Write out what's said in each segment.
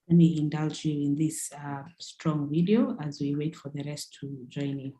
Let me indulge you in this strong video as we wait for the rest to join in.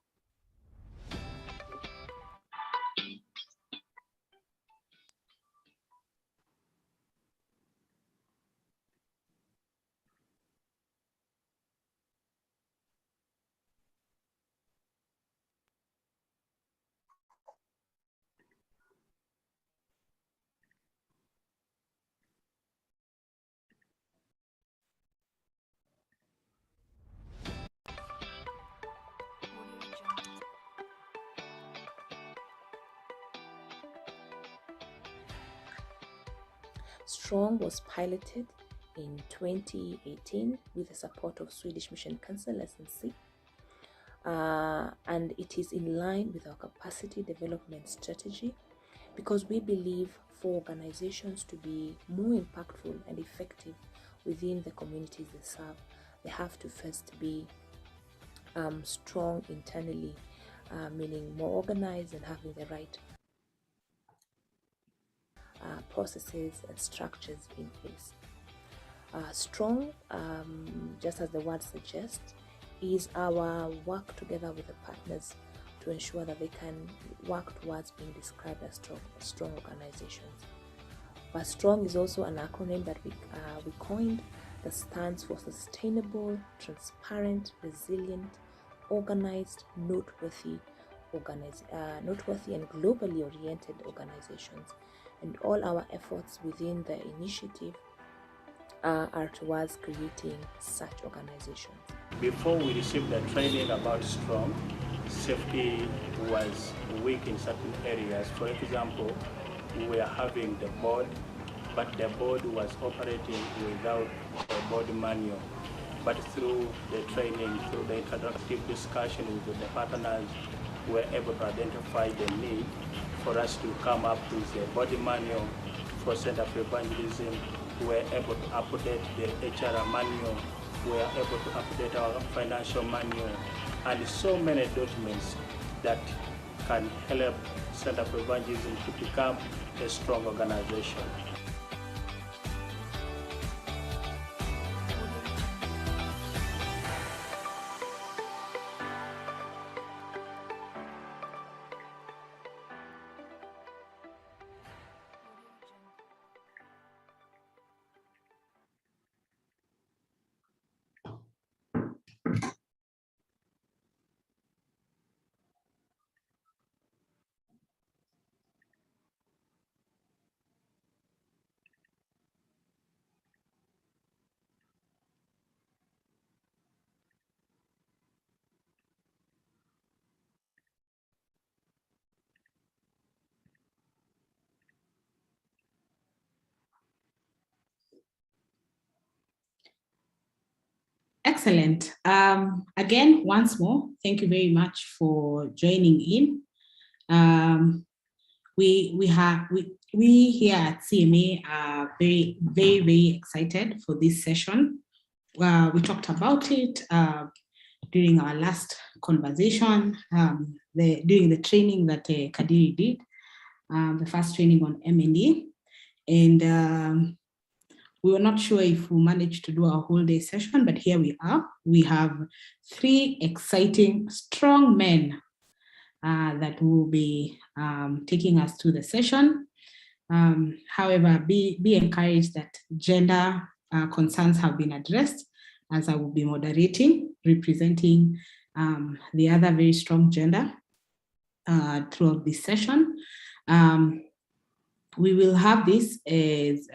Strong was piloted in 2018 with the support of Swedish Mission Council SNC, and it is in line with our capacity development strategy, because we believe for organizations to be more impactful and effective within the communities they serve, they have to first be strong internally, meaning more organized and having the right processes and structures in place. Strong, just as the word suggests, is our work together with the partners to ensure that they can work towards being described as strong organizations. But strong is also an acronym that we coined that stands for sustainable, transparent, resilient, organized, noteworthy and globally oriented organizations. And all our efforts within the initiative are towards creating such organizations. Before we received the training about strong, safety was weak in certain areas. For example, we were having the board, but the board was operating without a board manual. But through the training, through the interactive discussion with the partners, we were able to identify the need for us to come up with a body manual for Center for Evangelism. We were able to update the HR manual. We were able to update our financial manual, and so many documents that can help Center for Evangelism to become a strong organization. Excellent. Again, once more, thank you very much for joining in. We here at CMA are very, very, very excited for this session. We talked about it during our last conversation, during the training that Kadiri did, the first training on M&E, and we were not sure if we managed to do a whole day session, but here we are. We have 3 exciting, strong men that will be taking us through the session. However, be encouraged that gender concerns have been addressed, as I will be moderating, representing the other very strong gender throughout this session. We will have this as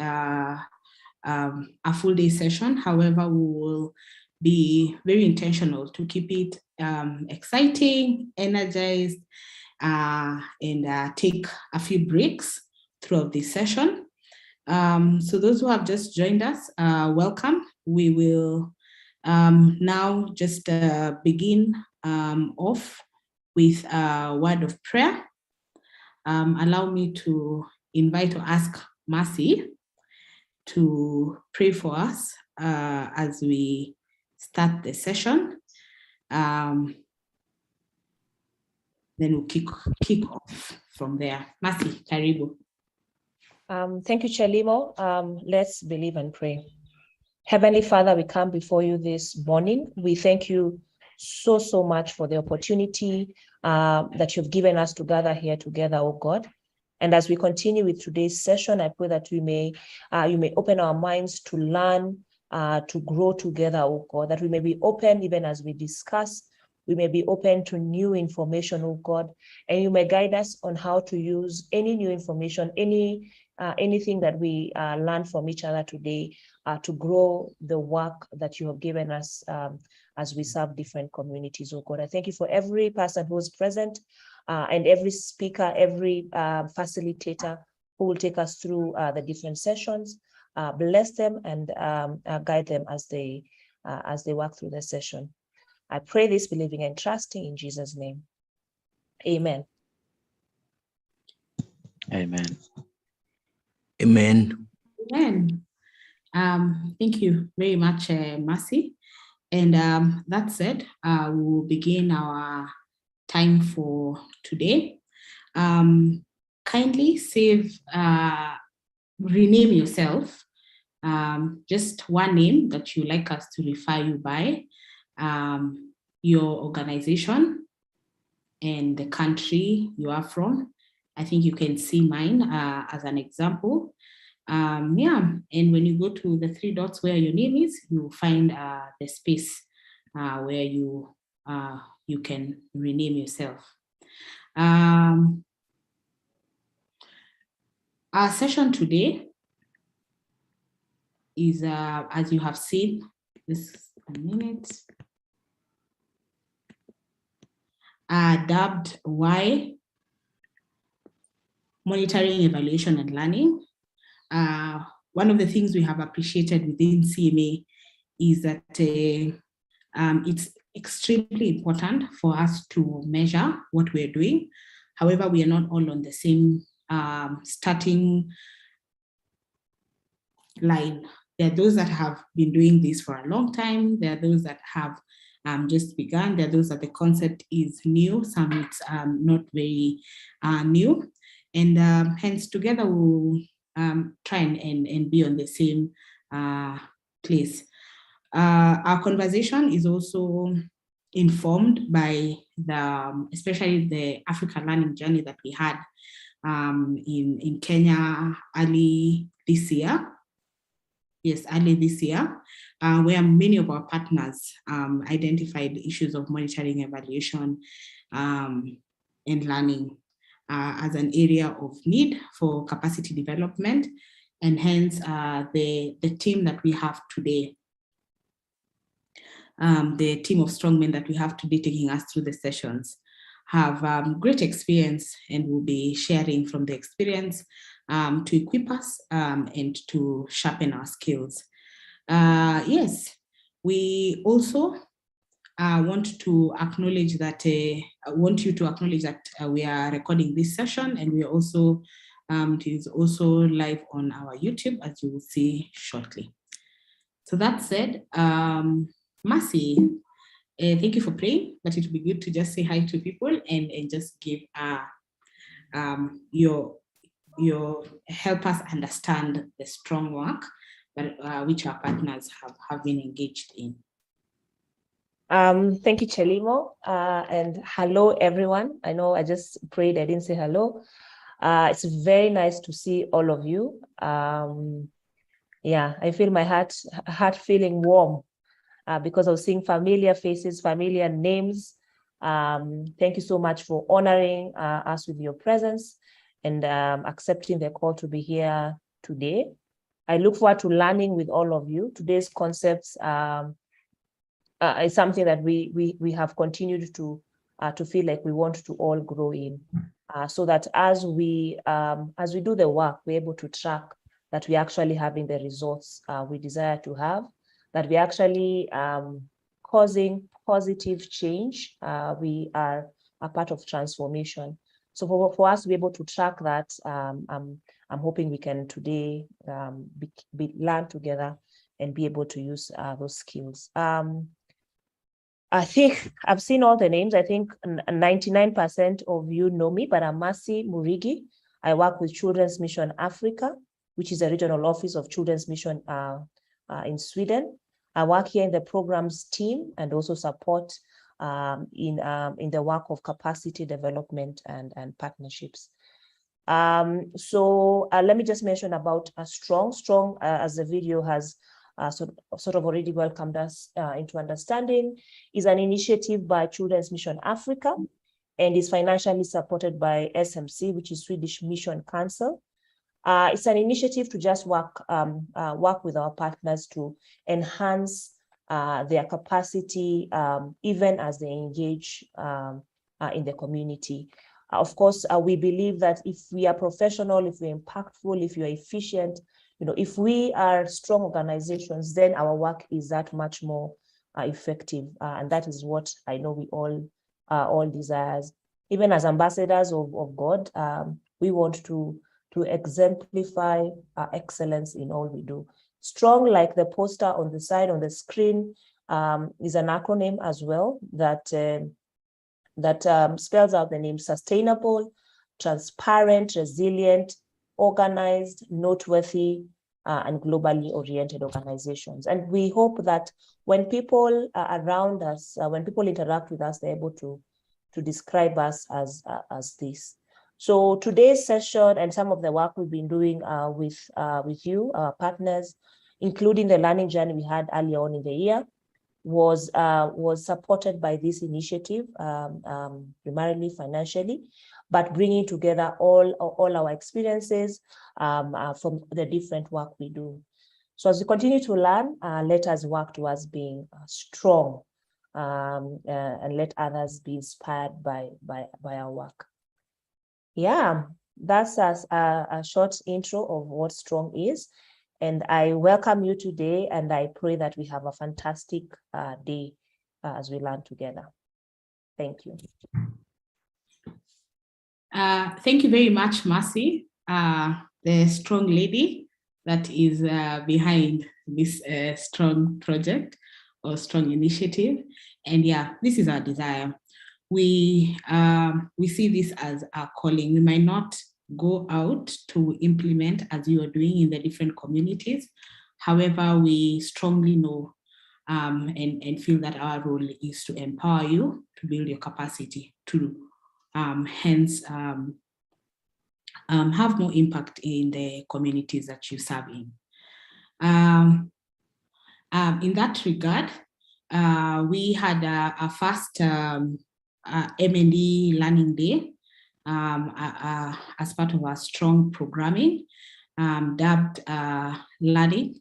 a full day session. However, we will be very intentional to keep it exciting, energized, and take a few breaks throughout this session. So those who have just joined us, welcome. We will now just begin off with a word of prayer. Allow me to invite or ask Mercy to pray for us as we start the session. Then we'll kick off from there. Mercy, karibu. Thank you, Chelimo. Let's believe and pray. Heavenly Father, we come before you this morning. We thank you so much for the opportunity that you've given us to gather here together, oh God. And as we continue with today's session, I pray that you may open our minds to learn, to grow together, oh God, that we may be open even as we discuss. We may be open to new information, oh God, and you may guide us on how to use any new information, anything that we learn from each other today to grow the work that you have given us as we serve different communities, oh God. I thank you for every person who is present and every speaker, every facilitator who will take us through the different sessions. Bless them and guide them as they work through the session. I pray this, believing and trusting in Jesus' name. Amen. Amen. Amen. Amen. Thank you very much, Mercy. And that said, we'll begin our time for today. Kindly save, rename yourself, just one name that you like us to refer you by, your organization and the country you are from. I think you can see mine as an example. And when you go to the three dots where your name is, you'll find the space where you can rename yourself. Our session today is, as you have seen, this a minute, dubbed Why Monitoring, Evaluation and Learning. One of the things we have appreciated within CMA is that it's extremely important for us to measure what we're doing. However, we are not all on the same starting line. There are those that have been doing this for a long time. There are those that have just begun. There are those that the concept is new. Some it's not very new. And hence together we'll try and be on the same place. Our conversation is also informed by especially the Africa Learning Journey that we had in Kenya early this year. Yes, early this year, where many of our partners identified issues of monitoring, evaluation, and learning as an area of need for capacity development, and hence the team that we have today, the team of strongmen that we have today taking us through the sessions, have great experience and will be sharing from the experience to equip us and to sharpen our skills. Yes, we also want to acknowledge that, want you to acknowledge that we are recording this session, and we are also, it is also live on our YouTube, as you will see shortly. So that said, Mercy, thank you for praying, but it would be good to just say hi to people and just give your help us understand the strong work that which our partners have been engaged in. Thank you, Chelimo, and hello, everyone. I know I just prayed, I didn't say hello. It's very nice to see all of you. Yeah, I feel my heart feeling warm because of seeing familiar faces, familiar names. Thank you so much for honoring us with your presence and accepting the call to be here today. I look forward to learning with all of you. Today's concepts is something that we have continued to feel like we want to all grow in, so that as we do the work, we're able to track that we're actually having the results we desire to have, that we're actually causing positive change. We are a part of transformation. So for us to be able to track that, I'm hoping we can today learn together and be able to use those skills. I think I've seen all the names. I think 99% of you know me, but I'm Mercy Murigi. I work with Children's Mission Africa, which is a regional office of Children's Mission in Sweden. I work here in the programs team and also support in the work of capacity development and partnerships. So let me just mention about Strong. Strong, as the video has sort of already welcomed us into understanding, is an initiative by Children's Mission Africa and is financially supported by SMC, which is Swedish Mission Council. It's an initiative to just work with our partners to enhance their capacity, even as they engage in the community. Of course, we believe that if we are professional, if we're impactful, if you're efficient, if we are strong organizations, then our work is that much more effective. And that is what I know we all desire. Even as ambassadors of God, we want to exemplify excellence in all we do. Strong, like the poster on the side on the screen, is an acronym as well that spells out the name: sustainable, transparent, resilient, organized, noteworthy, and globally oriented organizations. And we hope that when people are around us, when people interact with us, they're able to describe us as this. So today's session and some of the work we've been doing with you, our partners, including the learning journey we had earlier on in the year, was supported by this initiative, primarily financially, but bringing together all our experiences from the different work we do. So as we continue to learn, let us work towards being strong, and let others be inspired by our work. Yeah, that's a short intro of what Strong is. And I welcome you today, and I pray that we have a fantastic day as we learn together. Thank you. Thank you very much, Mercy, the strong lady that is behind this strong project or strong initiative. And yeah, this is our desire. We see this as our calling. We might not go out to implement as you are doing in the different communities. However, we strongly know and feel that our role is to empower you to build your capacity to hence have more impact in the communities that you serve in. In that regard, we had our first M&E Learning Day as part of our Strong programming, dubbed Learning,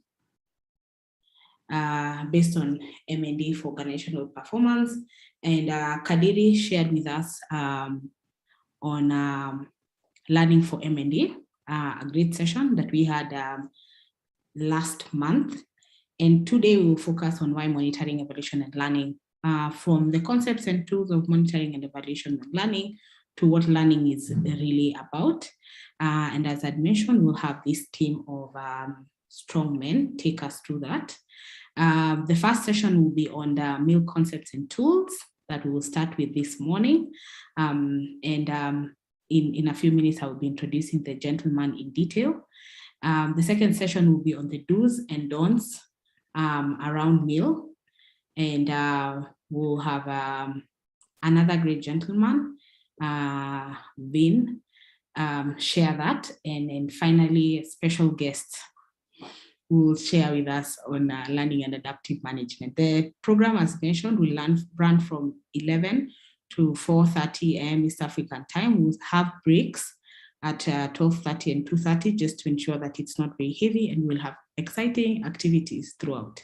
based on M&E for organizational performance. And Kadiri shared with us on Learning for M&E, a great session that we had last month. And today we will focus on why monitoring, evaluation, and learning, from the concepts and tools of monitoring and evaluation and learning to what learning is really about. And as I'd mentioned, we'll have this team of strong men take us through that. The first session will be on the meal concepts and tools that we will start with this morning. In a few minutes, I will be introducing the gentleman in detail. The second session will be on the do's and don'ts around meal. And we'll have another great gentleman, Vin, share that. And finally, a special guest who will share with us on learning and adaptive management. The program, as mentioned, will run from 11 to 4:30 a.m. East African time. We'll have breaks at 12:30 and 2:30 just to ensure that it's not very heavy, and we'll have exciting activities throughout.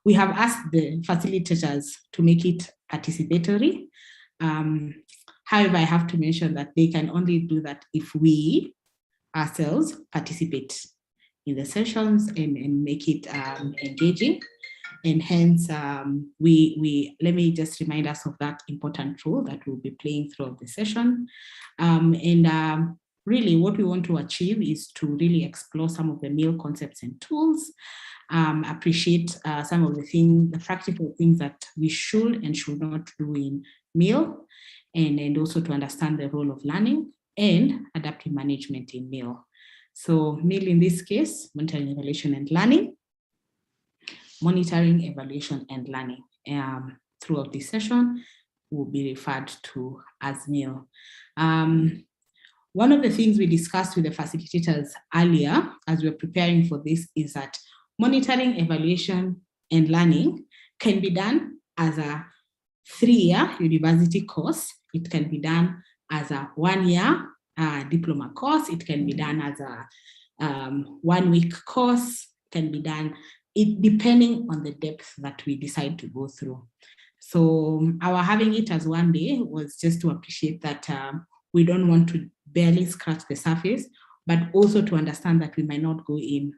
We have asked the facilitators to make it participatory. However, I have to mention that they can only do that if we ourselves participate in the sessions and make it engaging. And hence, let me just remind us of that important role that we'll be playing throughout the session. Really what we want to achieve is to really explore some of the meal concepts and tools, appreciate some of the practical things that we should and should not do in meal, and also to understand the role of learning and adaptive management in meal. So meal in this case, monitoring, evaluation, and learning. monitoring, evaluation, and learning. Throughout this session will be referred to as MIL. One of the things we discussed with the facilitators earlier as we were preparing for this is that monitoring, evaluation, and learning can be done as a 3-year university course. It can be done as a 1-year diploma course. It can be done as a 1-week course. It can be done depending on the depth that we decide to go through. So our having it as 1 day was just to appreciate that we don't want to barely scratch the surface, but also to understand that we might not go in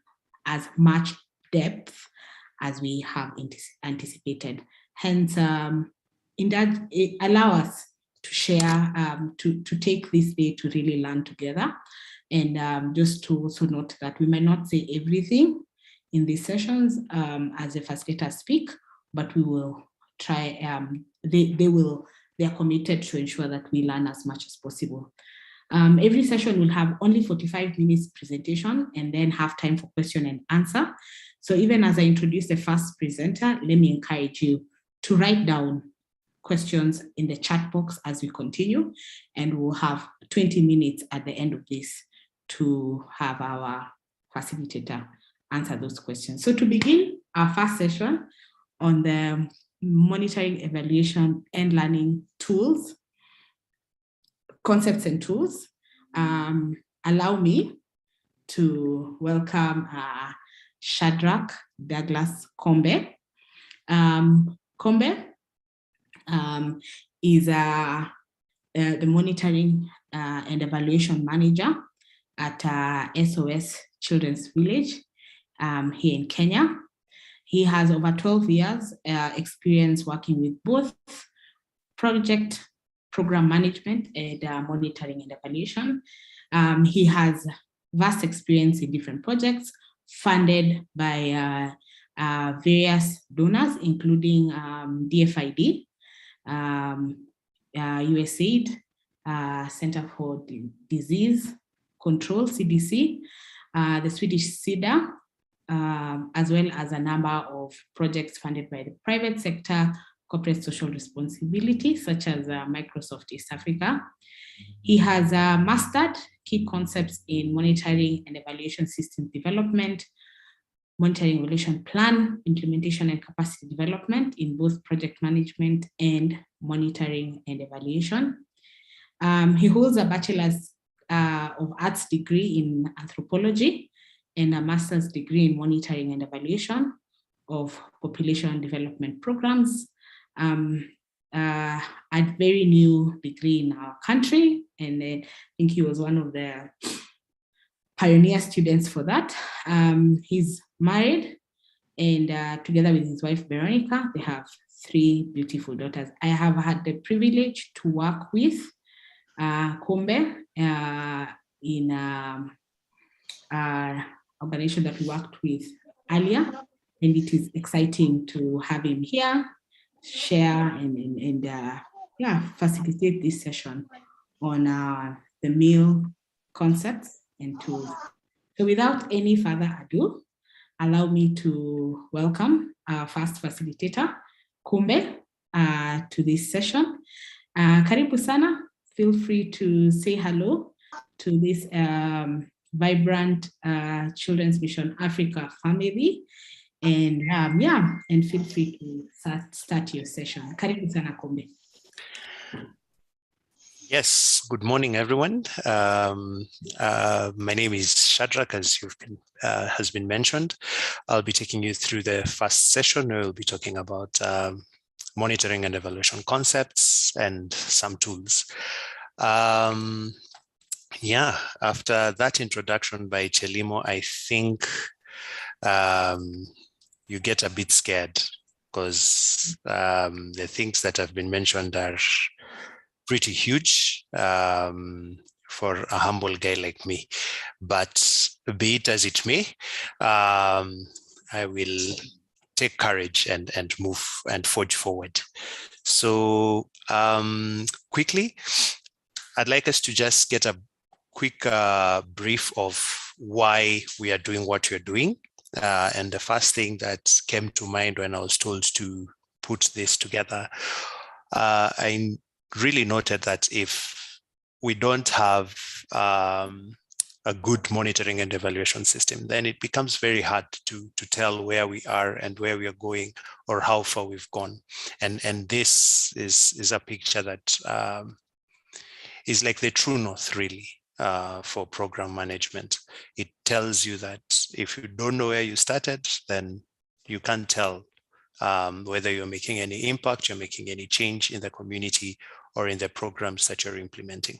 as much depth as we have anticipated. Hence, in that, it allows us to share, to take this day to really learn together. And just to also note that we might not say everything in these sessions as the facilitators speak, but we will try, they are committed to ensure that we learn as much as possible. Every session will have only 45 minutes presentation and then have time for question and answer. So even as I introduce the first presenter, let me encourage you to write down questions in the chat box as we continue, and we'll have 20 minutes at the end of this to have our facilitator answer those questions. So to begin our first session on the monitoring, evaluation, and learning tools, concepts and tools, allow me to welcome Shadrach Douglas Kombe. Kombe is the monitoring and evaluation manager at SOS Children's Village here in Kenya. He has over 12 years experience working with both program management and monitoring and evaluation. He has vast experience in different projects funded by various donors, including DFID, USAID, Center for Disease Control, CDC, the Swedish CIDA, as well as a number of projects funded by the private sector, corporate social responsibility, such as Microsoft East Africa. He has mastered key concepts in monitoring and evaluation system development, monitoring evaluation plan, implementation and capacity development in both project management and monitoring and evaluation. He holds a Bachelor's of Arts degree in anthropology and a master's degree in monitoring and evaluation of population development programs. A very new degree in our country, and I think he was one of the pioneer students for that. He's married, and together with his wife Veronica, they have 3 beautiful daughters. I have had the privilege to work with Kombe in an organization that we worked with earlier, and it is exciting to have him here, share and facilitate this session on the MIL concepts and tools. So without any further ado, allow me to welcome our first facilitator, Kombe, to this session. Karibu sana. Feel free to say hello to this vibrant Children's Vision Africa family. And and feel free to start your session. Karibu sana, Kombe. Yes, good morning, everyone. My name is Shadrach, as has been mentioned. I'll be taking you through the first session. We'll be talking about monitoring and evaluation concepts and some tools. After that introduction by Chelimo, I think you get a bit scared because the things that have been mentioned are pretty huge for a humble guy like me. But be it as it may, I will take courage and move and forge forward. So quickly, I'd like us to just get a quick brief of why we are doing what we're doing. And the first thing that came to mind when I was told to put this together, I really noted that if we don't have a good monitoring and evaluation system, then it becomes very hard to tell where we are and where we are going or how far we've gone. And this is a picture that is like the true north, really, for program management. It tells you that if you don't know where you started, then you can't tell whether you're making any impact, you're making any change in the community or in the programs that you're implementing.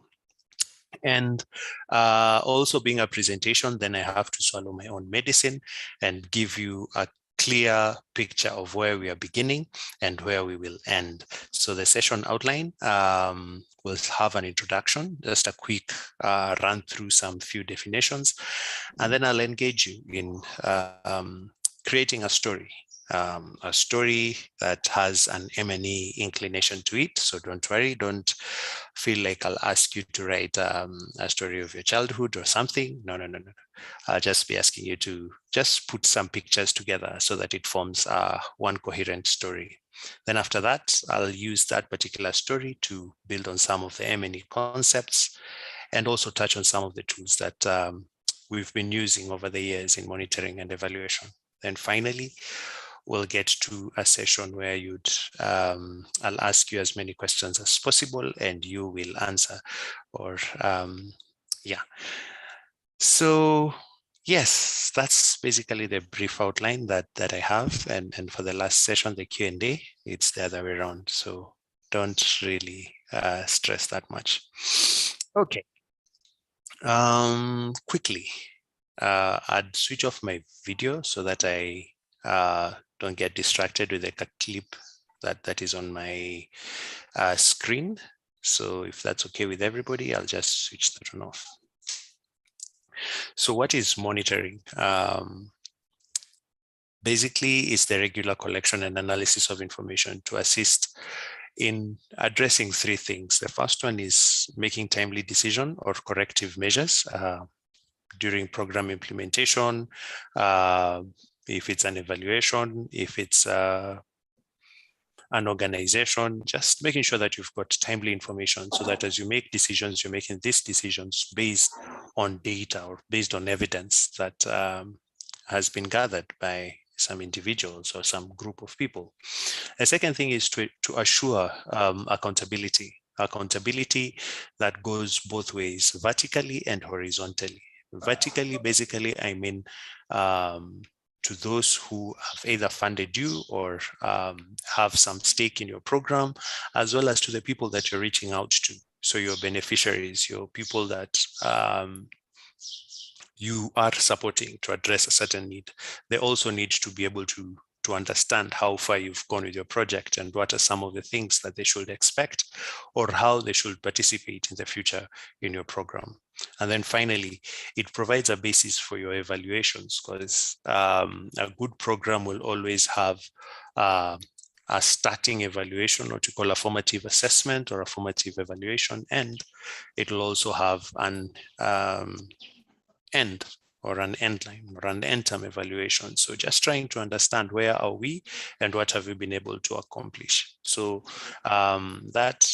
And also being a presentation, then I have to swallow my own medicine and give you a clear picture of where we are beginning and where we will end. So the session outline will have an introduction, just a quick run through some few definitions, and then I'll engage you in creating a story that has an M&E inclination to it. So don't worry, don't feel like I'll ask you to write a story of your childhood or something. No. I'll just be asking you to just put some pictures together so that it forms one coherent story. Then after that, I'll use that particular story to build on some of the M&E concepts and also touch on some of the tools that we've been using over the years in monitoring and evaluation. Then finally, we'll get to a session where I'll ask you as many questions as possible and you will answer, or yeah. So yes, that's basically the brief outline that I have. And for the last session, the Q&A, it's the other way around. So don't really stress that much. Okay. Quickly, I'd switch off my video so that I don't get distracted with a clip that is on my screen. So if that's okay with everybody, I'll just switch that one off. So what is monitoring? Basically, it's the regular collection and analysis of information to assist in addressing three things. The first one is making timely decision or corrective measures during program implementation, if it's an evaluation, if it's an organization, just making sure that you've got timely information so that as you make decisions, you're making these decisions based on data or based on evidence that has been gathered by some individuals or some group of people. A second thing is to assure accountability that goes both ways, vertically and horizontally. Vertically, basically, I mean to those who have either funded you or have some stake in your program, as well as to the people that you're reaching out to. So your beneficiaries, your people that you are supporting to address a certain need. They also need to be able to understand how far you've gone with your project and what are some of the things that they should expect or how they should participate in the future in your program. And then finally, it provides a basis for your evaluations, because a good program will always have a starting evaluation, what you call a formative assessment or a formative evaluation, and it will also have an end or an end line or an end term evaluation. So just trying to understand where are we and what have we been able to accomplish. So that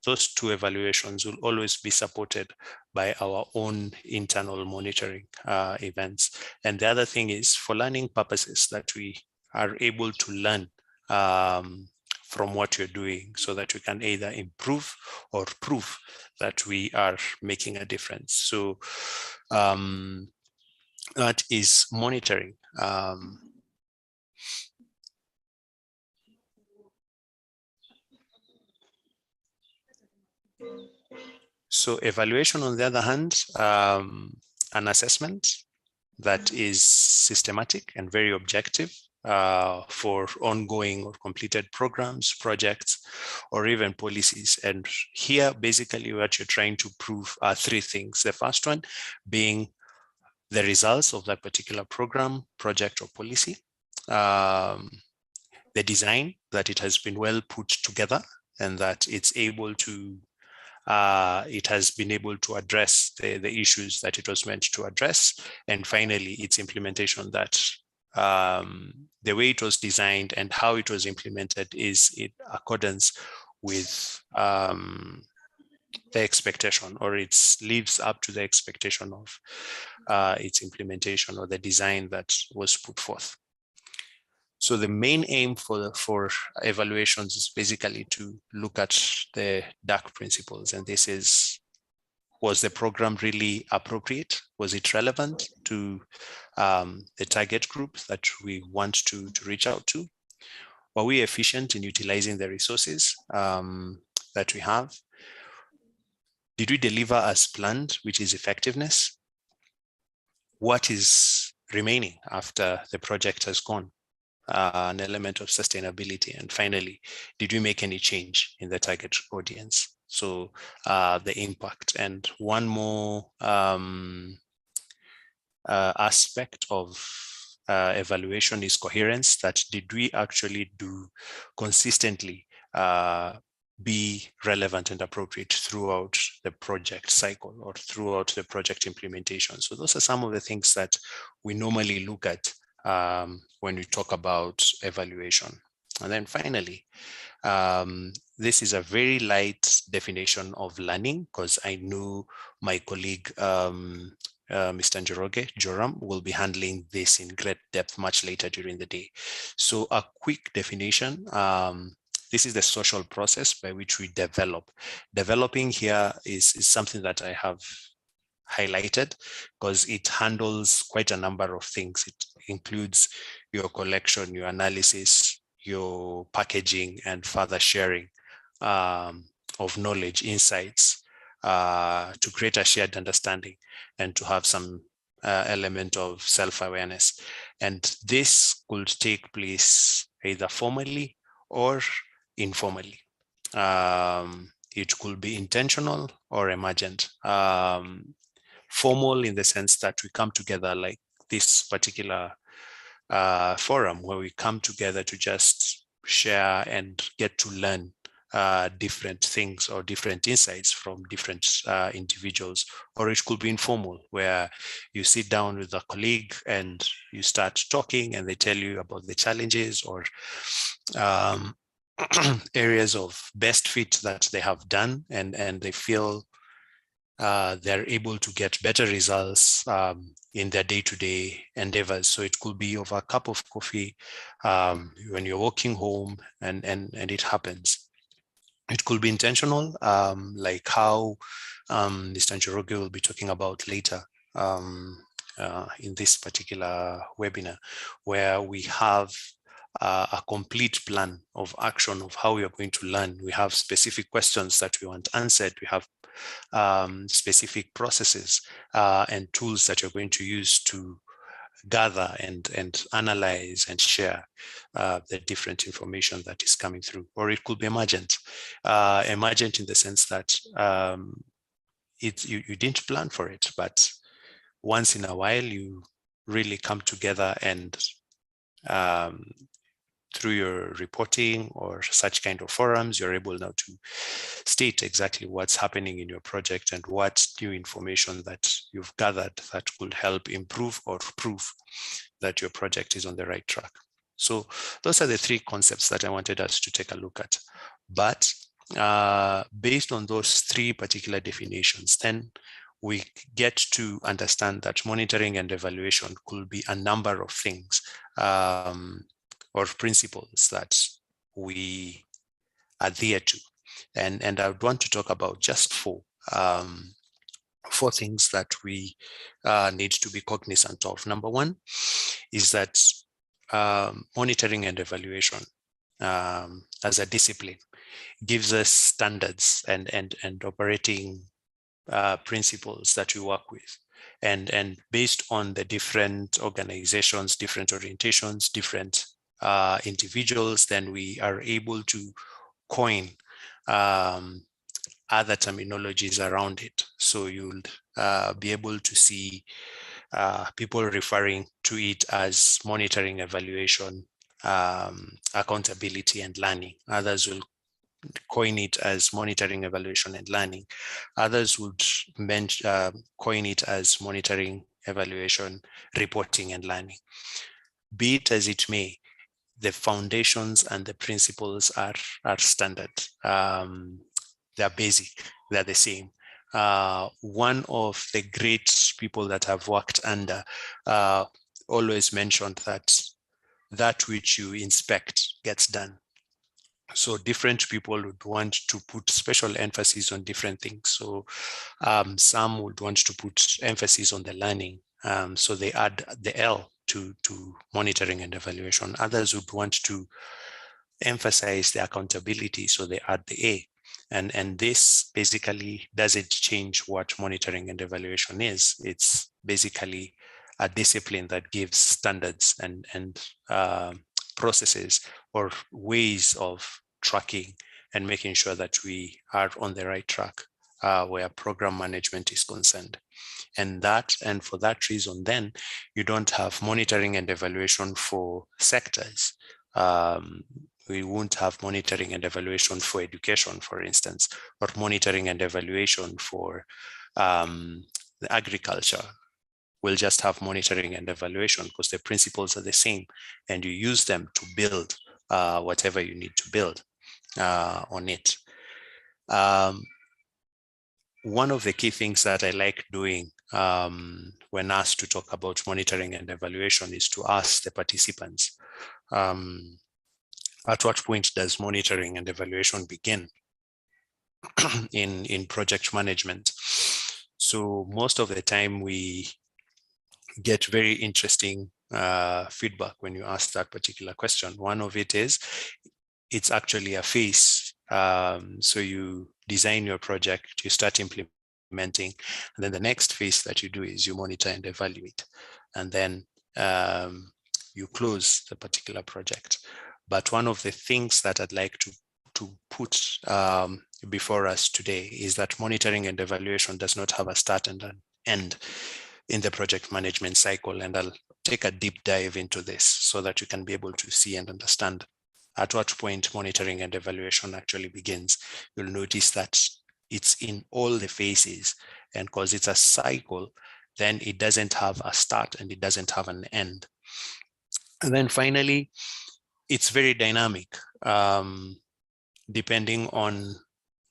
those two evaluations will always be supported by our own internal monitoring events. And the other thing is for learning purposes, that we are able to learn from what you're doing so that we can either improve or prove that we are making a difference. So that is monitoring. So evaluation, on the other hand, an assessment that is systematic and very objective for ongoing or completed programs, projects, or even policies. And here, basically, what you're trying to prove are three things. The first one being the results of that particular program, project, or policy. The design, that it has been well put together and that it's able to it has been able to address the issues that it was meant to address. And finally, its implementation, that the way it was designed and how it was implemented is in accordance with the expectation, or it lives up to the expectation of its implementation or the design that was put forth. So the main aim for evaluations is basically to look at the DAC principles, and this is, was the program really appropriate? Was it relevant to the target group that we want to reach out to? Were we efficient in utilizing the resources that we have? Did we deliver as planned, which is effectiveness? What is remaining after the project has gone? An element of sustainability. And finally, did we make any change in the target audience? So the impact. And one more aspect of evaluation is coherence, that did we actually do consistently be relevant and appropriate throughout the project cycle or throughout the project implementation. So those are some of the things that we normally look at when we talk about evaluation. And then finally, this is a very light definition of learning, because I know my colleague, Mr. Njoroge Joram, will be handling this in great depth much later during the day. So a quick definition, this is the social process by which we develop. Developing here is something that I have highlighted because it handles quite a number of things. It includes your collection, your analysis, your packaging, and further sharing of knowledge, insights, to create a shared understanding and to have some element of self-awareness. And this could take place either formally or informally. It could be intentional or emergent. Formal in the sense that we come together like this particular forum, where we come together to just share and get to learn different things or different insights from different individuals. Or it could be informal, where you sit down with a colleague and you start talking and they tell you about the challenges or areas of best fit that they have done, and they feel they're able to get better results in their day-to-day endeavors. So it could be over a cup of coffee when you're walking home, and it happens. It could be intentional, like how Mr. Njoroge will be talking about later in this particular webinar, where we have a complete plan of action of how we are going to learn. We have specific questions that we want answered. We have specific processes and tools that you're going to use to gather and analyze and share the different information that is coming through. Or it could be emergent. Emergent in the sense that you didn't plan for it, but once in a while you really come together and through your reporting or such kind of forums, you're able now to state exactly what's happening in your project and what new information that you've gathered that could help improve or prove that your project is on the right track. So those are the three concepts that I wanted us to take a look at. But based on those three particular definitions, then we get to understand that monitoring and evaluation could be a number of things or principles that we adhere to. And I would want to talk about just four things that we need to be cognizant of. Number one is that monitoring and evaluation as a discipline gives us standards and operating principles that we work with. And based on the different organizations, different orientations, different individuals, then we are able to coin other terminologies around it. So you'll be able to see people referring to it as monitoring, evaluation, accountability, and learning. Others will coin it as monitoring, evaluation, and learning. Others would coin it as monitoring, evaluation, reporting, and learning. Be it as it may, the foundations and the principles are standard. They're basic, they're the same. One of the great people that I've worked under always mentioned that which you inspect gets done. So different people would want to put special emphasis on different things. So some would want to put emphasis on the learning. So they add the L to monitoring and evaluation. Others would want to emphasize the accountability, so they add the A. And this basically doesn't change what monitoring and evaluation is. It's basically a discipline that gives standards and processes or ways of tracking and making sure that we are on the right track where program management is concerned. And for that reason, then you don't have monitoring and evaluation for sectors. We won't have monitoring and evaluation for education, for instance, or monitoring and evaluation for the agriculture. We'll just have monitoring and evaluation because the principles are the same, and you use them to build whatever you need to build on it. One of the key things that I like doing when asked to talk about monitoring and evaluation is to ask the participants, at what point does monitoring and evaluation begin in project management? So most of the time we get very interesting feedback when you ask that particular question. One of it is, it's actually a phase. So you design your project, you start implementing, and then the next phase that you do is you monitor and evaluate, and then you close the particular project. But one of the things that I'd like to put before us today is that monitoring and evaluation does not have a start and an end in the project management cycle. And I'll take a deep dive into this so that you can be able to see and understand at what point monitoring and evaluation actually begins. You'll notice that it's in all the phases, and because it's a cycle, then it doesn't have a start and it doesn't have an end. And then finally, it's very dynamic, depending on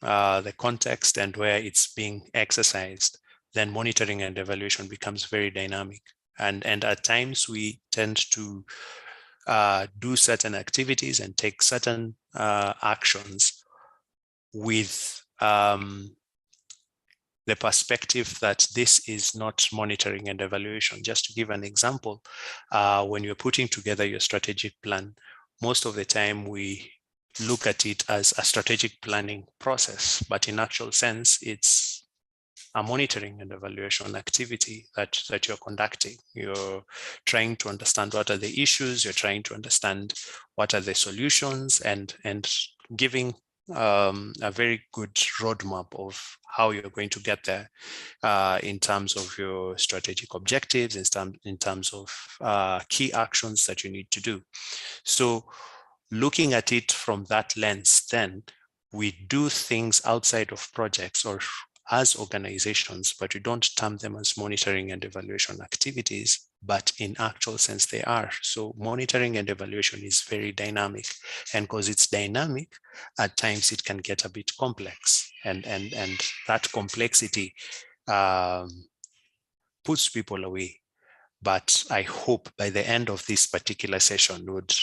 the context and where it's being exercised. Then monitoring and evaluation becomes very dynamic. And at times we tend to do certain activities and take certain actions with the perspective that this is not monitoring and evaluation. Just to give an example, when you're putting together your strategic plan, most of the time we look at it as a strategic planning process, but in actual sense, it's a monitoring and evaluation activity that you're conducting. You're trying to understand what are the issues, you're trying to understand what are the solutions, and giving a very good roadmap of how you're going to get there in terms of your strategic objectives, in terms of key actions that you need to do. So looking at it from that lens, then we do things outside of projects or as organizations, but we don't term them as monitoring and evaluation activities, but in actual sense they are. So monitoring and evaluation is very dynamic, and because it's dynamic, at times it can get a bit complex, and that complexity puts people away. But I hope by the end of this particular session would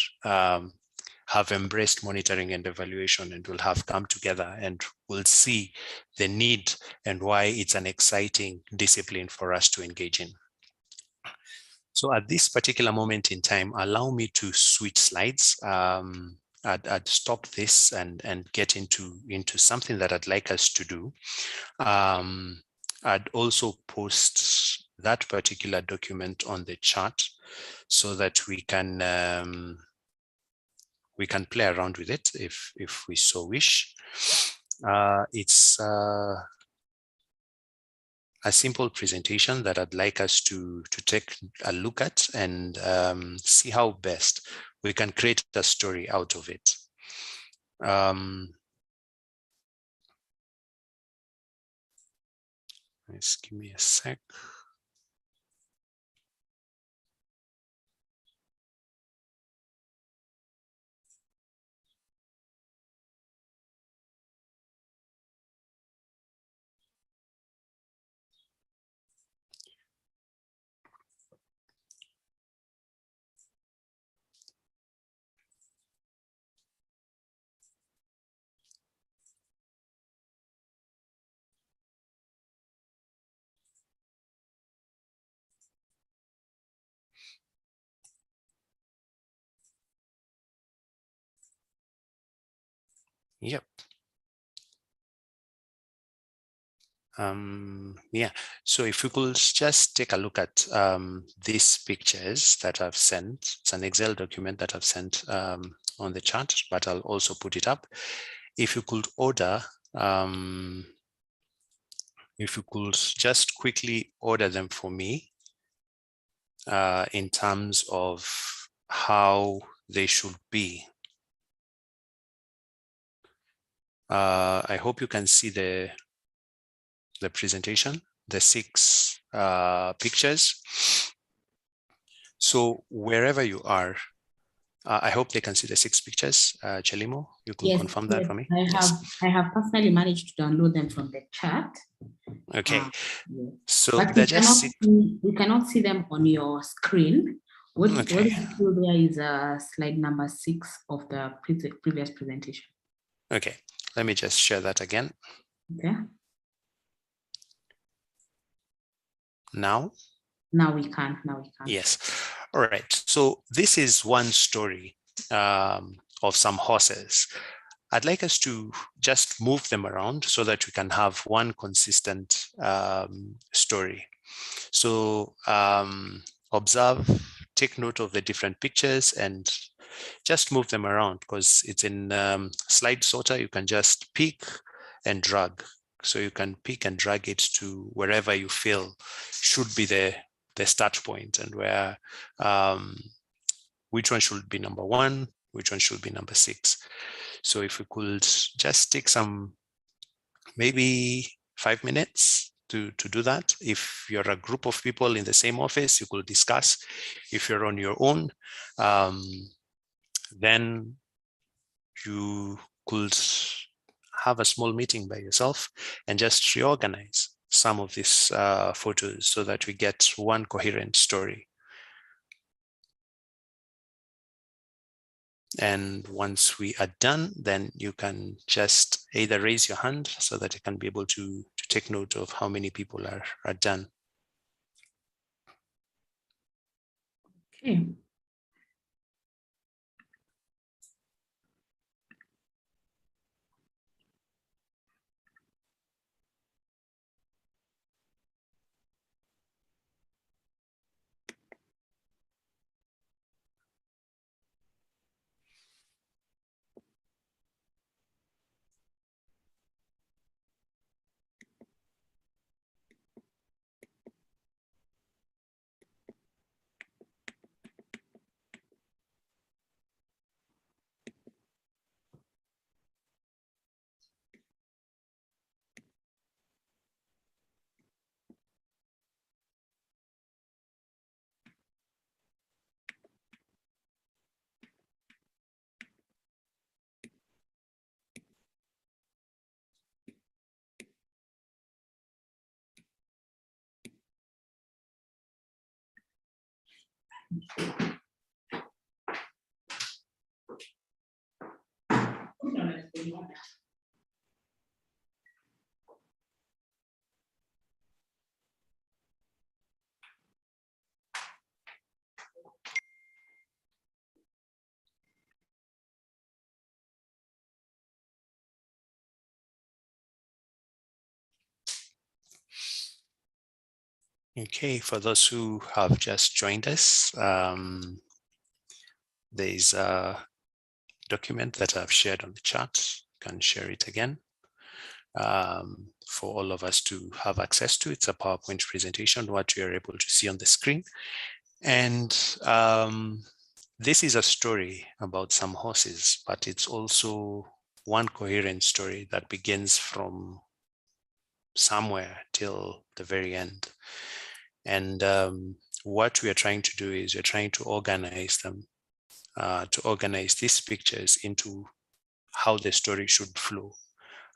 have embraced monitoring and evaluation, and will have come together and will see the need and why it's an exciting discipline for us to engage in. So at this particular moment in time, allow me to switch slides. I'd stop this and get into something that I'd like us to do. I'd also post that particular document on the chat so that we can play around with it if we so wish. It's a simple presentation that I'd like us to take a look at and see how best we can create a story out of it. Just give me a sec. Yep. Yeah, so if we could just take a look at these pictures that I've sent. It's an Excel document that I've sent on the chat, but I'll also put it up. If you could order, if you could just quickly order them for me in terms of how they should be. I hope you can see the presentation, the 6 pictures. So wherever you are, I hope they can see the 6 pictures. Chelimo, you could Yes, confirm that for me? I have personally managed to download them from the chat. Okay, Yes. so But they're just we cannot see them on your screen. What is there is slide number 6 of the previous presentation. Okay, let me just share that again. Okay. Now we can. Yes. All right. So this is one story of some horses. I'd like us to just move them around so that we can have one consistent story. So observe, take note of the different pictures and just move them around, because it's in slide sorter. You can just pick and drag. So you can pick and drag it to wherever you feel should be the start point, and where which one should be number 1, which one should be number 6. So if we could just take some, maybe 5 minutes to do that. If you're a group of people in the same office, you could discuss. If you're on your own, then you could have a small meeting by yourself and just reorganize some of these photos so that we get one coherent story. And once we are done, then you can just either raise your hand so that you can be able to take note of how many people are done. Okay. Okay, for those who have just joined us, there's a document that I've shared on the chat. You can share it again for all of us to have access to. It's a PowerPoint presentation, what you are able to see on the screen. And this is a story about some horses, but it's also one coherent story that begins from somewhere till the very end. And what we are trying to do is we're trying to organize them, to organize these pictures into how the story should flow.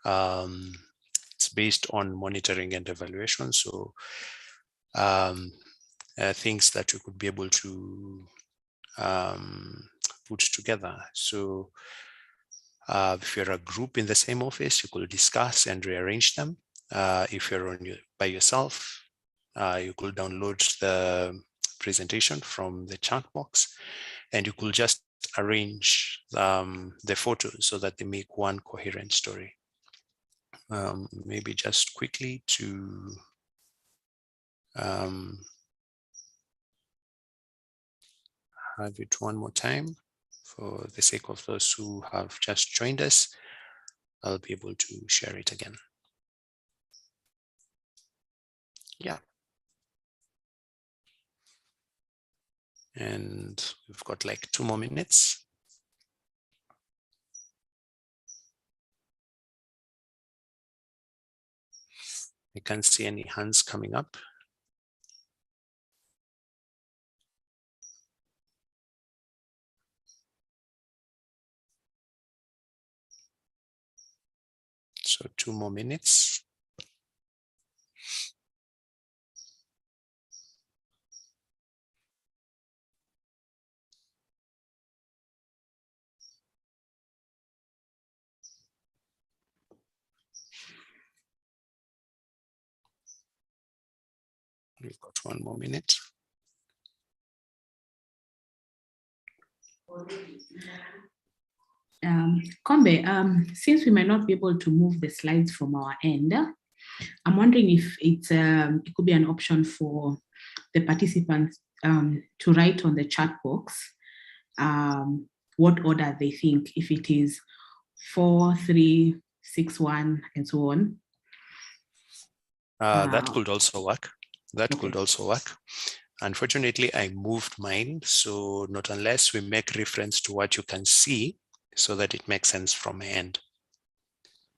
It's based on monitoring and evaluation. So things that we could be able to put together. So if you're a group in the same office, you could discuss and rearrange them. If you're by yourself, you could download the presentation from the chat box, and you could just arrange the photos so that they make one coherent story. Maybe just quickly to have it one more time for the sake of those who have just joined us. I'll be able to share it again. Yeah. And we've got like 2 more minutes. I can't see any hands coming up. So 2 more minutes. We've got 1 more minute. Kombe, since we might not be able to move the slides from our end, I'm wondering if it could be an option for the participants to write on the chat box what order they think, if it is 4, 3, 6, 1, and so on. That could also work. That Okay. could also work. Unfortunately, I moved mine. So not unless we make reference to what you can see so that it makes sense from my end.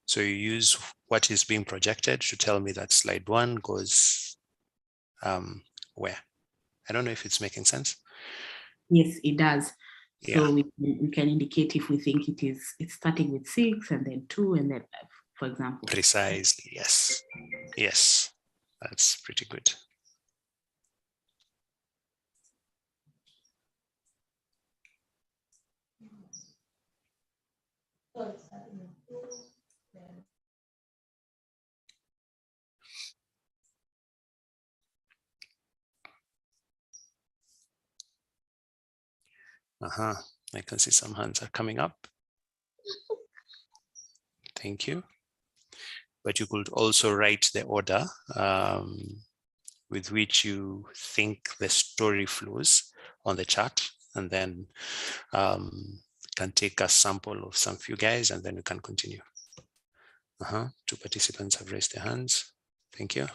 So you use what is being projected to tell me that slide 1 goes where. I don't know if it's making sense. Yes, it does. Yeah. So we can indicate if we think it's starting with 6 and then 2 and then 5, for example. Precisely, yes. Yes, that's pretty good. I can see some hands are coming up. Thank you. But you could also write the order with which you think the story flows on the chart, and then can take a sample of some few guys, and then we can continue. 2 participants have raised their hands. Thank you.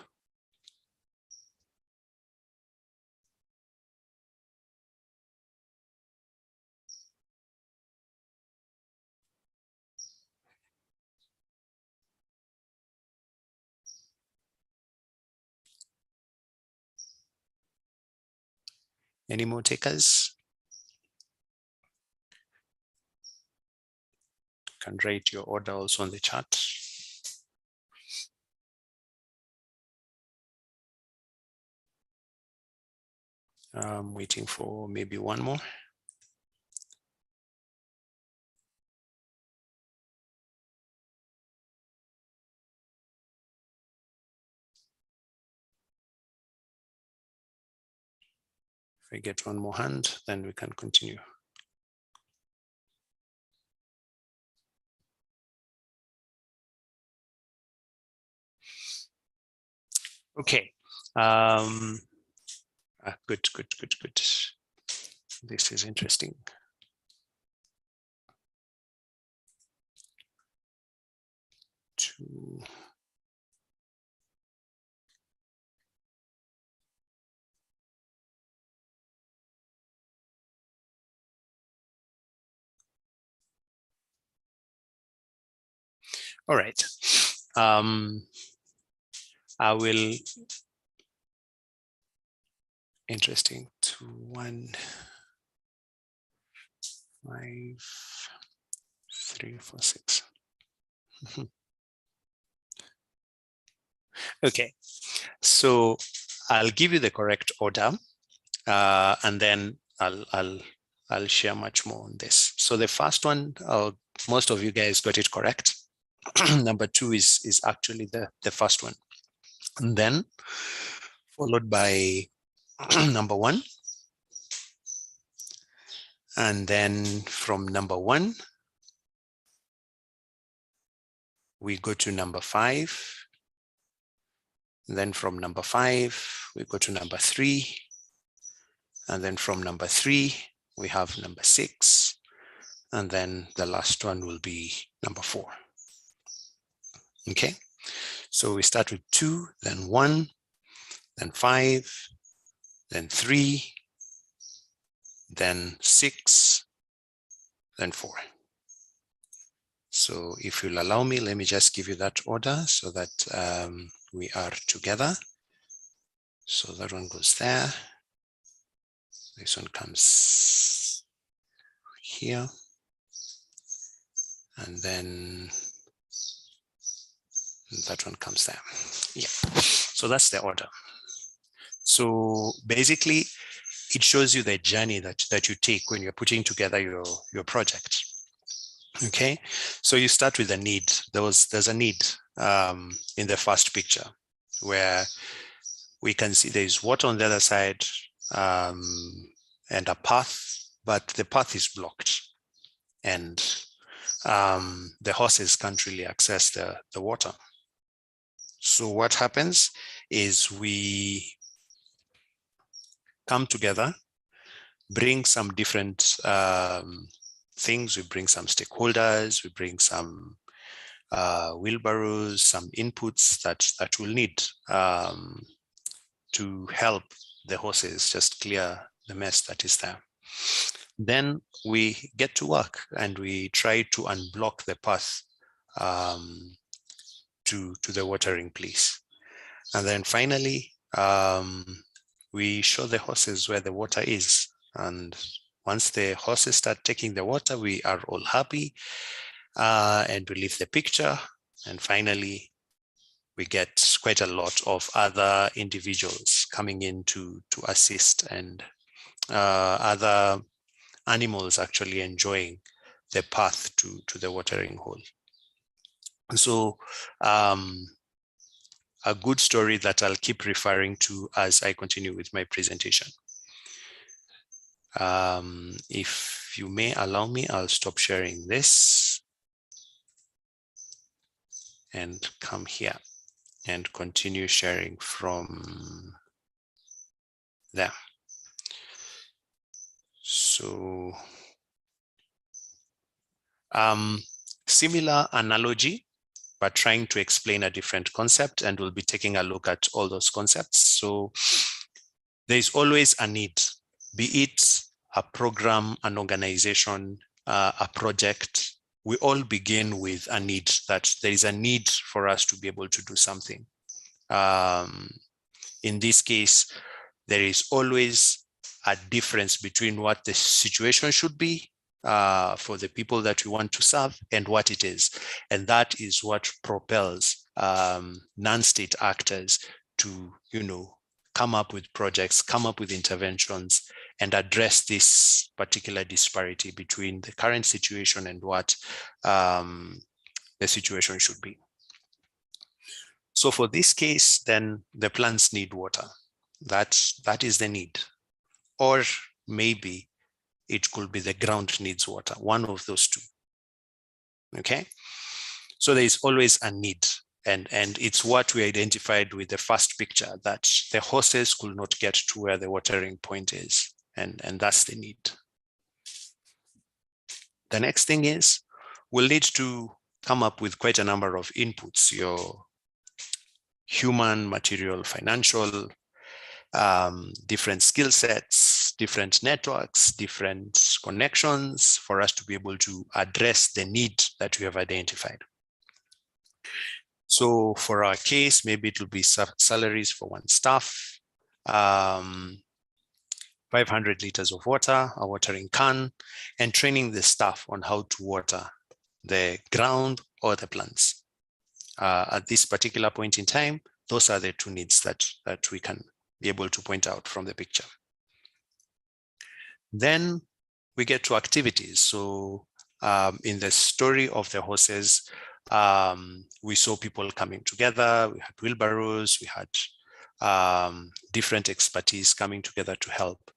Any more takers? You can write your order also on the chart. I'm waiting for maybe 1 more. If we get 1 more hand, then we can continue. Okay. Good. This is interesting. All right. I will, interesting, 2, 1, 5, 3, 4, 6. Okay, so I'll give you the correct order, and then I'll share much more on this. So the first one, most of you guys got it correct. Number 2 is actually the first one, and then followed by number 1, and then from number 1 we go to number 5. Then from number 5 we go to number 3, and then from number 3 we have number 6, and then the last one will be number 4. Okay, so we start with 2, then 1, then 5, then 3, then 6, then 4. So if you'll allow me, let me just give you that order so that we are together. So that one goes there. This one comes here. And then that one comes there. Yeah, so that's the order. So basically, it shows you the journey that you take when you're putting together your project. Okay, so you start with a need. There's a need in the first picture where we can see there's water on the other side and a path, but the path is blocked, and the horses can't really access the water. So what happens is we come together, bring some different things. We bring some stakeholders, we bring some wheelbarrows, some inputs that we'll need to help the horses just clear the mess that is there. Then we get to work and we try to unblock the path to the watering place. And then finally, we show the horses where the water is. And once the horses start taking the water, we are all happy and we leave the picture. And finally, we get quite a lot of other individuals coming in to assist, and other animals actually enjoying the path to the watering hole. So a good story that I'll keep referring to as I continue with my presentation. If you may allow me, I'll stop sharing this and come here and continue sharing from there. So similar analogy, but trying to explain a different concept, and we'll be taking a look at all those concepts. So there's always a need, be it a program, an organization, a project. We all begin with a need, that there is a need for us to be able to do something. In this case, there is always a difference between what the situation should be for the people that we want to serve and what it is. And that is what propels non-state actors to, come up with projects, come up with interventions, and address this particular disparity between the current situation and what the situation should be. So for this case, then the plants need water. That is the need. Or maybe it could be the ground needs water, one of those two. Okay, so there is always a need. And it's what we identified with the first picture, that the horses could not get to where the watering point is. And that's the need. The next thing is, we'll need to come up with quite a number of inputs, your human, material, financial, different skill sets, different networks, different connections, for us to be able to address the need that we have identified. So for our case, maybe it will be salaries for one staff, 500 liters of water, a watering can, and training the staff on how to water the ground or the plants. At this particular point in time, those are the two needs that we can be able to point out from the picture. Then we get to activities. So in the story of the horses, we saw people coming together, we had wheelbarrows, we had different expertise coming together to help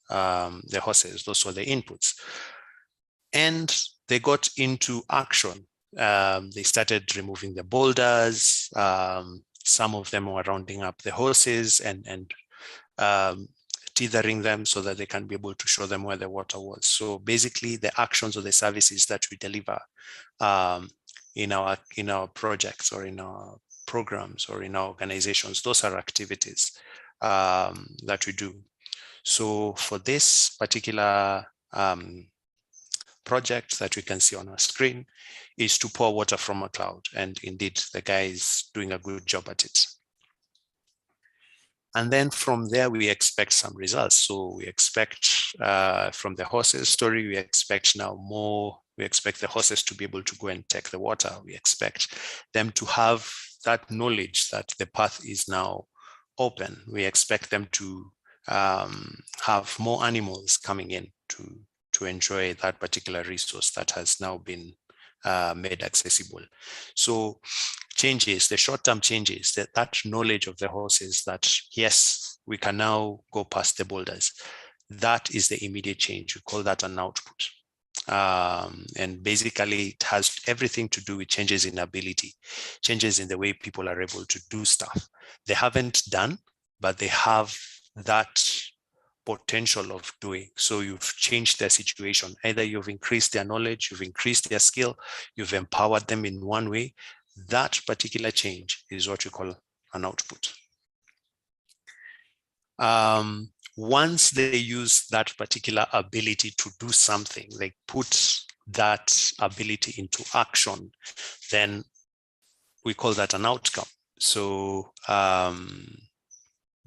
the horses. Those were the inputs. And they got into action. They started removing the boulders. Some of them were rounding up the horses and tethering them so that they can be able to show them where the water was. So basically the actions or the services that we deliver in our projects or in our programs or in our organizations, those are activities that we do. So for this particular project that we can see on our screen is to pour water from a cloud. And indeed, the guy is doing a good job at it. And then from there, we expect some results. So we expect from the horses story, we expect now more, we expect the horses to be able to go and take the water. We expect them to have that knowledge that the path is now open. We expect them to have more animals coming in to enjoy that particular resource that has now been made accessible. So changes, the short-term changes, that knowledge of the horses that, yes, we can now go past the boulders. That is the immediate change. We call that an output. And basically it has everything to do with changes in ability, changes in the way people are able to do stuff. They haven't done, but they have that potential of doing. So you've changed their situation. Either you've increased their knowledge, you've increased their skill, you've empowered them in one way. That particular change is what we call an output. Once they use that particular ability to do something, they put that ability into action, then we call that an outcome. So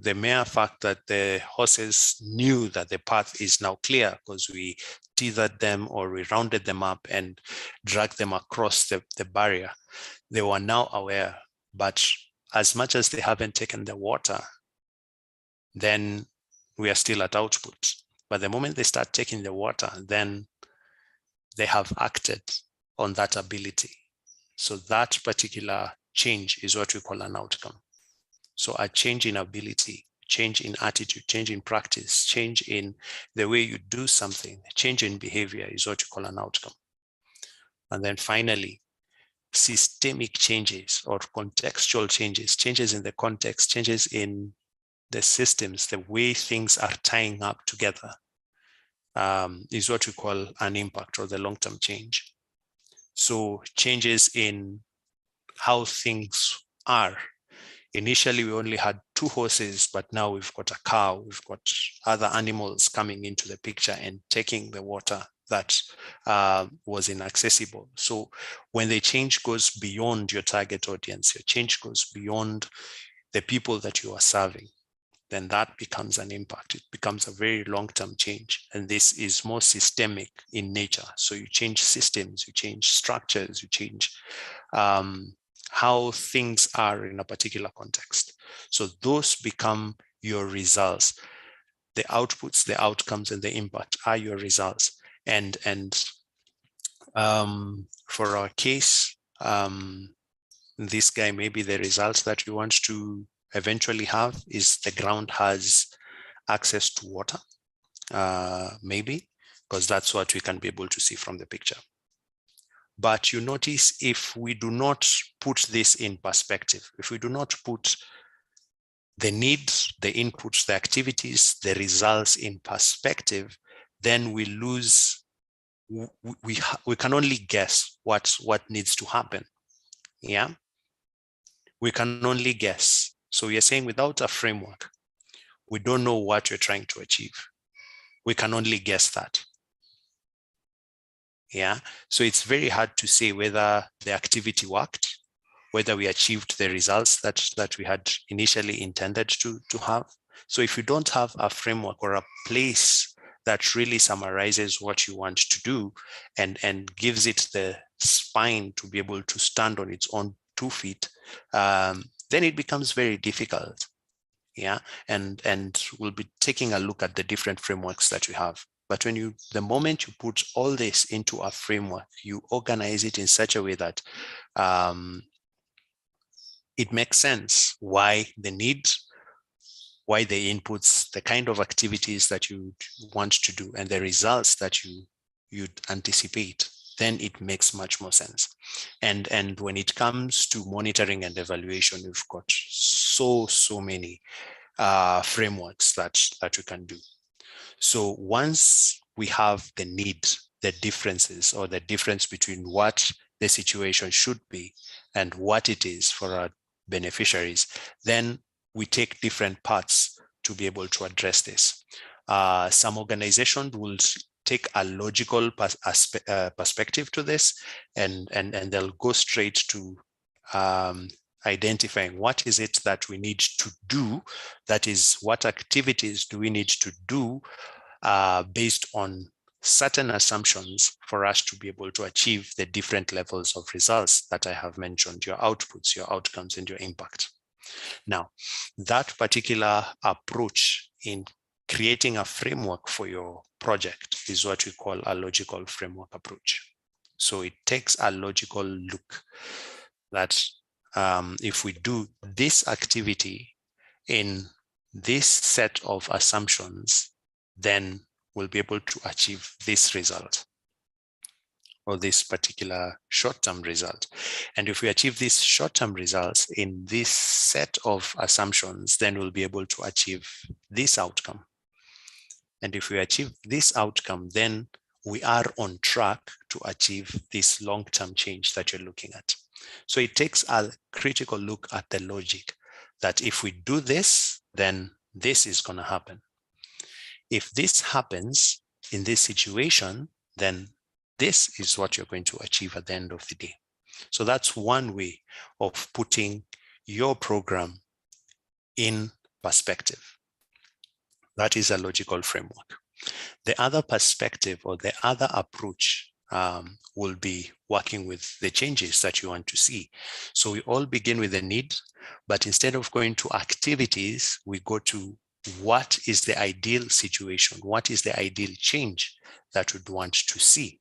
the mere fact that the horses knew that the path is now clear because we tethered them or we rounded them up and dragged them across the barrier, they were now aware. But as much as they haven't taken the water, then we are still at output. But the moment they start taking the water, then they have acted on that ability. So that particular change is what we call an outcome. So a change in ability, change in attitude, change in practice, change in the way you do something, change in behavior is what you call an outcome. And then finally, systemic changes or contextual changes, changes in the context, changes in the systems, the way things are tying up together is what we call an impact or the long-term change. So changes in how things are. Initially, we only had 2 horses, but now we've got a cow, we've got other animals coming into the picture and taking the water that was inaccessible. So when the change goes beyond your target audience, your change goes beyond the people that you are serving, then that becomes an impact. It becomes a very long-term change. And this is more systemic in nature. So you change systems, you change structures, you change how things are in a particular context. So those become your results. The outputs, the outcomes, and the impact are your results. And for our case, this guy, maybe the results that we want to eventually have is the ground has access to water, maybe, because that's what we can be able to see from the picture. But you notice if we do not put this in perspective, if we do not put the needs, the inputs, the activities, the results in perspective, then we lose, we can only guess what needs to happen. Yeah, we can only guess. So you're saying without a framework, we don't know what you're trying to achieve. We can only guess that. Yeah, so it's very hard to say whether the activity worked whether we achieved the results that we had initially intended to have. So if you don't have a framework or a place that really summarizes what you want to do and gives it the spine to be able to stand on its own 2 feet, then it becomes very difficult. Yeah, and we'll be taking a look at the different frameworks that we have. But when the moment you put all this into a framework, you organize it in such a way that it makes sense why the need, why the inputs, the kind of activities that you want to do, and the results that you'd anticipate, then it makes much more sense. And when it comes to monitoring and evaluation, we've got so many frameworks that we can do. So once we have the need, the differences, or the difference between what the situation should be and what it is for our beneficiaries, then we take different parts to be able to address this. Some organizations will take a logical perspective to this, and they'll go straight to identifying what is it that we need to do, that is, what activities do we need to do based on certain assumptions for us to be able to achieve the different levels of results that I have mentioned, your outputs, your outcomes, and your impact. Now, that particular approach in creating a framework for your project is what we call a logical framework approach. So it takes a logical look that if we do this activity in this set of assumptions, then we'll be able to achieve this result, or this particular short-term result. And if we achieve these short-term results in this set of assumptions, then we'll be able to achieve this outcome. And if we achieve this outcome, then we are on track to achieve this long-term change that you're looking at. So it takes a critical look at the logic that if we do this, then this is going to happen. If this happens in this situation, then this is what you're going to achieve at the end of the day. So that's one way of putting your program in perspective. That is a logical framework. The other perspective, or the other approach, will be working with the changes that you want to see. So we all begin with the need, but instead of going to activities, we go to what is the ideal situation? What is the ideal change that we'd want to see?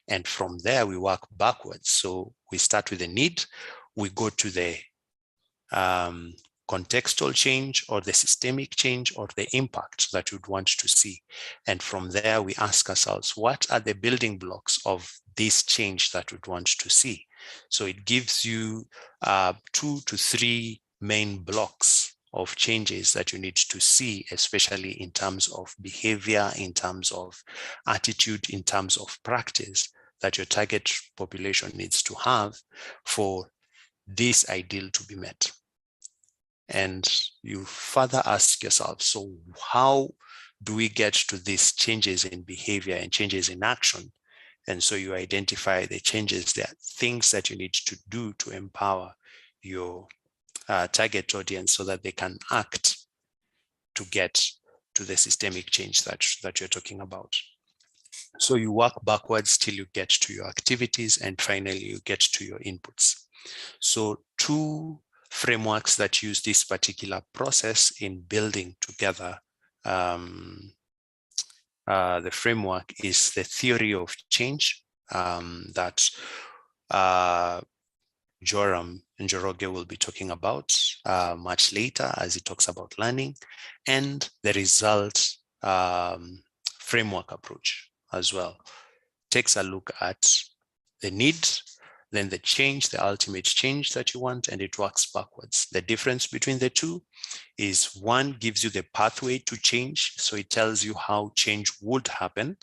And from there, we work backwards. So we start with the need, we go to the contextual change, or the systemic change, or the impact that you'd want to see. And from there, we ask ourselves, what are the building blocks of this change that we'd want to see? So it gives you 2 to 3 main blocks of changes that you need to see, especially in terms of behavior, in terms of attitude, in terms of practice that your target population needs to have for this ideal to be met. And you further ask yourself, so how do we get to these changes in behavior and changes in action? And so you identify the changes, the things that you need to do to empower your target audience so that they can act to get to the systemic change that you're talking about. So you work backwards till you get to your activities, and finally you get to your inputs. So 2 frameworks that use this particular process in building together the framework is the theory of change that Joram Njoroge will be talking about much later as he talks about learning, and the result framework approach as well. Takes a look at the need, then the change, the ultimate change that you want, and it works backwards. The difference between the two is one gives you the pathway to change. So it tells you how change would happen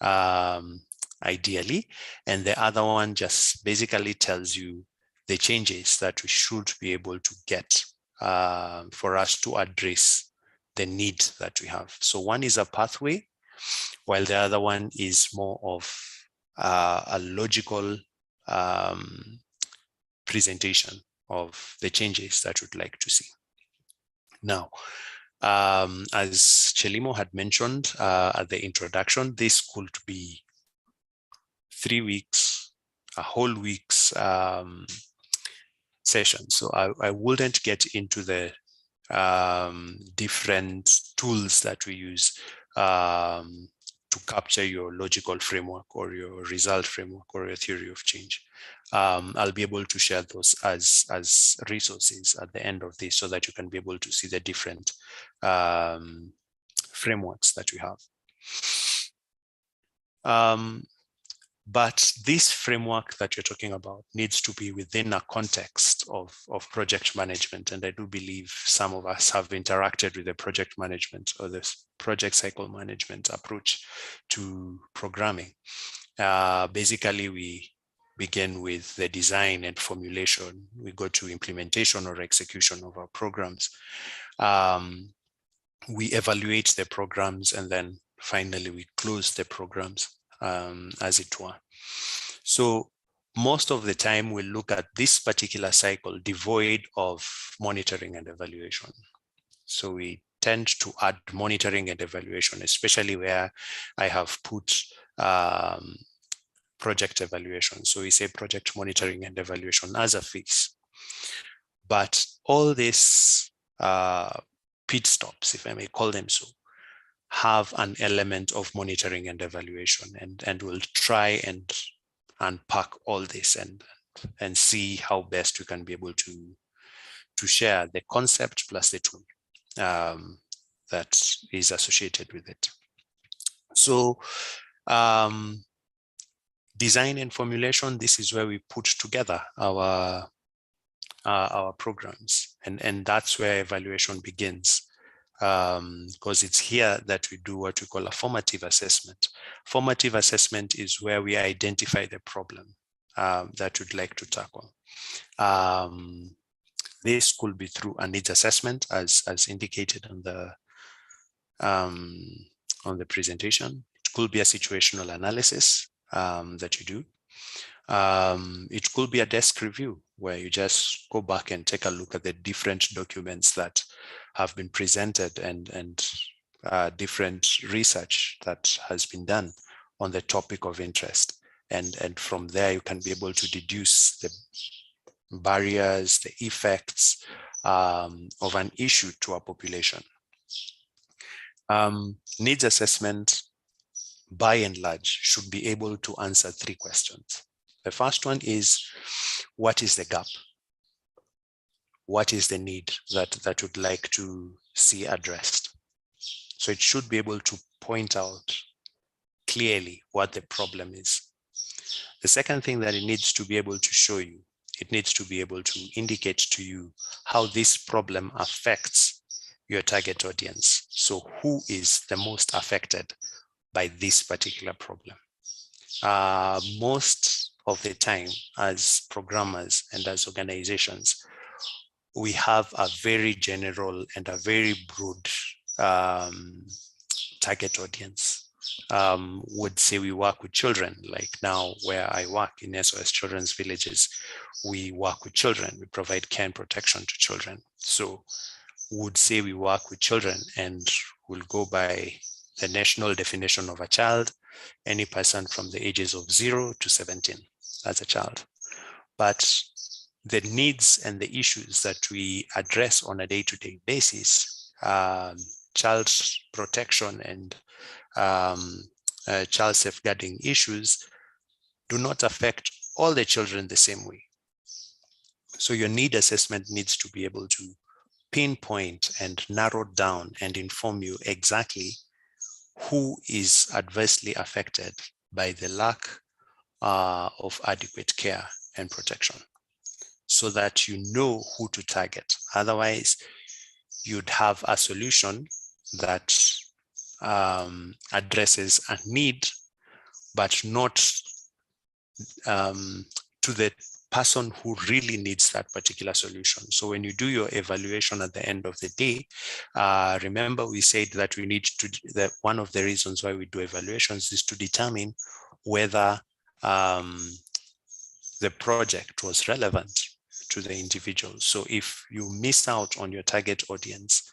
ideally. And the other one just basically tells you the changes that we should be able to get for us to address the need that we have. So one is a pathway, while the other one is more of a logical presentation of the changes that we'd like to see. Now, as Chelimo had mentioned at the introduction, this could be 3 weeks, a whole week's session. So I wouldn't get into the different tools that we use to capture your logical framework or your result framework or your theory of change. I'll be able to share those as resources at the end of this so that you can be able to see the different frameworks that we have. But this framework that you're talking about needs to be within a context of project management. And I do believe some of us have interacted with the project management or the project cycle management approach to programming. Basically, we begin with the design and formulation. We go to implementation or execution of our programs. We evaluate the programs, and then finally we close the programs, as it were. So most of the time we look at this particular cycle devoid of monitoring and evaluation. So we tend to add monitoring and evaluation, especially where I have put project evaluation. So we say project monitoring and evaluation as a fix. But all these pit stops, if I may call them so, have an element of monitoring and evaluation, and we'll try and unpack all this and see how best we can be able to share the concept plus the tool that is associated with it. So design and formulation, this is where we put together our programs, and that's where evaluation begins. Because it's here that we do what we call a formative assessment. Formative assessment is where we identify the problem that we'd like to tackle. This could be through a needs assessment, as indicated on the presentation. It could be a situational analysis that you do. It could be a desk review, where you just go back and take a look at the different documents that have been presented and different research that has been done on the topic of interest. And from there, you can be able to deduce the barriers, the effects of an issue to a population. Needs assessment, by and large, should be able to answer 3 questions. The first one is, what is the gap? What is the need that would like to see addressed? So it should be able to point out clearly what the problem is. The second thing that it needs to be able to show you, it needs to be able to indicate to you how this problem affects your target audience. So who is the most affected by this particular problem? Most of the time, as programmers and as organizations, we have a very general and a very broad target audience. Would say we work with children, like now where I work in SOS Children's Villages, we work with children, we provide care and protection to children. So would say we work with children, and we'll go by the national definition of a child, any person from the ages of 0 to 17 as a child. But the needs and the issues that we address on a day-to-day basis, child protection and child safeguarding issues, do not affect all the children the same way. So your need assessment needs to be able to pinpoint and narrow down and inform you exactly who is adversely affected by the lack of adequate care and protection, so that you know who to target. Otherwise, you'd have a solution that addresses a need, but not to the person who really needs that particular solution. So when you do your evaluation at the end of the day, remember we said that we need to, that one of the reasons why we do evaluations is to determine whether the project was relevant to the individual. So if you miss out on your target audience,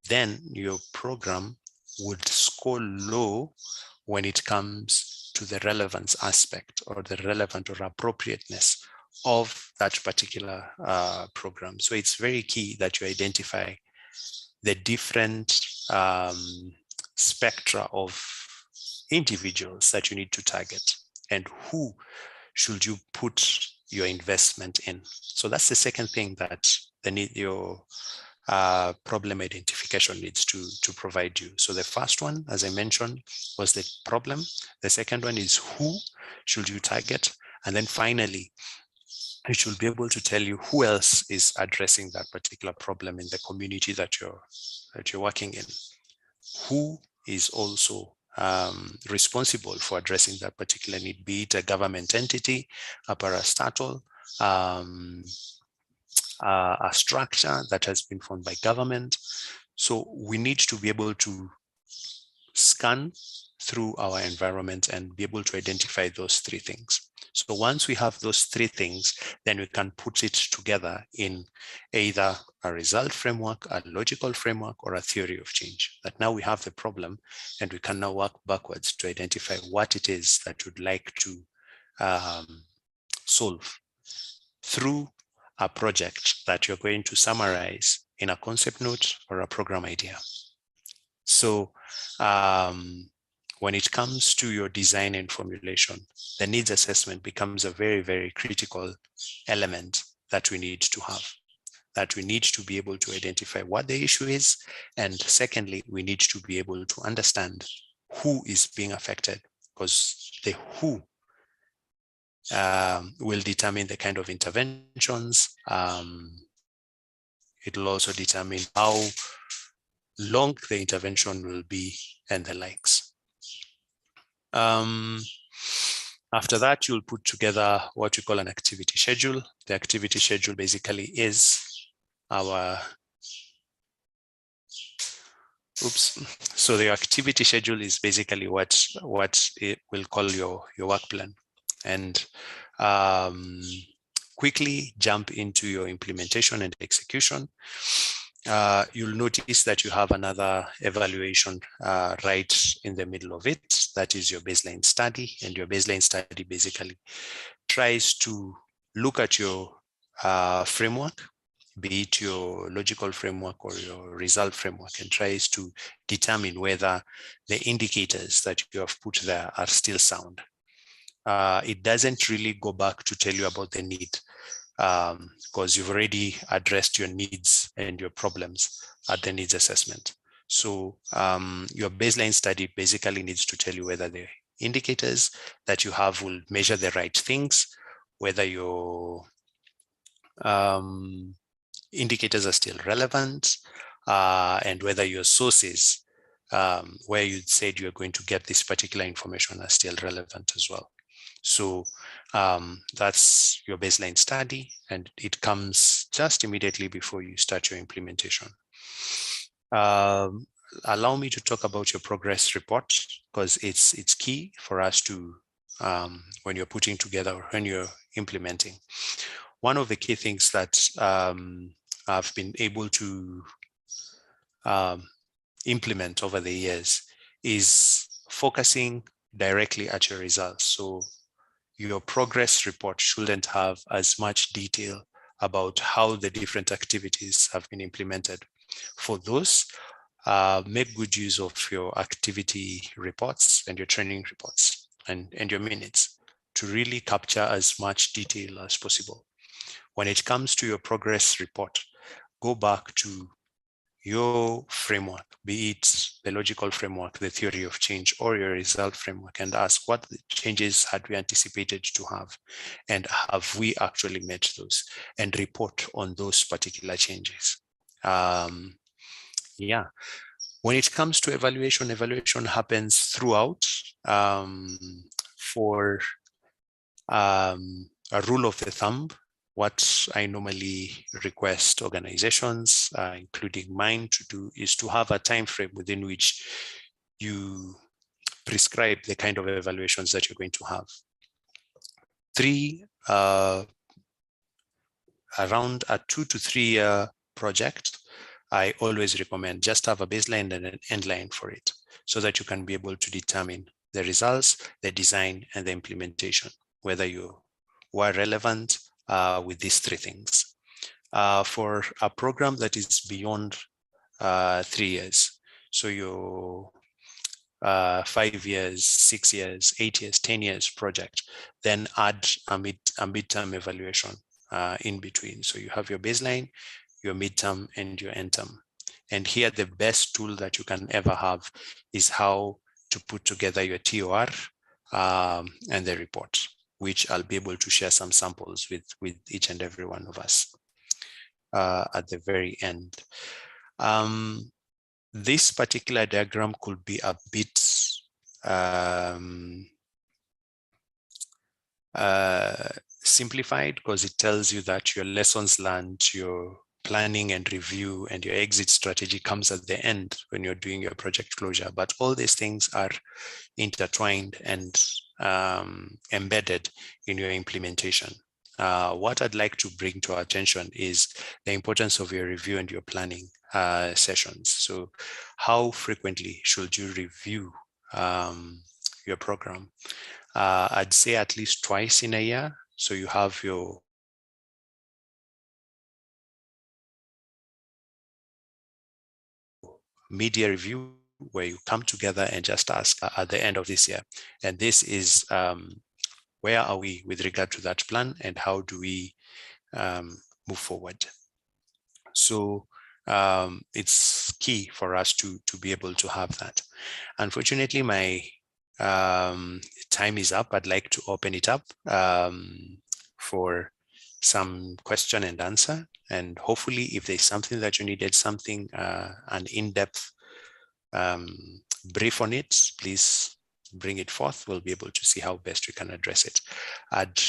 then your program would score low when it comes to the relevance aspect or the relevant or appropriateness of that particular program. So it's very key that you identify the different spectra of individuals that you need to target and who should you put your investment in. So that's the second thing that your problem identification needs to provide you. So the first one, as I mentioned, was the problem. The second one is who should you target? And then finally, it should be able to tell you who else is addressing that particular problem in the community that you're working in. Who is also responsible for addressing that particular need, be it a government entity, a parastatal, a structure that has been formed by government. So we need to be able to scan through our environment and be able to identify those three things. So once we have those three things, then we can put it together in either a result framework, a logical framework, or a theory of change. That now we have the problem and we can now work backwards to identify what it is that you'd like to solve through a project that you're going to summarize in a concept note or a program idea. So when it comes to your design and formulation, the needs assessment becomes a very, very critical element that we need to have, that we need to be able to identify what the issue is. And secondly, we need to be able to understand who is being affected, because the who will determine the kind of interventions. It will also determine how long the intervention will be and the likes. After that, you'll put together what we call an activity schedule. The activity schedule basically is our, so the activity schedule is basically what it will call your work plan. And quickly jump into your implementation and execution. You'll notice that you have another evaluation right in the middle of it. That is your baseline study. And your baseline study basically tries to look at your framework, be it your logical framework or your result framework, and tries to determine whether the indicators that you have put there are still sound. It doesn't really go back to tell you about the need, because you've already addressed your needs and your problems at the needs assessment. So your baseline study basically needs to tell you whether the indicators that you have will measure the right things, whether your indicators are still relevant, and whether your sources where you said you're going to get this particular information are still relevant as well. So that's your baseline study, and it comes just immediately before you start your implementation. Allow me to talk about your progress report, because it's key for us to, when you're putting together or when you're implementing. One of the key things that I've been able to implement over the years is focusing directly at your results. So your progress report shouldn't have as much detail about how the different activities have been implemented. For those, make good use of your activity reports and your training reports and your minutes to really capture as much detail as possible. When it comes to your progress report, go back to your framework, be it the logical framework, the theory of change, or your result framework, and ask what changes had we anticipated to have, and have we actually met those, and report on those particular changes. Yeah. When it comes to evaluation, evaluation happens throughout. For a rule of the thumb, what I normally request organizations, including mine, to do is to have a time frame within which you prescribe the kind of evaluations that you're going to have. 3 around a 2 to 3 year project, I always recommend just have a baseline and an end line for it, so that you can be able to determine the results, the design, and the implementation, whether you were relevant with these 3 things. For a program that is beyond 3 years, so you 5 years, 6 years, 8 years, 10 years project, then add a midterm evaluation in between. So you have your baseline, your midterm, and your end term. And here, the best tool that you can ever have is how to put together your TOR and the report, which I'll be able to share some samples with each and every one of us at the very end. This particular diagram could be a bit simplified, because it tells you that your lessons learned, your planning and review, and your exit strategy comes at the end when you're doing your project closure. But all these things are intertwined and embedded in your implementation. What I'd like to bring to our attention is the importance of your review and your planning sessions. So how frequently should you review your program? I'd say at least twice in a year. So you have your media review, where you come together and just ask at the end of this year, and this is where are we with regard to that plan, and how do we move forward? So it's key for us to be able to have that. Unfortunately, my time is up. I'd like to open it up for some question and answer, and hopefully if there's something that you needed, something an in-depth brief on it, please bring it forth. We'll be able to see how best we can address it. I'd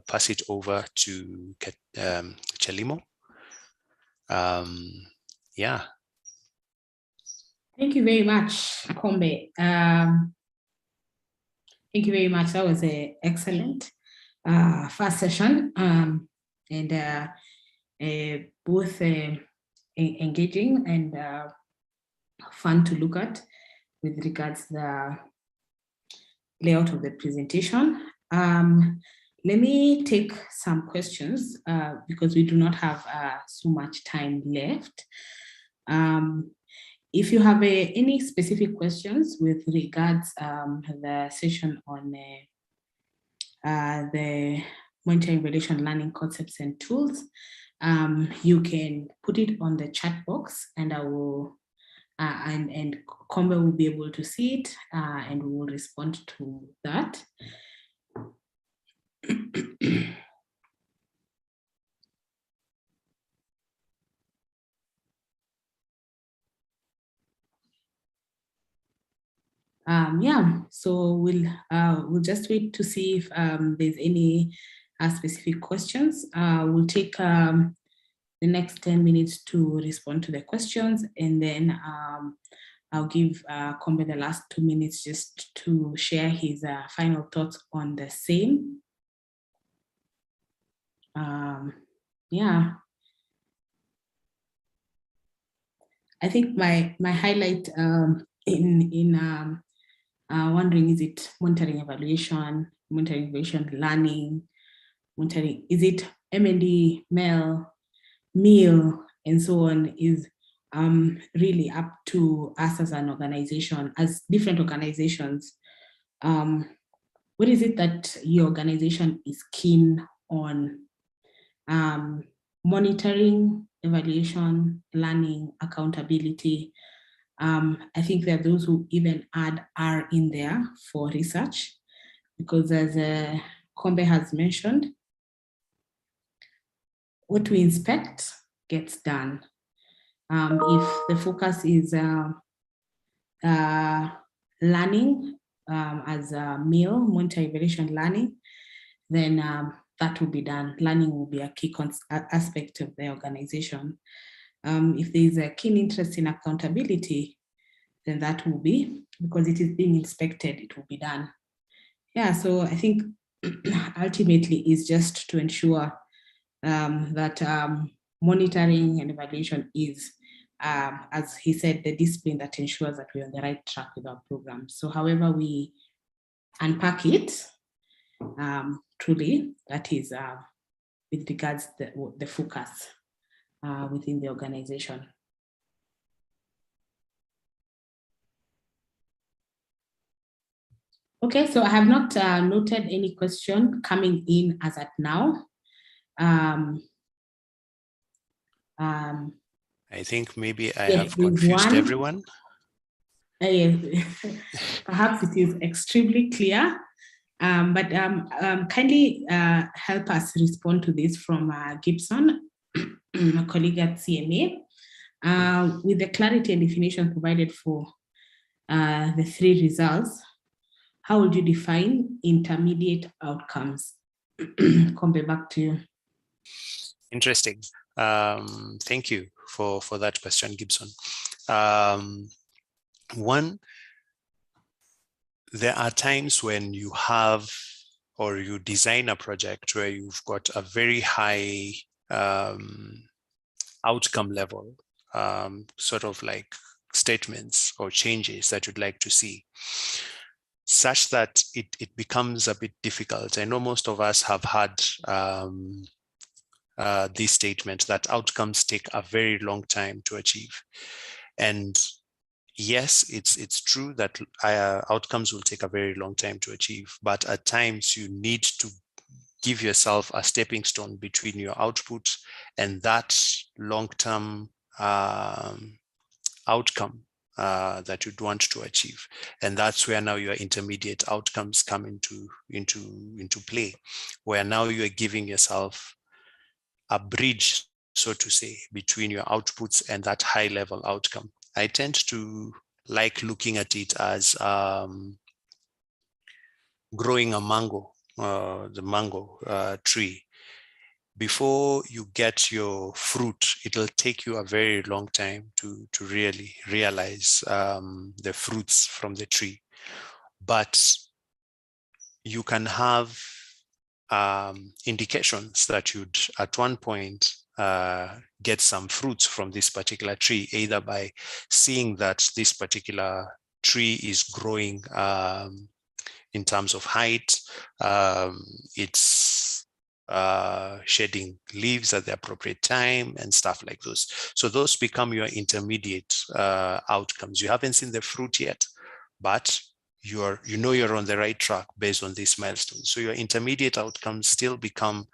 pass it over to Chelimo. Yeah. Thank you very much, Kombe. Thank you very much. That was an excellent first session, and both engaging and fun to look at with regards to the layout of the presentation. Let me take some questions because we do not have so much time left. If you have any specific questions with regards the session on the monitoring evaluation learning concepts and tools, you can put it on the chat box, and I will and Kombe will be able to see it, and we will respond to that. Yeah, so we'll just wait to see if there's any specific questions. We'll take the next 10 minutes to respond to the questions, and then I'll give Kombe the last 2 minutes just to share his final thoughts on the same. Yeah, I think my highlight in wondering, is it monitoring evaluation learning, monitoring, is it M&E, MEL, meal, and so on, is really up to us as an organization, as different organizations. What is it that your organization is keen on? Monitoring, evaluation, learning, accountability. I think there are those who even add R in there for research, because as Kombe has mentioned, what we inspect gets done. If the focus is learning as a meal, monitoring evaluation learning, then that will be done. Learning will be a key aspect of the organization. If there is a keen interest in accountability, then that will be, because it is being inspected, it will be done. Yeah, so I think ultimately is just to ensure that monitoring and evaluation is, as he said, the discipline that ensures that we're on the right track with our program. So however we unpack it, truly, that is with regards to the focus within the organization. Okay, so I have not noted any question coming in as at now. I think maybe I have confused everyone. Perhaps it is extremely clear, but kindly help us respond to this from Gibson, a colleague at CMA, with the clarity and definition provided for the three results. How would you define intermediate outcomes? Kombe, back to you. Interesting. Thank you for that question, Gibson. One, there are times when you have or you design a project where you've got a very high outcome level, sort of like statements or changes that you'd like to see, such that it becomes a bit difficult. I know most of us have had this statement that outcomes take a very long time to achieve. And yes, it's true that outcomes will take a very long time to achieve, but at times you need to give yourself a stepping stone between your output and that long-term outcome that you'd want to achieve. And that's where now your intermediate outcomes come into play, where now you're giving yourself a bridge, so to say, between your outputs and that high level outcome. I tend to like looking at it as growing a mango, the mango tree. Before you get your fruit, it'll take you a very long time to really realize the fruits from the tree. But you can have indications that you'd at one point get some fruits from this particular tree, either by seeing that this particular tree is growing in terms of height, it's shedding leaves at the appropriate time and stuff like those. So those become your intermediate outcomes. You haven't seen the fruit yet, but you know you're on the right track based on these milestones. So your intermediate outcomes still become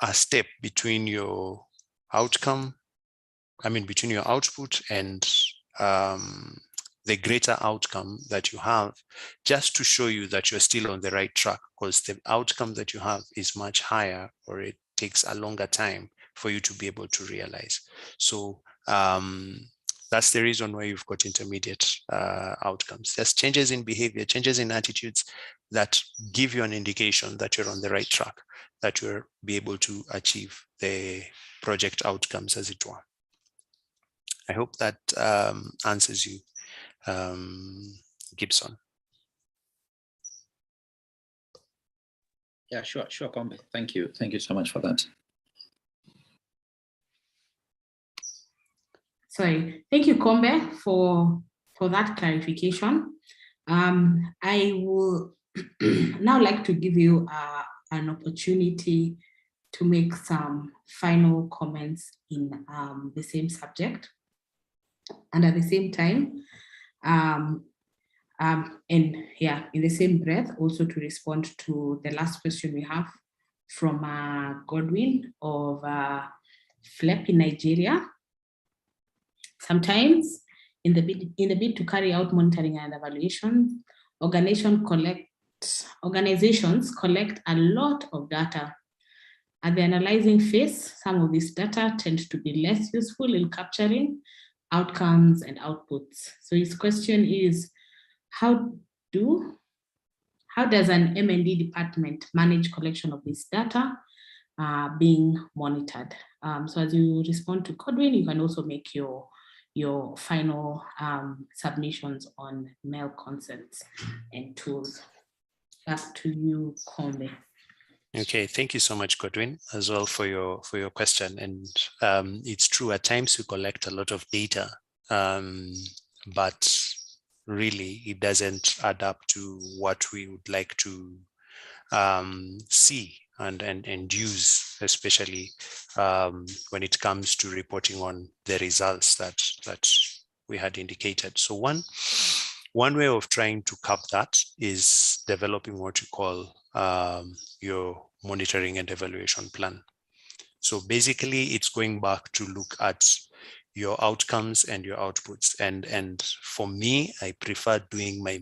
a step between your outcome, between your output and the greater outcome that you have, just to show you that you're still on the right track, because the outcome that you have is much higher, or it takes a longer time for you to be able to realize. So that's the reason why you've got intermediate outcomes. There's changes in behavior, changes in attitudes that give you an indication that you're on the right track, that you'll be able to achieve the project outcomes, as it were. I hope that answers you, Gibson. Yeah, sure, Kombe. Thank you so much for that. Sorry, thank you, Kombe, for that clarification. I will now like to give you an opportunity to make some final comments in the same subject, and at the same time, in the same breath, also to respond to the last question we have from Godwin of FLEP in Nigeria. Sometimes, in the bid to carry out monitoring and evaluation, organizations collect a lot of data. At the analyzing phase, some of this data tend to be less useful in capturing outcomes and outputs. So his question is, how does an M&D department manage collection of this data being monitored? So as you respond to Godwin, you can also make your final submissions on mail concepts and tools. Back to you, Kombe. Okay, thank you so much, Godwin, as well for your question. And it's true, at times we collect a lot of data, but really it doesn't add up to what we would like to see and use, especially when it comes to reporting on the results that we had indicated. So one way of trying to cap that is developing what you call your monitoring and evaluation plan. So basically, it's going back to look at your outcomes and your outputs. And for me, I prefer doing my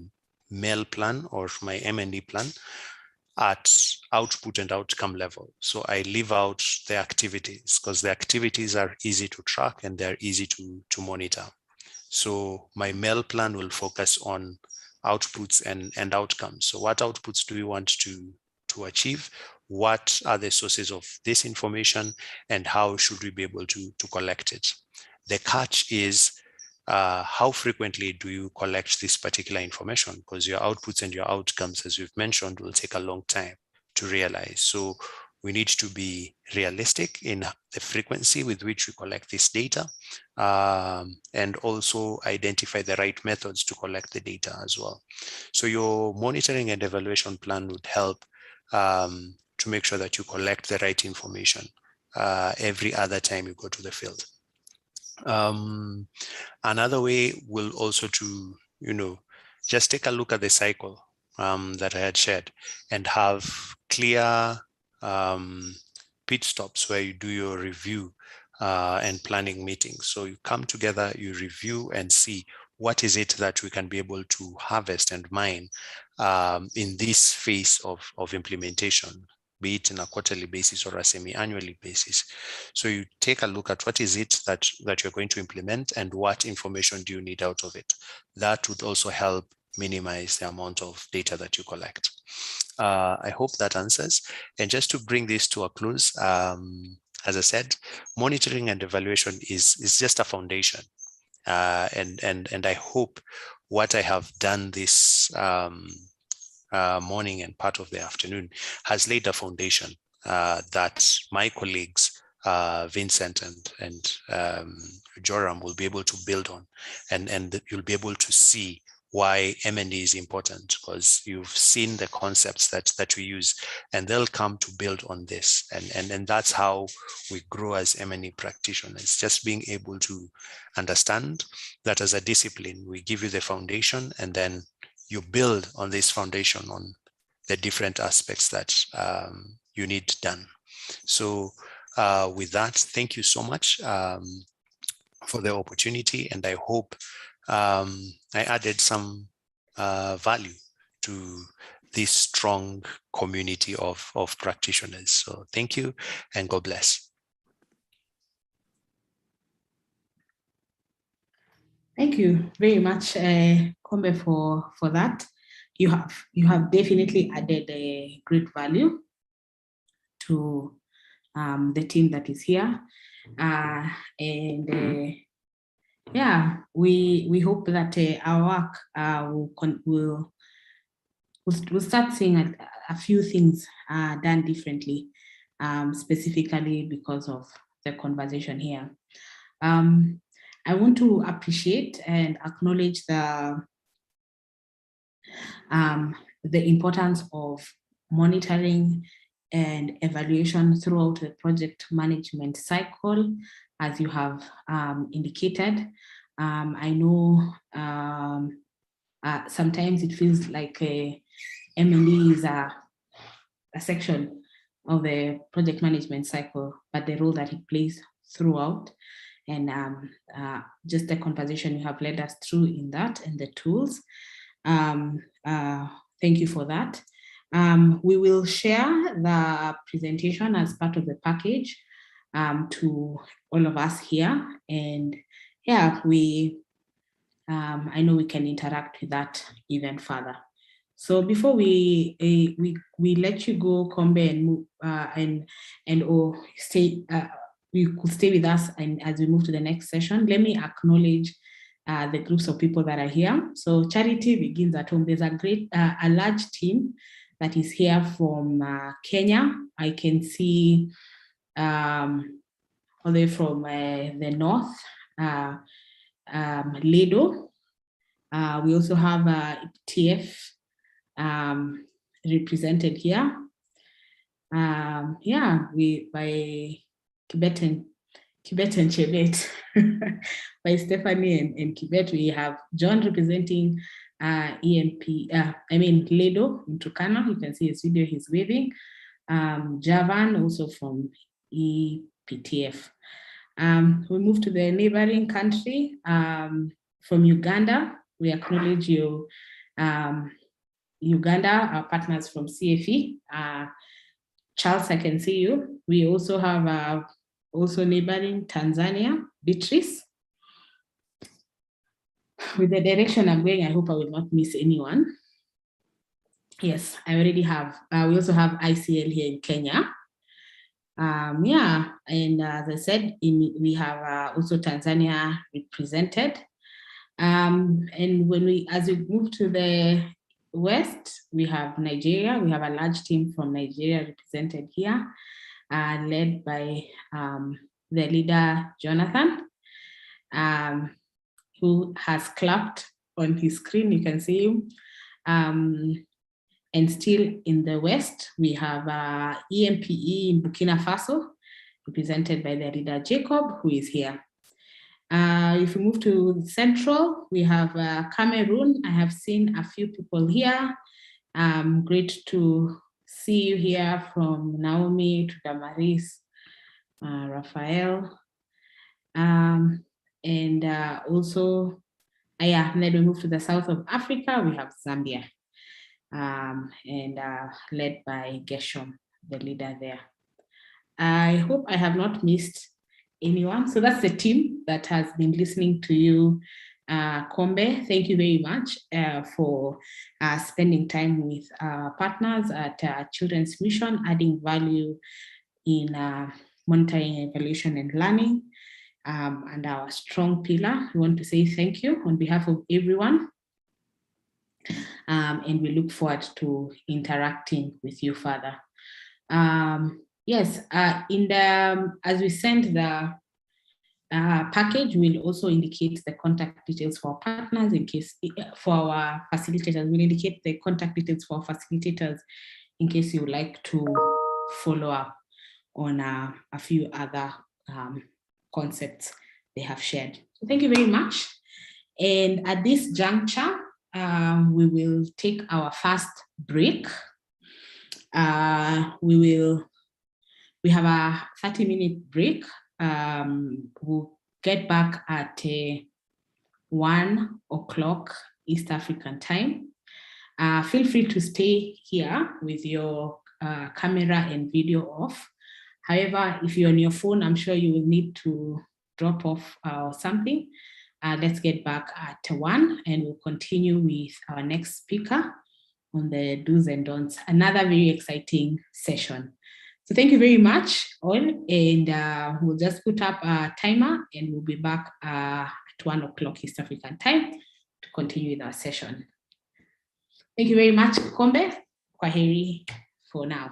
MEL plan or my M&E plan at output and outcome level. So I leave out the activities because the activities are easy to track and they're easy to monitor. So my MEL plan will focus on outputs and outcomes. So what outputs do we want to achieve? What are the sources of this information and how should we be able to collect it? The catch is how frequently do you collect this particular information? Because your outputs and your outcomes, as you've mentioned, will take a long time to realize. So we need to be realistic in the frequency with which we collect this data, and also identify the right methods to collect the data as well. So your monitoring and evaluation plan would help to make sure that you collect the right information every other time you go to the field. Another way will also to, just take a look at the cycle that I had shared and have clear pit stops where you do your review and planning meetings. So you come together, you review and see what is it that we can be able to harvest and mine in this phase of implementation, be it in a quarterly basis or a semi-annually basis. So you take a look at what is it that you're going to implement and what information do you need out of it. That would also help minimize the amount of data that you collect. I hope that answers. And just to bring this to a close, as I said, monitoring and evaluation is just a foundation. And I hope what I have done this morning and part of the afternoon has laid a foundation that my colleagues, Vincent and Joram, will be able to build on, and you'll be able to see why M&E is important, because you've seen the concepts that we use, and they'll come to build on this. And that's how we grow as M&E practitioners, just being able to understand that as a discipline, we give you the foundation, and then you build on this foundation on the different aspects that you need done. So with that, thank you so much for the opportunity, and I hope I added some value to this strong community of practitioners. So thank you and God bless. Thank you very much, Kombe, for that. You have definitely added a great value to the team that is here, yeah, we hope that our work will start seeing a few things done differently, specifically because of the conversation here. I want to appreciate and acknowledge the importance of monitoring and evaluation throughout the project management cycle, as you have indicated. I know sometimes it feels like M&E is a section of the project management cycle, but the role that it plays throughout, and just the conversation you have led us through in that and the tools. Thank you for that. We will share the presentation as part of the package to all of us here, and yeah, I know we can interact with that even further. So before we let you go, Kombe, and move you could stay with us, and as we move to the next session, let me acknowledge the groups of people that are here. So charity begins at home. There's a large team that is here from Kenya. I can see all the way from the north, Lido. We also have TF represented here. Yeah, we by Kibet and Chebet by Stephanie and Kibet. We have John representing Lido in Turkana. You can see his video he's waving. Javan also from EPTF. We move to the neighboring country. From Uganda, we acknowledge you, Uganda, our partners from CFE. Charles, I can see you. We also have also neighboring Tanzania, Beatrice. With the direction I'm going, I hope I will not miss anyone. Yes, I already have. We also have ICL here in Kenya. Yeah, and as I said, we have also Tanzania represented. And as we move to the west, we have Nigeria. We have a large team from Nigeria represented here, led by the leader, Jonathan, who has clapped on his screen. You can see him. And still in the west, we have EMPE in Burkina Faso, represented by the leader, Jacob, who is here. If we move to Central, we have Cameroon. I have seen a few people here. Great to see you here, from Naomi to Damaris, Raphael. Also, yeah, and then we move to the south of Africa, we have Zambia, led by Gershom, the leader there. I hope I have not missed anyone. So that's the team that has been listening to you, Kombe. Thank you very much for spending time with our partners at Children's Mission, adding value in monitoring, evaluation, and learning. And our strong pillar. We want to say thank you on behalf of everyone. And we look forward to interacting with you further. Yes, as we send the package, we'll also indicate the contact details for our partners for our facilitators. We'll indicate the contact details for our facilitators in case you would like to follow up on a few other concepts they have shared. So thank you very much. And at this juncture, we will take our first break. We have a 30-minute break. We'll get back at 1 o'clock East African time. Feel free to stay here with your camera and video off. However, if you're on your phone, I'm sure you will need to drop off or something. Let's get back at 1 and we'll continue with our next speaker on the do's and don'ts. Another very exciting session. So thank you very much all, and we'll just put up a timer and we'll be back at 1 o'clock East African time to continue with our session. Thank you very much, Kombe. Kwaheri for now.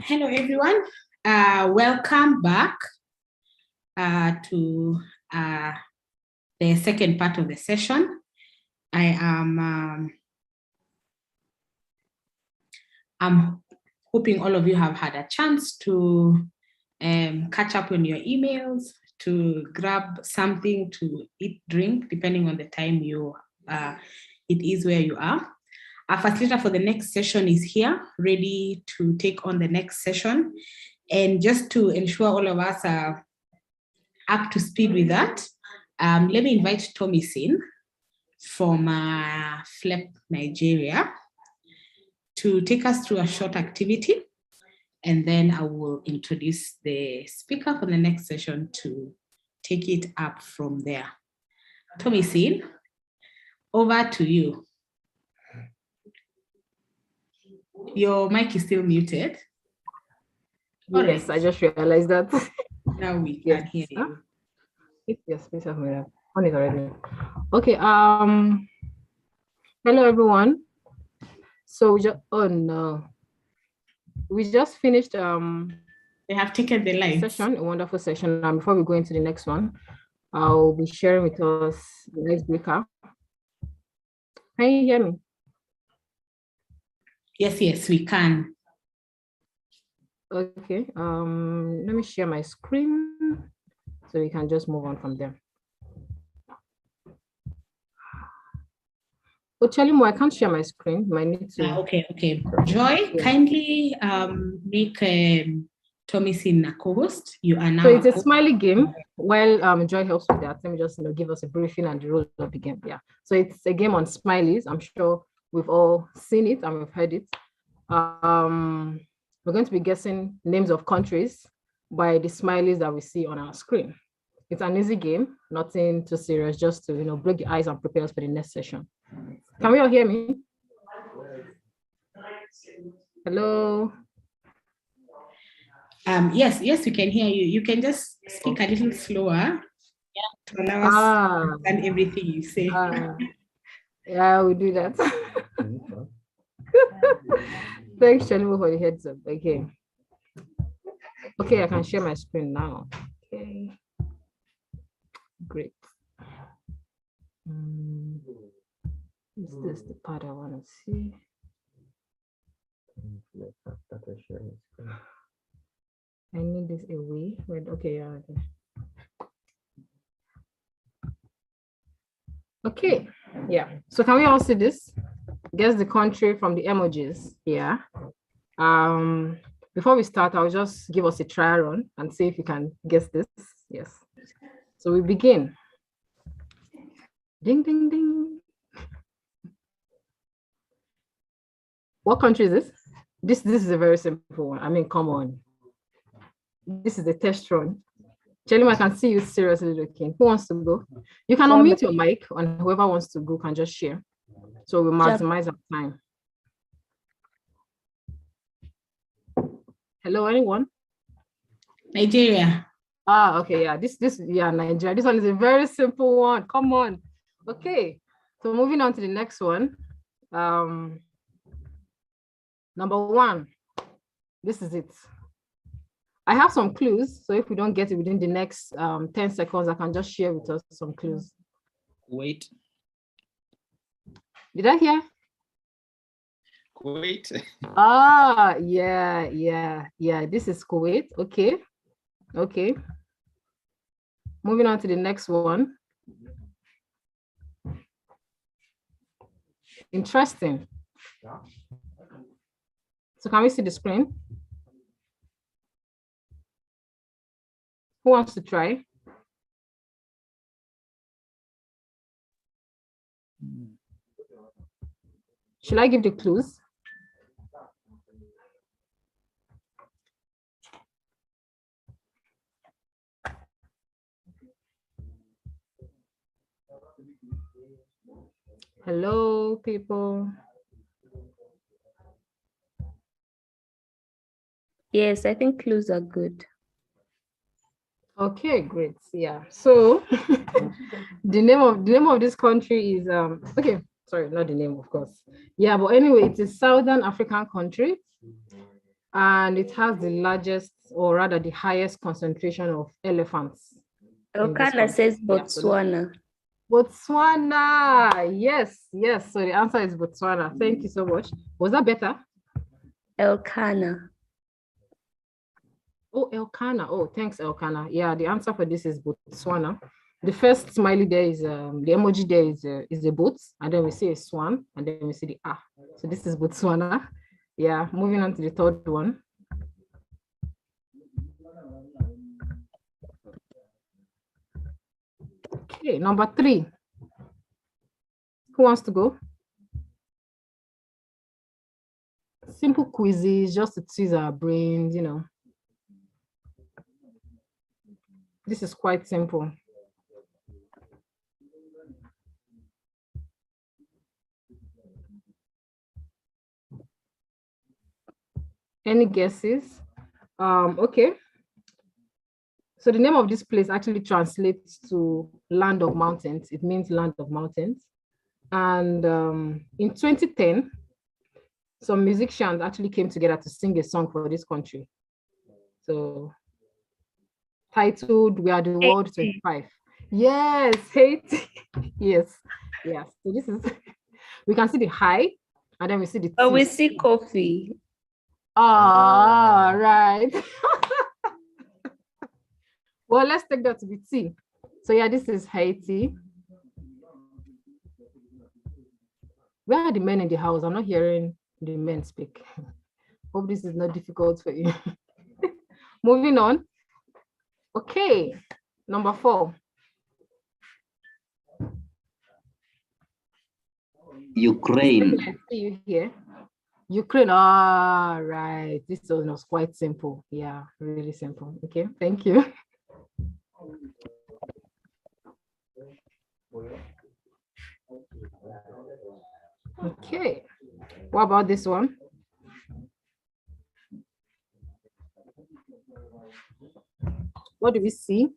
Hello, everyone. Welcome back to the second part of the session. I am I'm hoping all of you have had a chance to catch up on your emails, to grab something to eat, drink, depending on the time it is where you are. Our facilitator for the next session is here, ready to take on the next session. And just to ensure all of us are up to speed with that, let me invite Tomisin from FLEP Nigeria to take us through a short activity. And then I will introduce the speaker for the next session to take it up from there. Tomisin, over to you. Your mic is still muted. Oh, yes, I just realized that. Now we can hear you. Yes, please have me on it already. Okay. Hello everyone. So we just finished They have taken the line. Session, a wonderful session. And before we go into the next one, I'll be sharing with us the next breaker. Can you hear me? Yes, we can. Okay, let me share my screen so we can just move on from there. Oh, Chelimo, I can't share my screen. I need to. Okay. Joy, kindly make Tomisin a co-host. You are now. So it's a smiley game. While Joy helps with that, let me just give us a briefing and the rule of the game. Yeah. So it's a game on smileys. I'm sure we've all seen it and we've heard it. We're going to be guessing names of countries by the smileys that we see on our screen. It's an easy game, nothing too serious, just to break the ice and prepare us for the next session. Can we all hear me? Hello? Yes, we can hear you. You can just speak a little slower to allow us to understand everything you say. Yeah, we'll do that. Thanks, Chelimo, for the heads up. Okay, I can share my screen now. Okay, great. Is this the part I want to see? I need this away. Wait, okay, yeah. Okay, yeah. So can we all see this? Guess the country from the emojis. Yeah. Before we start, I'll just give us a try run and see if you can guess this. Yes. So we begin. Ding, ding, ding. What country is this? This is a very simple one. I mean, come on. This is the test run. Chelimo, I can see you seriously looking. Who wants to go? You can unmute your mic, and whoever wants to go can just share. So we maximize our time. Hello, anyone? Nigeria. Okay, yeah. Nigeria. This one is a very simple one. Come on. Okay. So moving on to the next one. Number one. This is it. I have some clues. So if we don't get it within the next 10 seconds, I can just share with us some clues. Wait. Did I hear? Kuwait. Yeah. This is Kuwait. Okay. Moving on to the next one. Interesting. So can we see the screen? Who wants to try? Should I give the clues? Hello, people. Yes, I think clues are good. Okay, great. Yeah. So the name of this country is okay. Sorry, not the name, of course. Yeah, but anyway, it's a Southern African country. and it has the largest, or rather the highest concentration of elephants. in this Elkanah country. says Yeah, so let's- Botswana. Botswana. Yes, yes. So the answer is Botswana. Thank you so much. Was that better? Elkanah. Oh, Elkanah. Oh, thanks, Elkanah. Yeah, the answer for this is Botswana. The first smiley there is the emoji there is a boat, and then we see a swan, and then we see the ah. So this is Botswana. Yeah, moving on to the third one. Okay, number 3. Who wants to go? Simple quizzes, just to tease our brains, you know. This is quite simple. Any guesses? Okay. So the name of this place actually translates to land of mountains. It means land of mountains. And in 2010, some musicians actually came together to sing a song for this country. So titled We Are the World 25. Yes, Haiti. Yes, yes. So this is, we can see the high, and then we see the Oh, we T. see coffee. Ah, right. Well, let's take that to be T. So yeah, this is Haiti. Where are the men in the house? I'm not hearing the men speak. Hope this is not difficult for you. Moving on. Okay, number 4. Ukraine. I see you here. Ukraine. Ah, right. This one was quite simple. Yeah, really simple. Okay, thank you. Okay, what about this one? What do we see?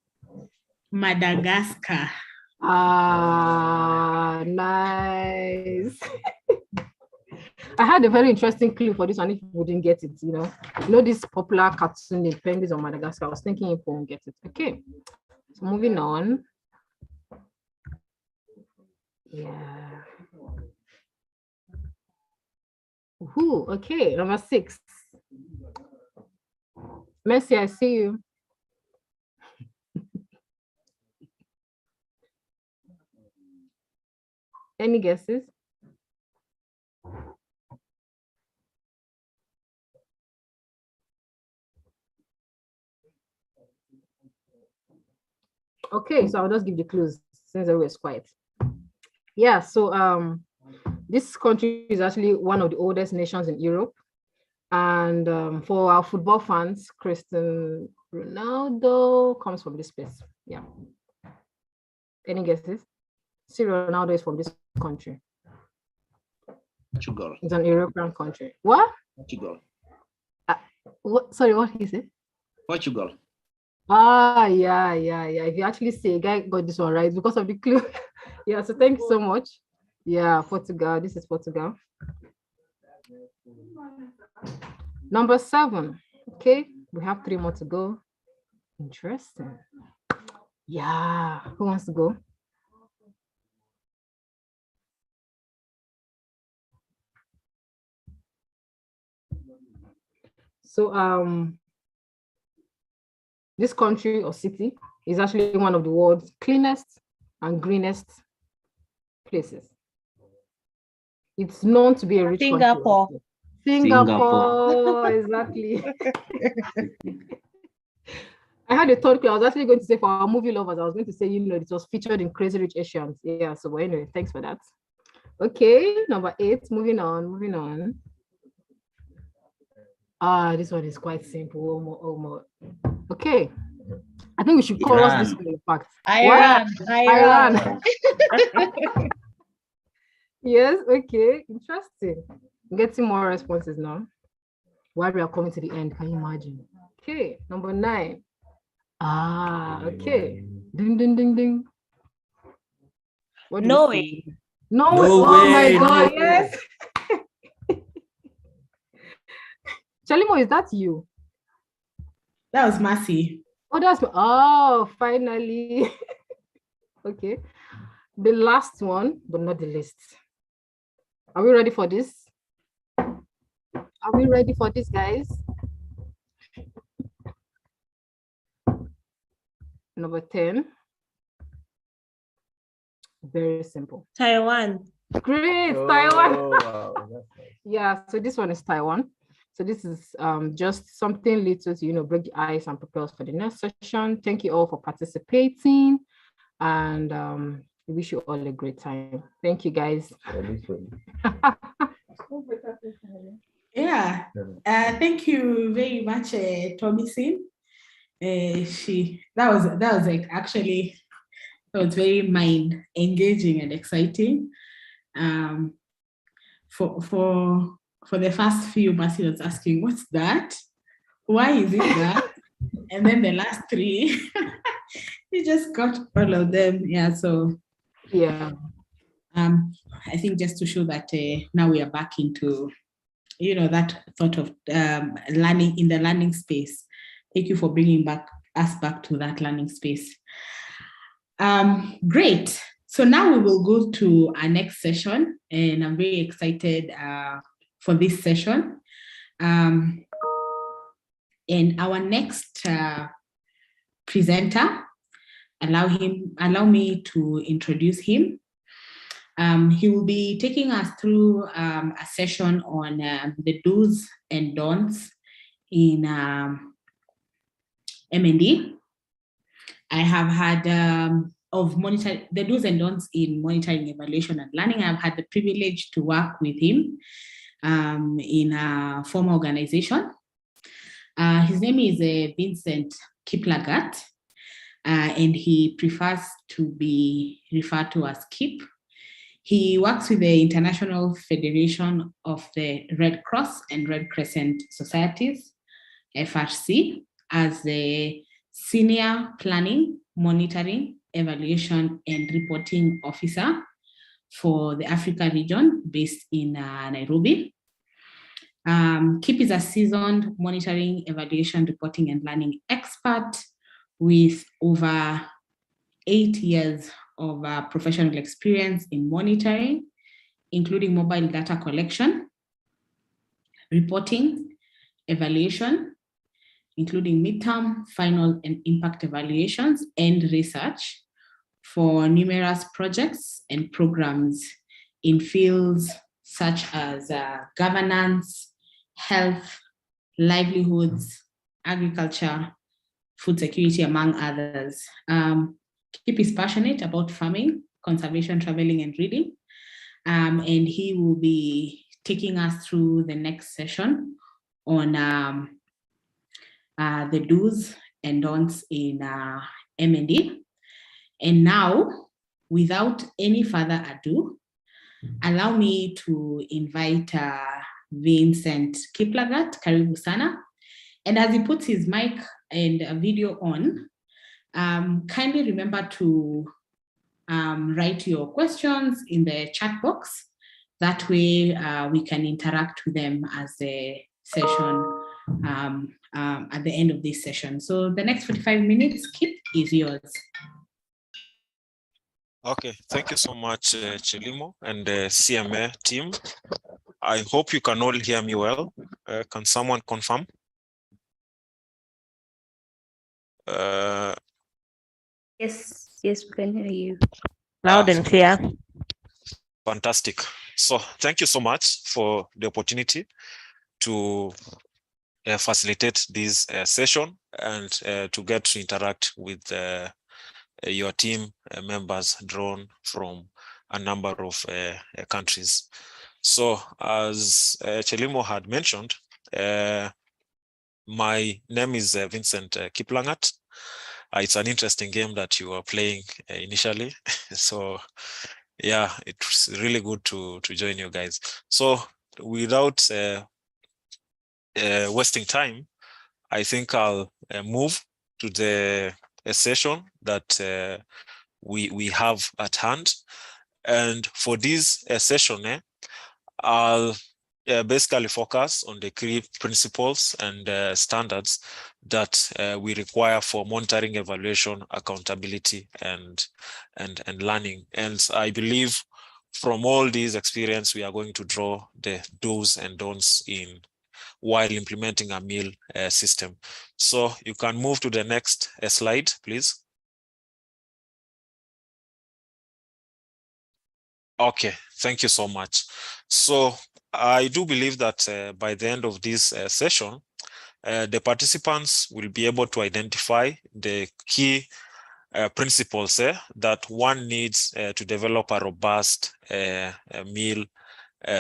Madagascar. Ah, nice. I had a very interesting clue for this one if you wouldn't get it, you know this popular cartoon in Penguins of Madagascar. I was thinking if you won't get it. Okay, so moving on. Yeah. Ooh, okay, number 6. Messi, I see you. Any guesses? Okay, so I'll just give the clues since everyone's quiet. Yeah, so this country is actually one of the oldest nations in Europe. And for our football fans, Cristiano Ronaldo comes from this place. Yeah. Any guesses? See, Ronaldo is from this country. Portugal. It's an European country. What? Portugal. What? Sorry, what he said? Portugal. Ah, yeah. If you actually say a guy got this one right because of the clue. Yeah, so thank you so much. Yeah, Portugal. This is Portugal. Number 7. Okay, we have 3 more to go. Interesting. Yeah, who wants to go? So this country or city is actually one of the world's cleanest and greenest places. It's known to be a rich Singapore. country. Singapore, exactly. I had a third clue. I was actually going to say for our movie lovers, I was going to say, it was featured in Crazy Rich Asians. Yeah, so but anyway, thanks for that. Okay, number 8, moving on. This one is quite simple. Almost. Okay. I think we should call us this in fact. Iran. Yes, okay, interesting. I'm getting more responses now. While we are coming to the end, can you imagine? Okay, number 9. Okay. Ding, ding, ding, ding. What do you Norway. see? Norway. Oh my God, yes. Chelimo, is that you? That was Mercy. Oh, oh, finally. Okay. The last one, but not the least. Are we ready for this? Are we ready for this, guys? Number 10. Very simple. Taiwan. Great, Taiwan. Wow, that's nice. Yeah, so this one is Taiwan. So this is just something little to, break the ice and prepare us for the next session. Thank you all for participating, and we wish you all a great time. Thank you, guys. Yeah, thank you very much, Thomasin. That was like actually, that was very mind engaging and exciting. For the first few, Mercy was asking, what's that? Why is it that? And then the last three, you just got all of them. Yeah, so yeah. I think just to show that now we are back into, that thought of learning in the learning space. Thank you for bringing us back to that learning space. Great. So now we will go to our next session, and I'm very excited for this session. And our next presenter, allow me to introduce him. He will be taking us through a session on the do's and don'ts in M&E. I have had of monitoring the do's and don'ts in monitoring, evaluation, and learning. I've had the privilege to work with him in a former organization. His name is Vincent Kiplagat, and he prefers to be referred to as Kip. He works with the International Federation of the Red Cross and Red Crescent Societies, FRC, as the Senior Planning, Monitoring, Evaluation, and Reporting Officer for the Africa region based in Nairobi. Kip is a seasoned monitoring, evaluation, reporting, and learning expert with over 8 years of professional experience in monitoring, including mobile data collection, reporting, evaluation, including midterm, final, and impact evaluations, and research for numerous projects and programs in fields such as governance, health, livelihoods, agriculture, food security, among others. Kip is passionate about farming, conservation, traveling, and reading. And he will be taking us through the next session on the do's and don'ts in M&E. And now, without any further ado, allow me to invite Vincent Kiplagat, karibu sana. And as he puts his mic and video on, kindly remember to write your questions in the chat box. That way we can interact with them as the session, at the end of this session. So the next 45 minutes, Kip, is yours. Okay, thank you so much, Chelimo and the CMA team. I hope you can all hear me well. Can someone confirm? Yes, we can hear you. Loud and clear. Fantastic. So thank you so much for the opportunity to facilitate this session and to get to interact with your team members drawn from a number of countries. So as Chelimo had mentioned, my name is Vincent Kiplagat. It's an interesting game that you are playing initially. So yeah, it's really good to join you guys. So without wasting time, I think I'll move to the session that we have at hand. And for this session, I'll basically focus on the key principles and standards that we require for monitoring, evaluation, accountability, and learning. And I believe from all these experience, we are going to draw the do's and don'ts in while implementing a meal system. So you can move to the next slide, please. Okay, thank you so much. So I do believe that by the end of this session, the participants will be able to identify the key principles that one needs to develop a robust meal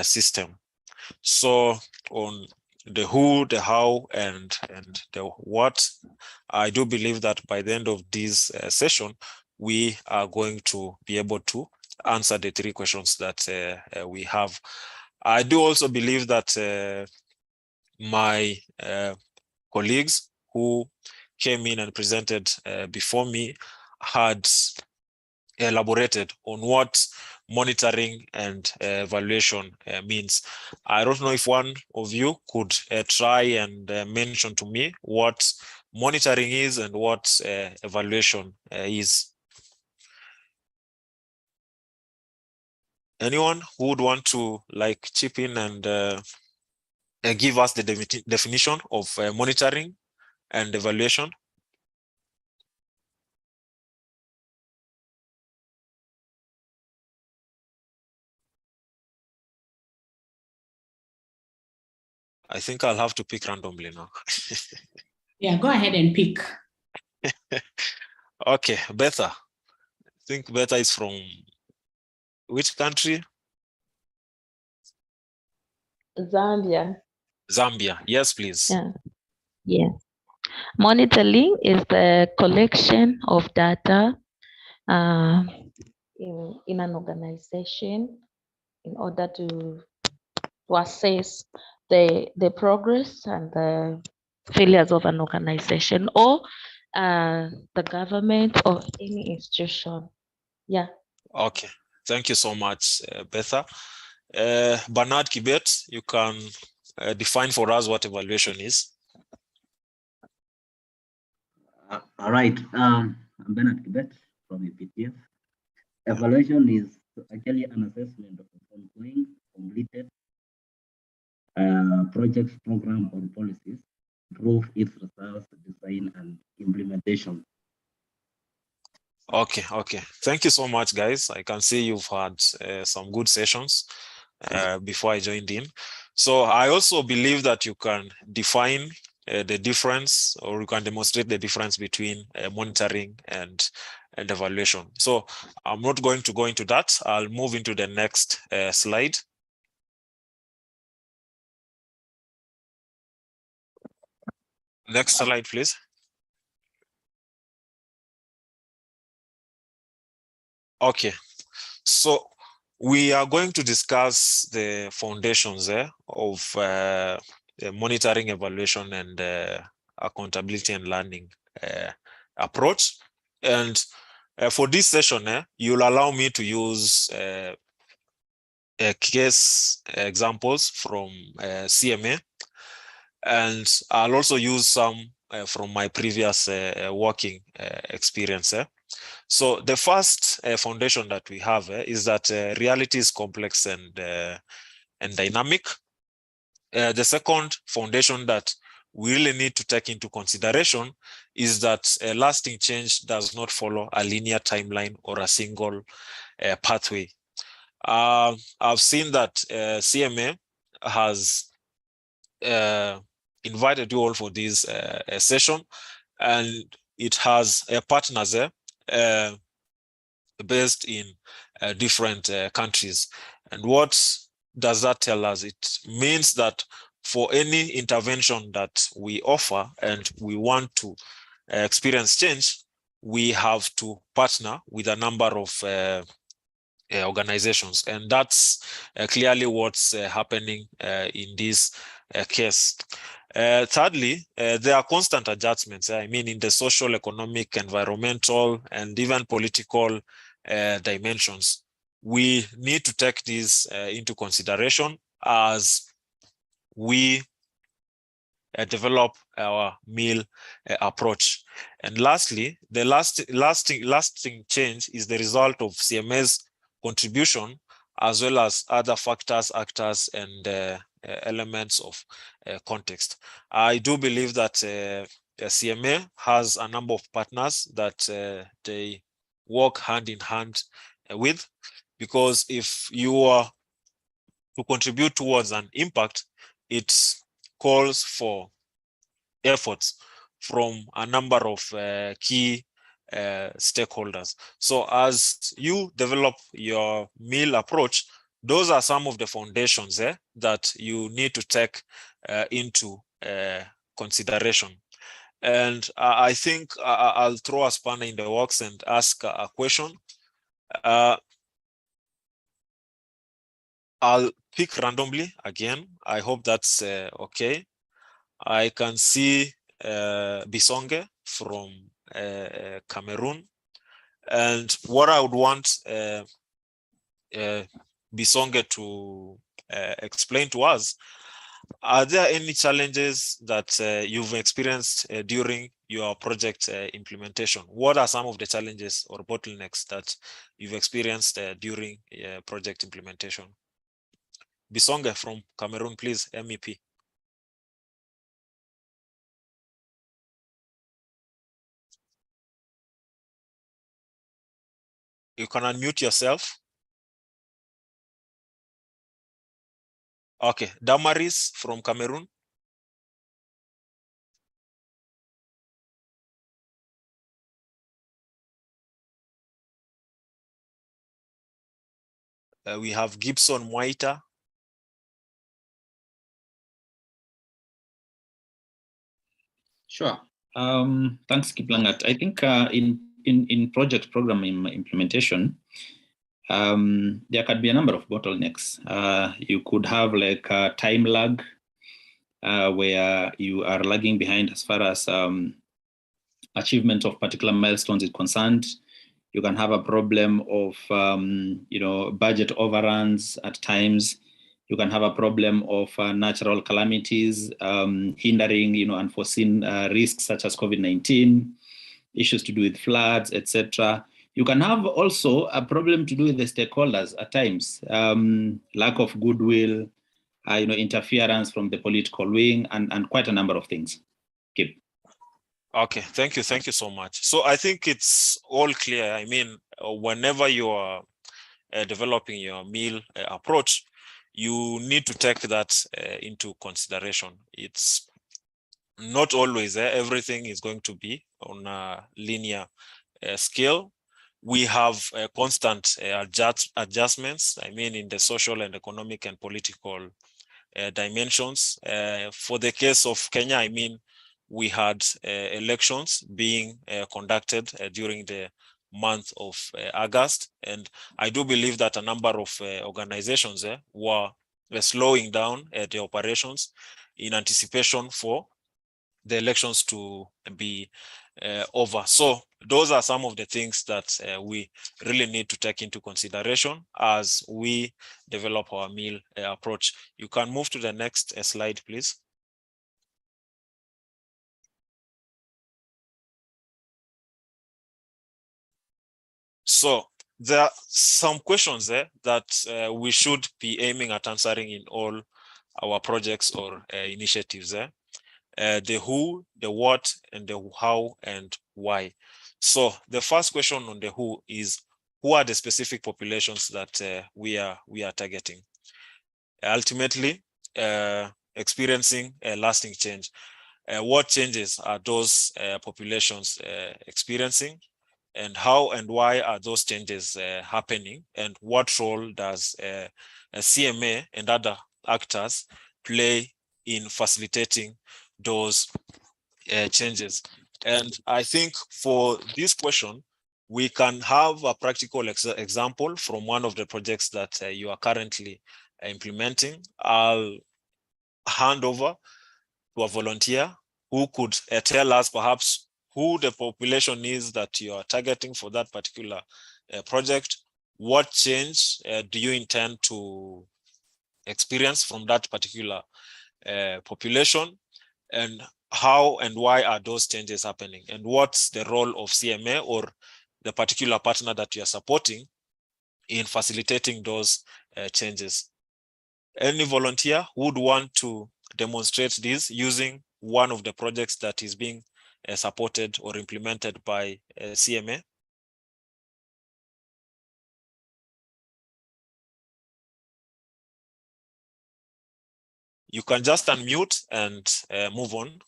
system. So on the who, the how, and the what, I do believe that by the end of this session, we are going to be able to answer the 3 questions that we have. I do also believe that my colleagues who came in and presented before me had elaborated on what monitoring and evaluation means. I don't know if one of you could try and mention to me what monitoring is and what evaluation is. Anyone who would want to chip in and give us the definition of monitoring and evaluation? I think I'll have to pick randomly now. Yeah, go ahead and pick. Okay, Betha. I think Betha is from which country? Zambia. Zambia, yes, please. Yeah. Monitoring is the collection of data in an organization in order to assess the progress and the failures of an organization or the government or any institution. Yeah. Okay, thank you so much, Betha. Bernard Kibet, you can define for us what evaluation is. All right, I'm Bernard Kibet from EPTF. Evaluation is actually an assessment of ongoing, completed projects, program, or policies, improve its results, design, and implementation. Okay. Thank you so much, guys. I can see you've had some good sessions before I joined in. So I also believe that you can define the difference, or you can demonstrate the difference between monitoring and evaluation. So I'm not going to go into that. I'll move into the next slide. Next slide, please. Okay, so we are going to discuss the foundations of monitoring, evaluation, and accountability and learning approach. And for this session, you'll allow me to use case examples from CMA, and I'll also use some from my previous working experience. So the first foundation that we have is that reality is complex and dynamic. The second foundation that we really need to take into consideration is that lasting change does not follow a linear timeline or a single pathway. I've seen that CMA has invited you all for this session, and it has partners based in different countries. And what does that tell us? It means that for any intervention that we offer and we want to experience change, we have to partner with a number of organizations, and that's clearly what's happening in this case. Thirdly, there are constant adjustments. I mean, in the social, economic, environmental, and even political dimensions. We need to take this into consideration as we develop our meal approach. And lastly, the lasting change is the result of CMA's contribution, as well as other factors, actors, and elements of context. I do believe that CMA has a number of partners that they work hand in hand with, because if you are to contribute towards an impact, it calls for efforts from a number of key stakeholders. So as you develop your meal approach, those are some of the foundations that you need to take into consideration. And I think I'll throw a spanner in the works and ask a question. I'll pick randomly again. I hope that's okay. I can see Bisonge from Cameroon. And what I would want Bisonge to explain to us, are there any challenges that you've experienced during your project implementation? What are some of the challenges or bottlenecks that you've experienced during project implementation? Bisonge from Cameroon, please, MEP. You can unmute yourself. Okay, Damaris from Cameroon. We have Gibson Mwaita. Sure. Thanks, Kiplangat. I think in project program implementation, there could be a number of bottlenecks. You could have like a time lag where you are lagging behind as far as achievement of particular milestones is concerned. You can have a problem of budget overruns at times. You can have a problem of natural calamities hindering unforeseen risks such as COVID-19, issues to do with floods, etc. You can have also a problem to do with the stakeholders at times, lack of goodwill, interference from the political wing, and quite a number of things. Keep. Okay, thank you so much. So I think it's all clear. I mean, whenever you are developing your meal approach, you need to take that into consideration. It's not always everything is going to be on a linear scale. We have constant adjustments, I mean, in the social and economic and political dimensions. For the case of Kenya, I mean, we had elections being conducted during the month of August. And I do believe that a number of organizations were slowing down the operations in anticipation for the elections to be over. So those are some of the things that we really need to take into consideration as we develop our meal approach. You can move to the next slide, please. So there are some questions there that we should be aiming at answering in all our projects or initiatives there. The who, the what, and the how and why. So the first question on the who is, who are the specific populations that we are targeting? Ultimately, experiencing a lasting change. What changes are those populations experiencing? And how and why are those changes happening? And what role does a CMA and other actors play in facilitating those changes? And I think for this question, we can have a practical example from one of the projects that you are currently implementing. I'll hand over to a volunteer who could tell us perhaps who the population is that you are targeting for that particular project. What change do you intend to experience from that particular population, and how and why are those changes happening, and what's the role of CMA or the particular partner that you are supporting in facilitating those changes. Any volunteer who would want to demonstrate this using one of the projects that is being supported or implemented by CMA? You can just unmute and move on.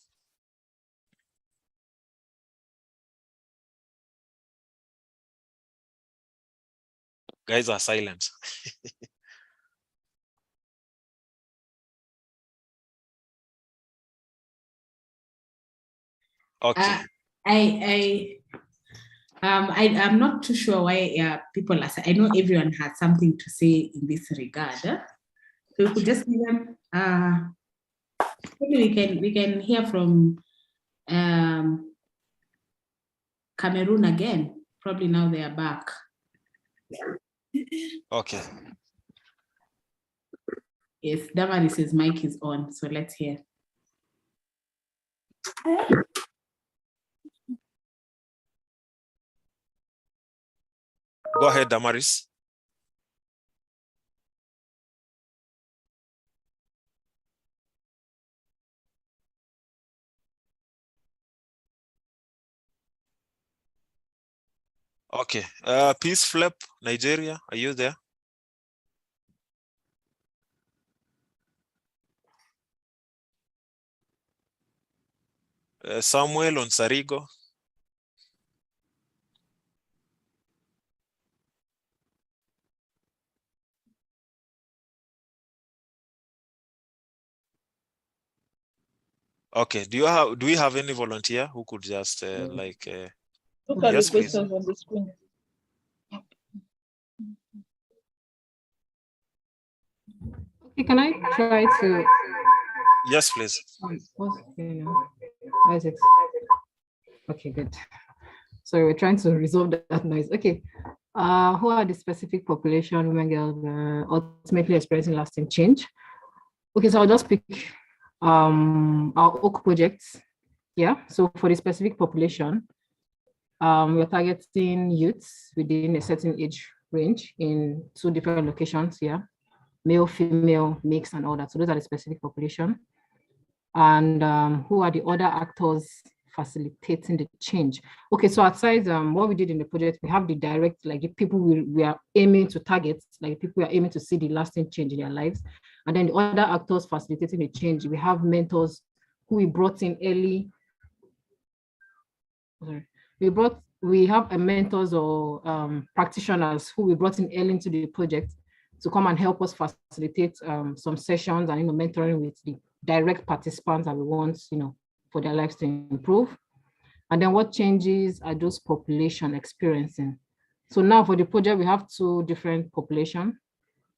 Guys are silent. Okay. I'm not too sure why people are. I know everyone has something to say in this regard. So we could just give them. Maybe we can hear from Cameroon again. Probably now they are back. Okay. Yes, Damaris's mic is on, so let's hear. Go ahead, Damaris. Okay. Peace Flip, Nigeria, are you there? Samuel Onsarigo. Okay, do we have any volunteer who could just like Look at yes, the please. questions on the screen. Okay, can I try to? Yes, please. What's okay now? Isaac. Okay, good. So we're trying to resolve that noise. Okay. Who are the specific population, women, girls, ultimately experiencing lasting change? Okay, so I'll just pick our OAK projects. Yeah, so for the specific population, we're targeting youths within a certain age range in 2 different locations here, male, female, mixed, and all that. So those are the specific population. And who are the other actors facilitating the change? Okay, so outside what we did in the project, we have the direct, like the people we are aiming to target, like people we are aiming to see the lasting change in their lives. And then the other actors facilitating the change, we have mentors who we brought in early. Sorry. We have mentors or practitioners who we brought in early into the project to come and help us facilitate some sessions and mentoring with the direct participants that we want for their lives to improve. And then what changes are those population experiencing? So now for the project, we have 2 different populations.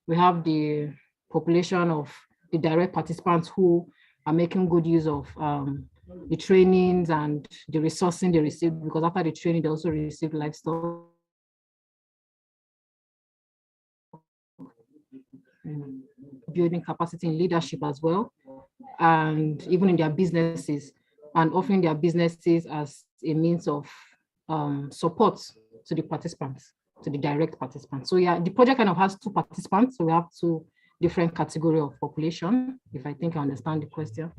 We have the population of the direct participants who are making good use of the trainings and the resourcing they received, because after the training, they also received livestock. Building capacity in leadership as well, and even in their businesses, and offering their businesses as a means of support to the participants, to the direct participants. So yeah, the project kind of has 2 participants. So we have 2 different categories of population, if I think I understand the question.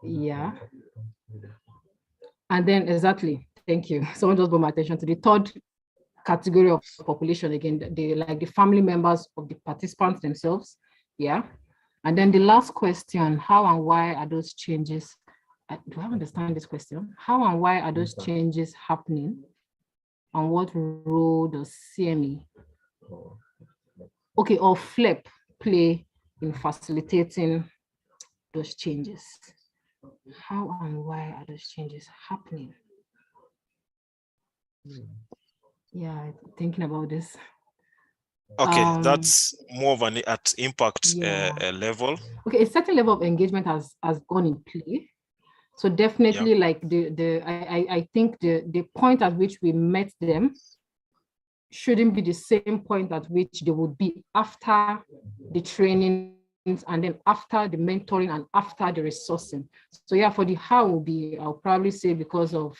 Yeah. And then exactly, thank you. Someone just brought my attention to the 3rd category of population. Again, like the family members of the participants themselves. Yeah. And then the last question, how and why are those changes? Do I understand this question? How and why are those changes happening? And what role does CME, okay, or FLEP play in facilitating those changes? How and why are those changes happening? Yeah, thinking about this. Okay, that's more of an at impact level. Okay, a certain level of engagement has gone in play. So definitely, like I think the point at which we met them shouldn't be the same point at which they would be after the training and then after the mentoring and after the resourcing. So yeah, for the how will be, I'll probably say because of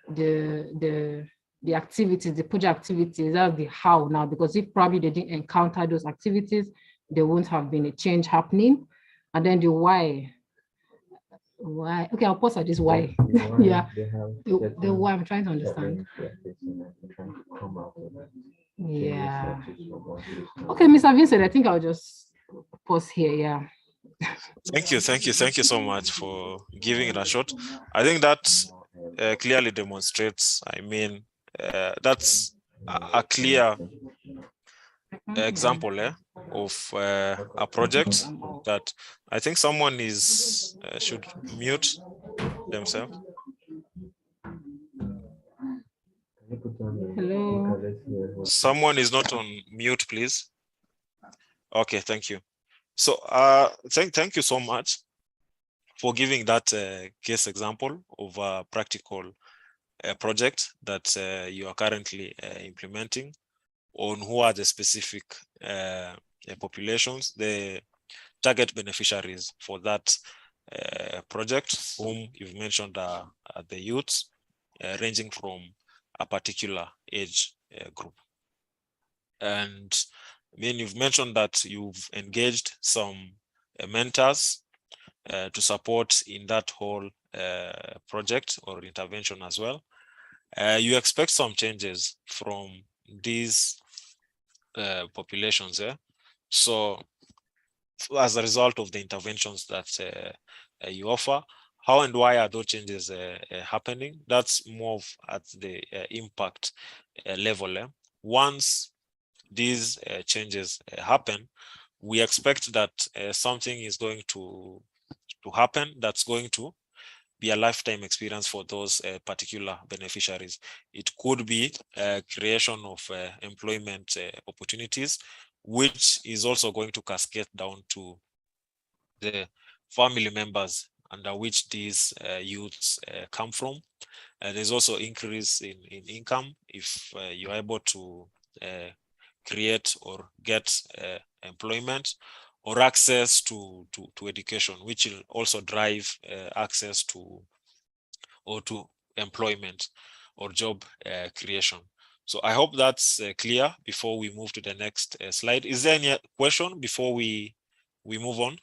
the activities, the project activities, that's the how now, because if probably they didn't encounter those activities, there won't have been a change happening. And then the why, okay, I'll pause at this why. Yeah, the why I'm trying to understand. Yeah. Okay, Mr. Vincent, I think I'll just pause here. Yeah. Thank you so much for giving it a shot. I think that clearly demonstrates, I mean, that's a clear example of a project that I think someone is should mute themselves. Hello. Someone is not on mute, please. Okay, thank you. So thank you so much for giving that case example of a practical project that you are currently implementing on who are the specific populations, the target beneficiaries for that project, whom you've mentioned are the youths ranging from a particular age group. And I mean, you've mentioned that you've engaged some mentors to support in that whole project or intervention as well. You expect some changes from these populations. So as a result of the interventions that you offer, how and why are those changes happening? That's more of at the impact level. Once these changes happen, we expect that something is going to happen that's going to be a lifetime experience for those particular beneficiaries. It could be creation of employment opportunities, which is also going to cascade down to the family members under which these youths come from. There's also increase in income if you're able to create or get employment or access to education, which will also drive access to employment or job creation. So I hope that's clear before we move to the next slide. Is there any question before we move on?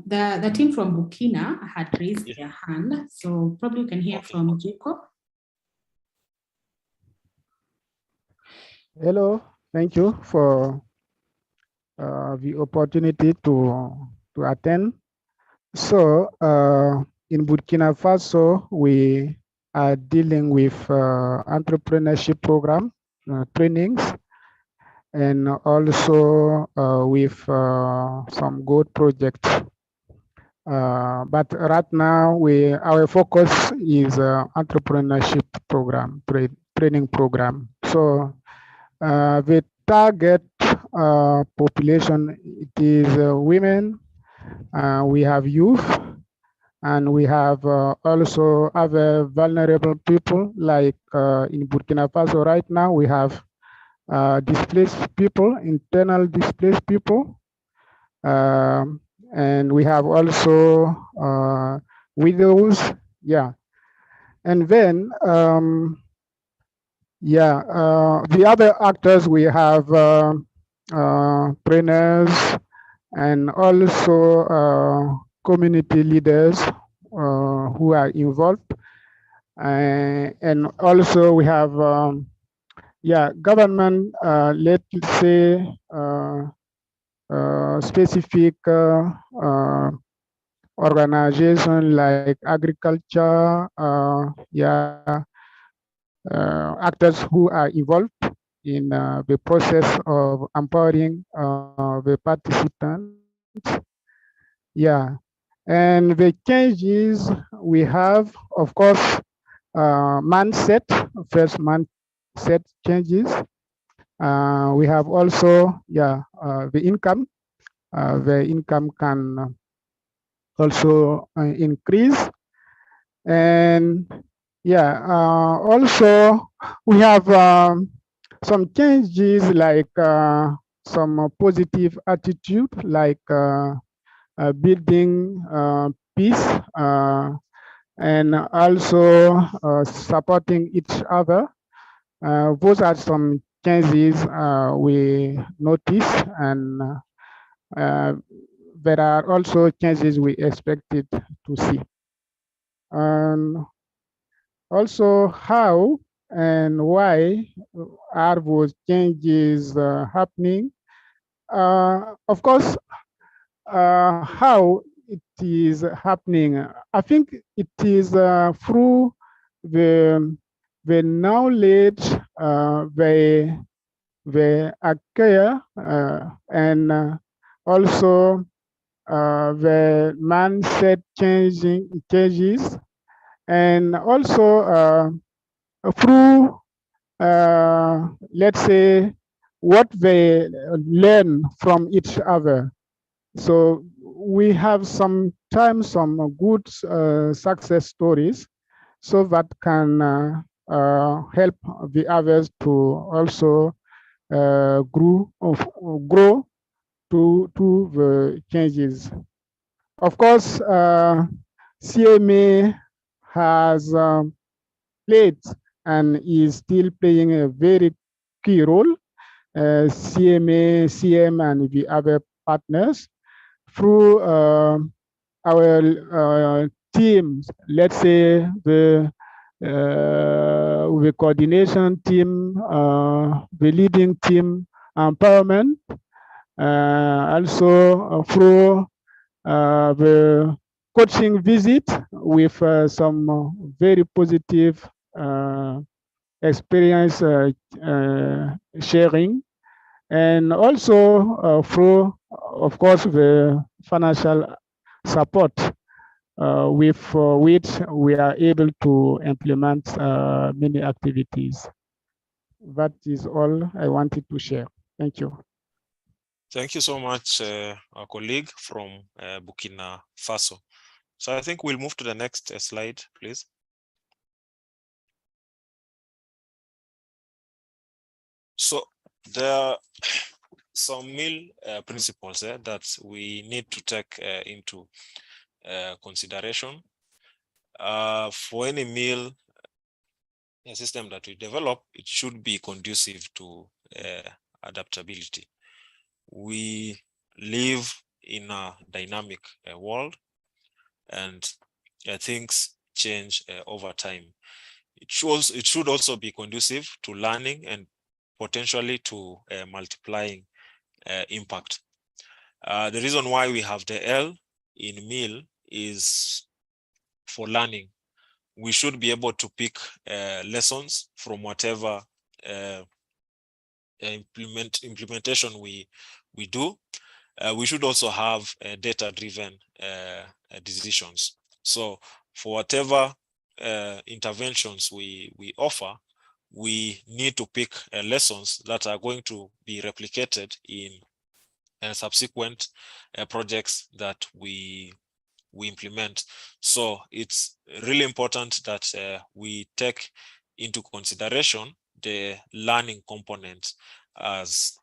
The team from Burkina had raised their hand, so probably you can hear from Jacob. Hello, thank you for the opportunity to attend. So in Burkina Faso, we are dealing with entrepreneurship program trainings, and also with some good projects. But right now, our focus is entrepreneurship program, training program. So the target population, it is women, we have youth, and we have also other vulnerable people, like in Burkina Faso right now, we have displaced people, internal displaced people, and we have also widows, yeah. And then, the other actors, we have trainers and also community leaders who are involved. And also we have, government, let's say, specific organization like agriculture, actors who are involved in the process of empowering the participants. Yeah, and the changes we have, of course, mindset, first mindset changes. We have also, the income. The income can also increase. And also we have some changes like some positive attitude like building peace and also supporting each other. Those are some changes we notice, and there are also changes we expected to see. Also, how and why are those changes happening? Of course, how it is happening, I think it is through the knowledge they acquire and also the mindset changes, and also through let's say what they learn from each other. So we have sometimes some good success stories, so that can help the others to also grow to the changes. Of course, CMA has played and is still playing a very key role. CMA, CM, and the other partners through our teams. Let's say the coordination team, the leading team empowerment, also through the coaching visit with some very positive experience sharing, and also through, of course, the financial support with which we are able to implement many activities. That is all I wanted to share. Thank you. Thank you so much, our colleague from Burkina Faso. So I think we'll move to the next slide, please. So there are some meal principles that we need to take into consideration. For any meal system that we develop, it should be conducive to adaptability. We live in a dynamic world, and things change over time. It should also be conducive to learning and potentially to multiplying impact. The reason why we have the L in meal is for learning. We should be able to pick lessons from whatever implementation we do. We should also have data-driven decisions. So for whatever interventions we offer, we need to pick lessons that are going to be replicated in subsequent projects that we implement. So it's really important that we take into consideration the learning component as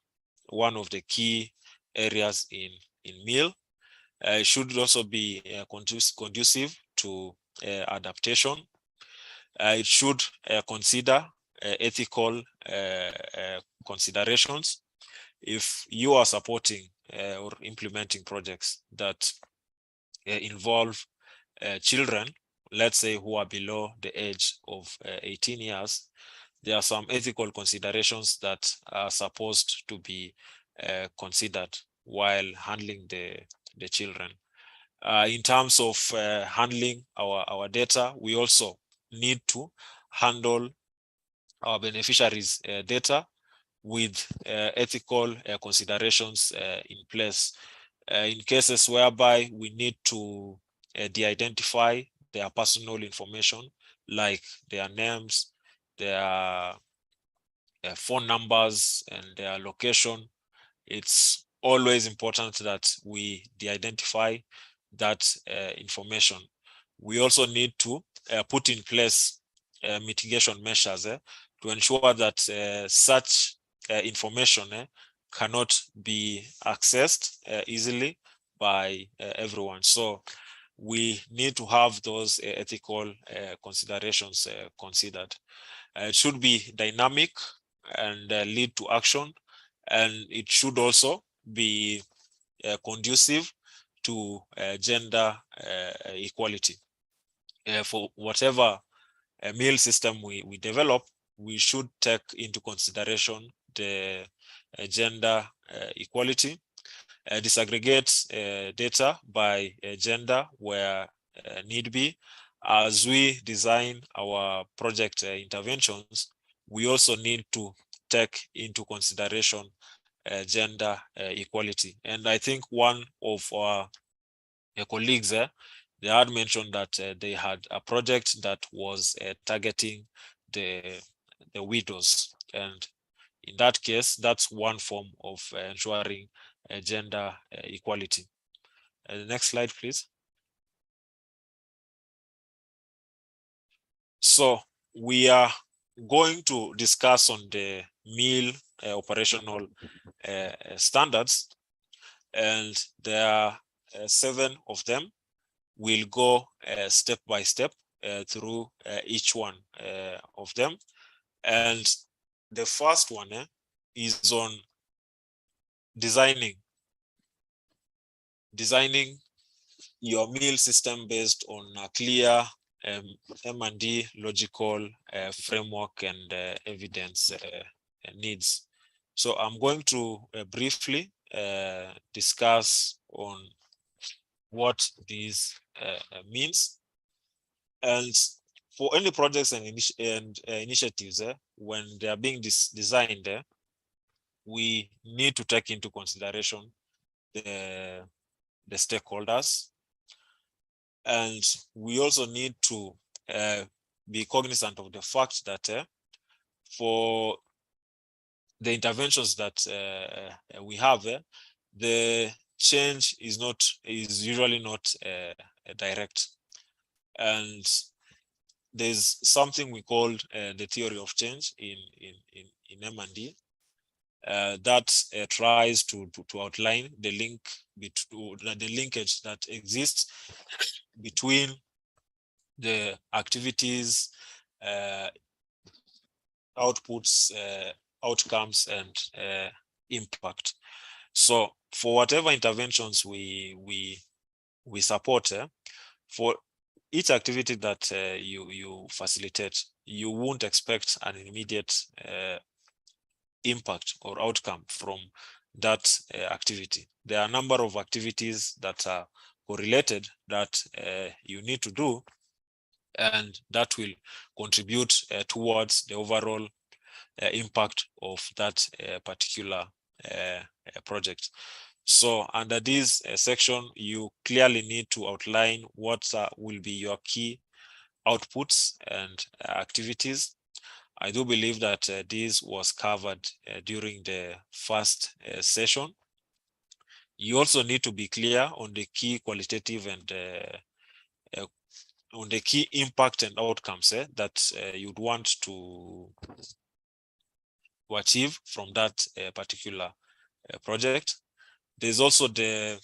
one of the key areas in meal. It should also be conducive to adaptation. It should consider ethical considerations. If you are supporting or implementing projects that involve children, let's say who are below the age of 18 years, there are some ethical considerations that are supposed to be considered while handling the children. In terms of handling our data, we also need to handle our beneficiaries' data with ethical considerations in place. In cases whereby we need to de-identify their personal information, like their names, their phone numbers, and their location, it's always important that we de-identify that information. We also need to put in place mitigation measures to ensure that such information cannot be accessed easily by everyone. So we need to have those ethical considerations considered. It should be dynamic and lead to action, and it should also be conducive to gender equality. For whatever meal system we develop, we should take into consideration the gender equality, disaggregate data by gender where need be. As we design our project interventions, we also need to take into consideration gender equality. And I think one of our colleagues they had mentioned that they had a project that was targeting the widows, and in that case, that's one form of ensuring gender equality. The next slide, please. So we are going to discuss on the meal operational standards, and there are 7 of them. We'll go step by step through each one of them. And the first one is on designing your meal system based on a clear M&D logical framework and evidence needs. So I'm going to briefly discuss on what this means. And for any projects and initiatives, when they are being designed, we need to take into consideration the stakeholders, and we also need to be cognizant of the fact that for the interventions that we have, the change is usually not direct, and there's something we call the theory of change in M&D that tries to outline the linkage that exists between the activities, outputs, outcomes, and impact. So for whatever interventions we support, for each activity that you facilitate, you won't expect an immediate impact or outcome from that activity. There are a number of activities that are correlated that you need to do, and that will contribute towards the overall impact of that particular project. So under this section, you clearly need to outline what will be your key outputs and activities. I do believe that this was covered during the first session. You also need to be clear on the key qualitative and on the key impact and outcomes that you'd want to achieve from that particular project. There's also the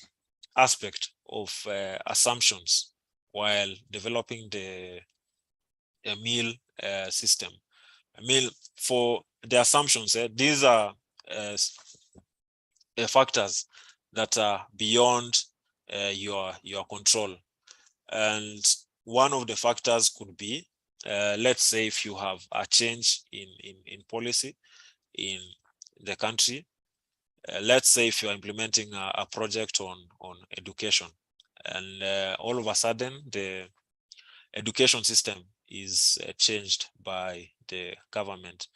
aspect of assumptions while developing the meal system. I mean, for the assumptions, these are factors that are beyond your control. And one of the factors could be, let's say if you have a change in policy in the country, let's say if you're implementing a project on education, and all of a sudden the education system is changed by the government,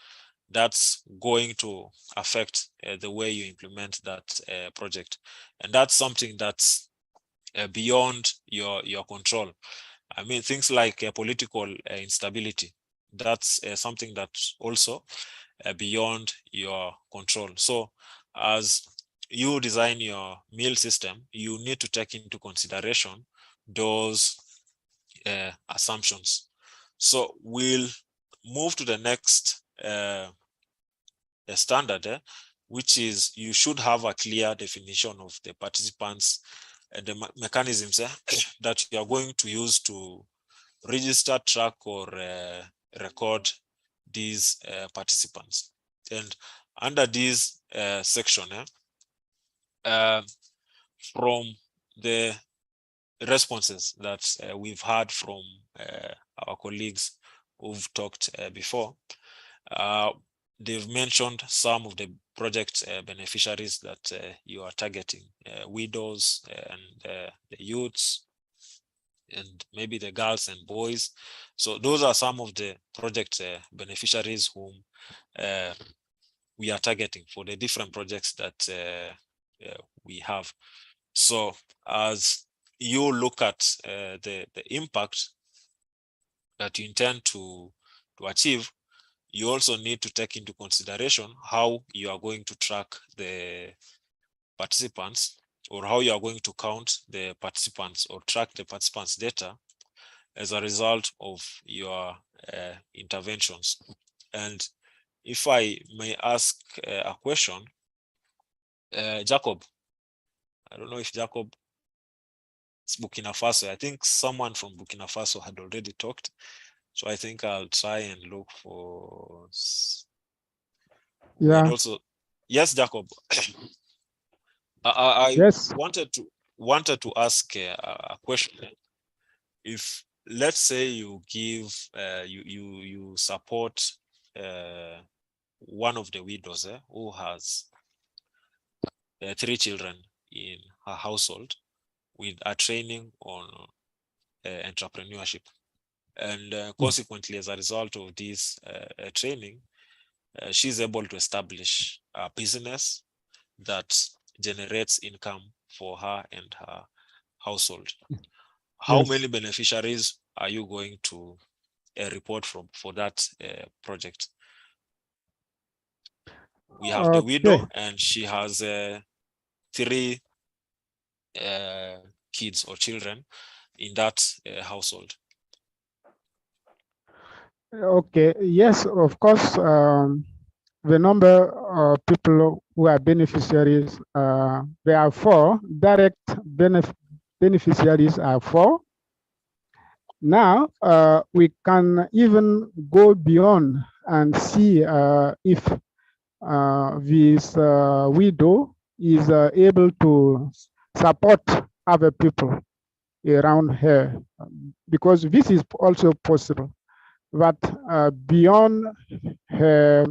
that's going to affect the way you implement that project. And that's something that's beyond your control. I mean, things like political instability, that's something that's also beyond your control. So as you design your meal system, you need to take into consideration those assumptions. So we'll move to the next standard, which is you should have a clear definition of the participants and the mechanisms that you are going to use to register, track, or record these participants. And under this section, from the responses that we've had from our colleagues who've talked before, they've mentioned some of the project beneficiaries that you are targeting, widows and the youths, and maybe the girls and boys. So those are some of the project beneficiaries whom we are targeting for the different projects that we have. So as you look at the impact that you intend to achieve, you also need to take into consideration how you are going to track the participants, or how you are going to count the participants or track the participants' data as a result of your interventions. And if I may ask a question, Jacob, I don't know if Jacob is Burkina Faso. I think someone from Burkina Faso had already talked. So I think I'll try and look for. Yeah. And also, yes, Jacob. I Yes. wanted to ask a question. If, let's say, you give you support one of the widows who has 3 children in her household with a training on entrepreneurship, and consequently, as a result of this training, she's able to establish a business that generates income for her and her household. How Yes. many beneficiaries are you going to report for that project? We have the widow, and she has 3 kids or children in that household. Okay, yes, of course, the number of people who are beneficiaries, there are 4, direct beneficiaries are 4. Now, we can even go beyond and see if this widow is able to support other people around her, because this is also possible. But beyond her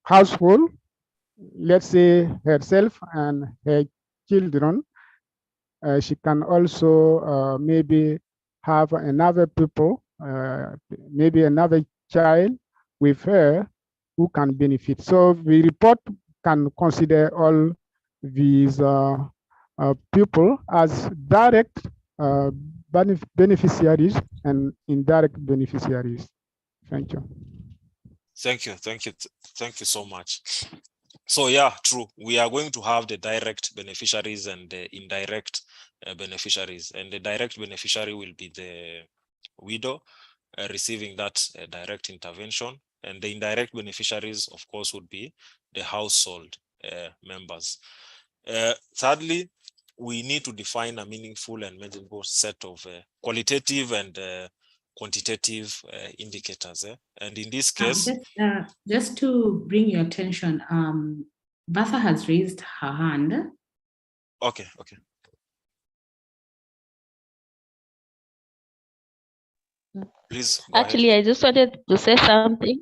household, let's say herself and her children, she can also maybe have another people, maybe another child with her who can benefit. So the report can consider all these people as direct beneficiaries and indirect beneficiaries. Thank you. Thank you so much. So yeah, true. We are going to have the direct beneficiaries and the indirect beneficiaries, and the direct beneficiary will be the widow receiving that direct intervention, and the indirect beneficiaries, of course, would be the household members. Thirdly, we need to define a meaningful and measurable set of qualitative and quantitative indicators. And in this case, just to bring your attention, Bertha has raised her hand. Okay. Please go Actually, ahead. I just wanted to say something.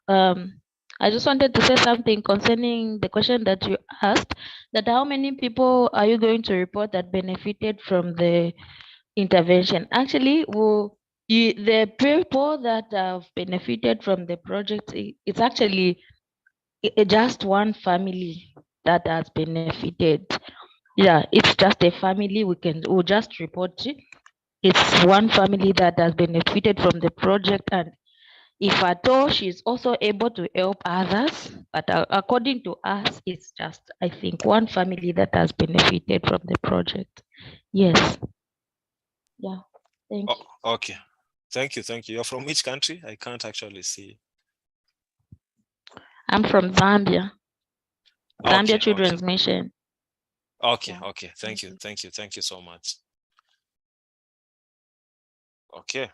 I just wanted to say something concerning the question that you asked, that how many people are you going to report that benefited from the intervention? Actually, the people that have benefited from the project, it's actually just one family that has benefited. Yeah, it's just a family. We'll just report it. It's one family that has benefited from the project, and if at all she's also able to help others, but according to us, it's just, I think, one family that has benefited from the project. Yes. Yeah. Thank you. Okay. Thank you. You're from which country? I can't actually see. I'm from Zambia. Zambia Okay, Children's Mission. okay, Yeah. okay. Thank you, thank you, thank you so much. Okay,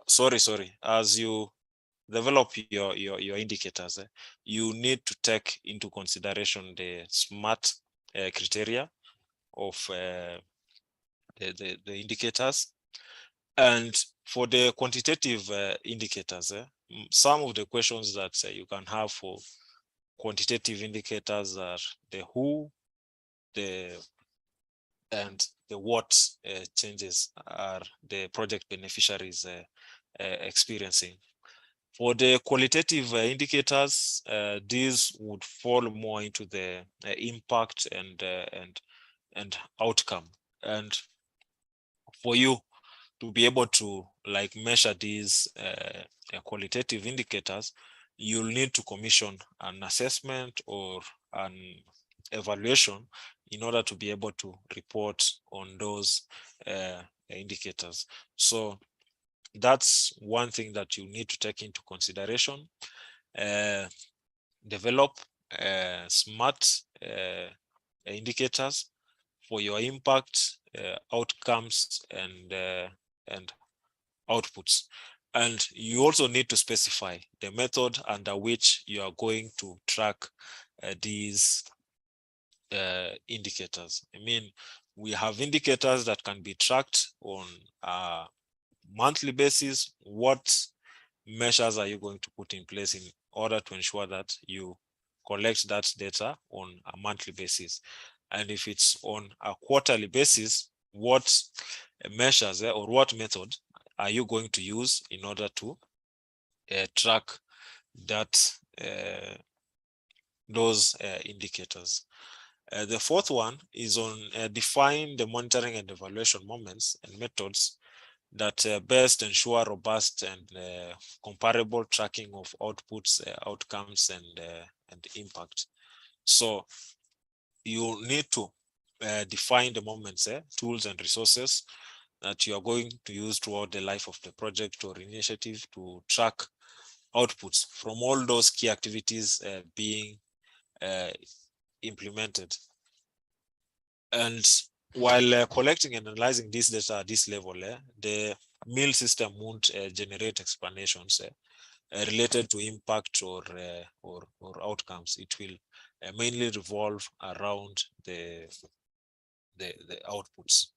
sorry. As you develop your indicators, you need to take into consideration the SMART criteria of the indicators. And for the quantitative indicators, some of the questions that you can have for quantitative indicators are the who, and the what changes are the project beneficiaries experiencing. For the qualitative indicators, these would fall more into the impact and outcome. And for you to be able to like measure these qualitative indicators, you'll need to commission an assessment or an evaluation in order to be able to report on those indicators. So that's one thing that you need to take into consideration. Develop SMART indicators for your impact, outcomes, and outputs. And you also need to specify the method under which you are going to track these indicators. I mean, we have indicators that can be tracked on a monthly basis. What measures are you going to put in place in order to ensure that you collect that data on a monthly basis? And if it's on a quarterly basis, what measures or what method are you going to use in order to track that those indicators? The fourth one is on define the monitoring and evaluation moments and methods that best ensure robust and comparable tracking of outputs, outcomes, and impact. So you need to define the moments, tools, and resources that you are going to use throughout the life of the project or initiative to track outputs from all those key activities being implemented. And while collecting and analyzing this data at this level, the mill system won't generate explanations related to impact or outcomes. It will mainly revolve around the outputs.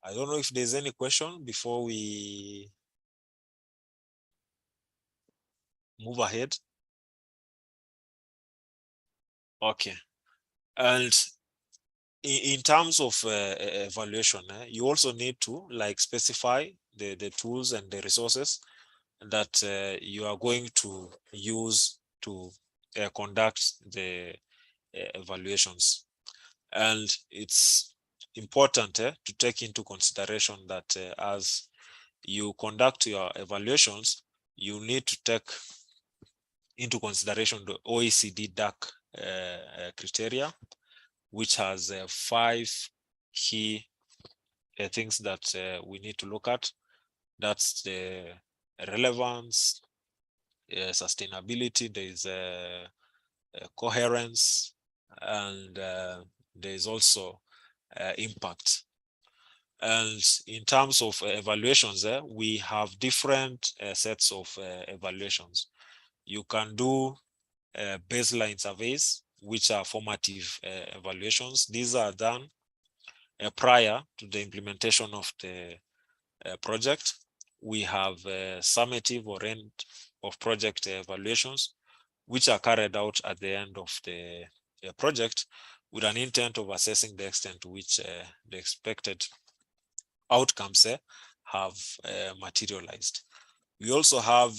I don't know if there's any question before we move ahead. Okay. And in terms of evaluation, you also need to like specify the tools and the resources that you are going to use to conduct the evaluations. And it's important to take into consideration that as you conduct your evaluations, you need to take into consideration the OECD DAC criteria, which has 5 key things that we need to look at. That's the relevance, sustainability, there is coherence, and there is also impact. And in terms of evaluations, we have different sets of evaluations. You can do baseline surveys, which are formative evaluations. These are done prior to the implementation of the project. We have summative or end of project evaluations, which are carried out at the end of the project with an intent of assessing the extent to which the expected outcomes have materialized. We also have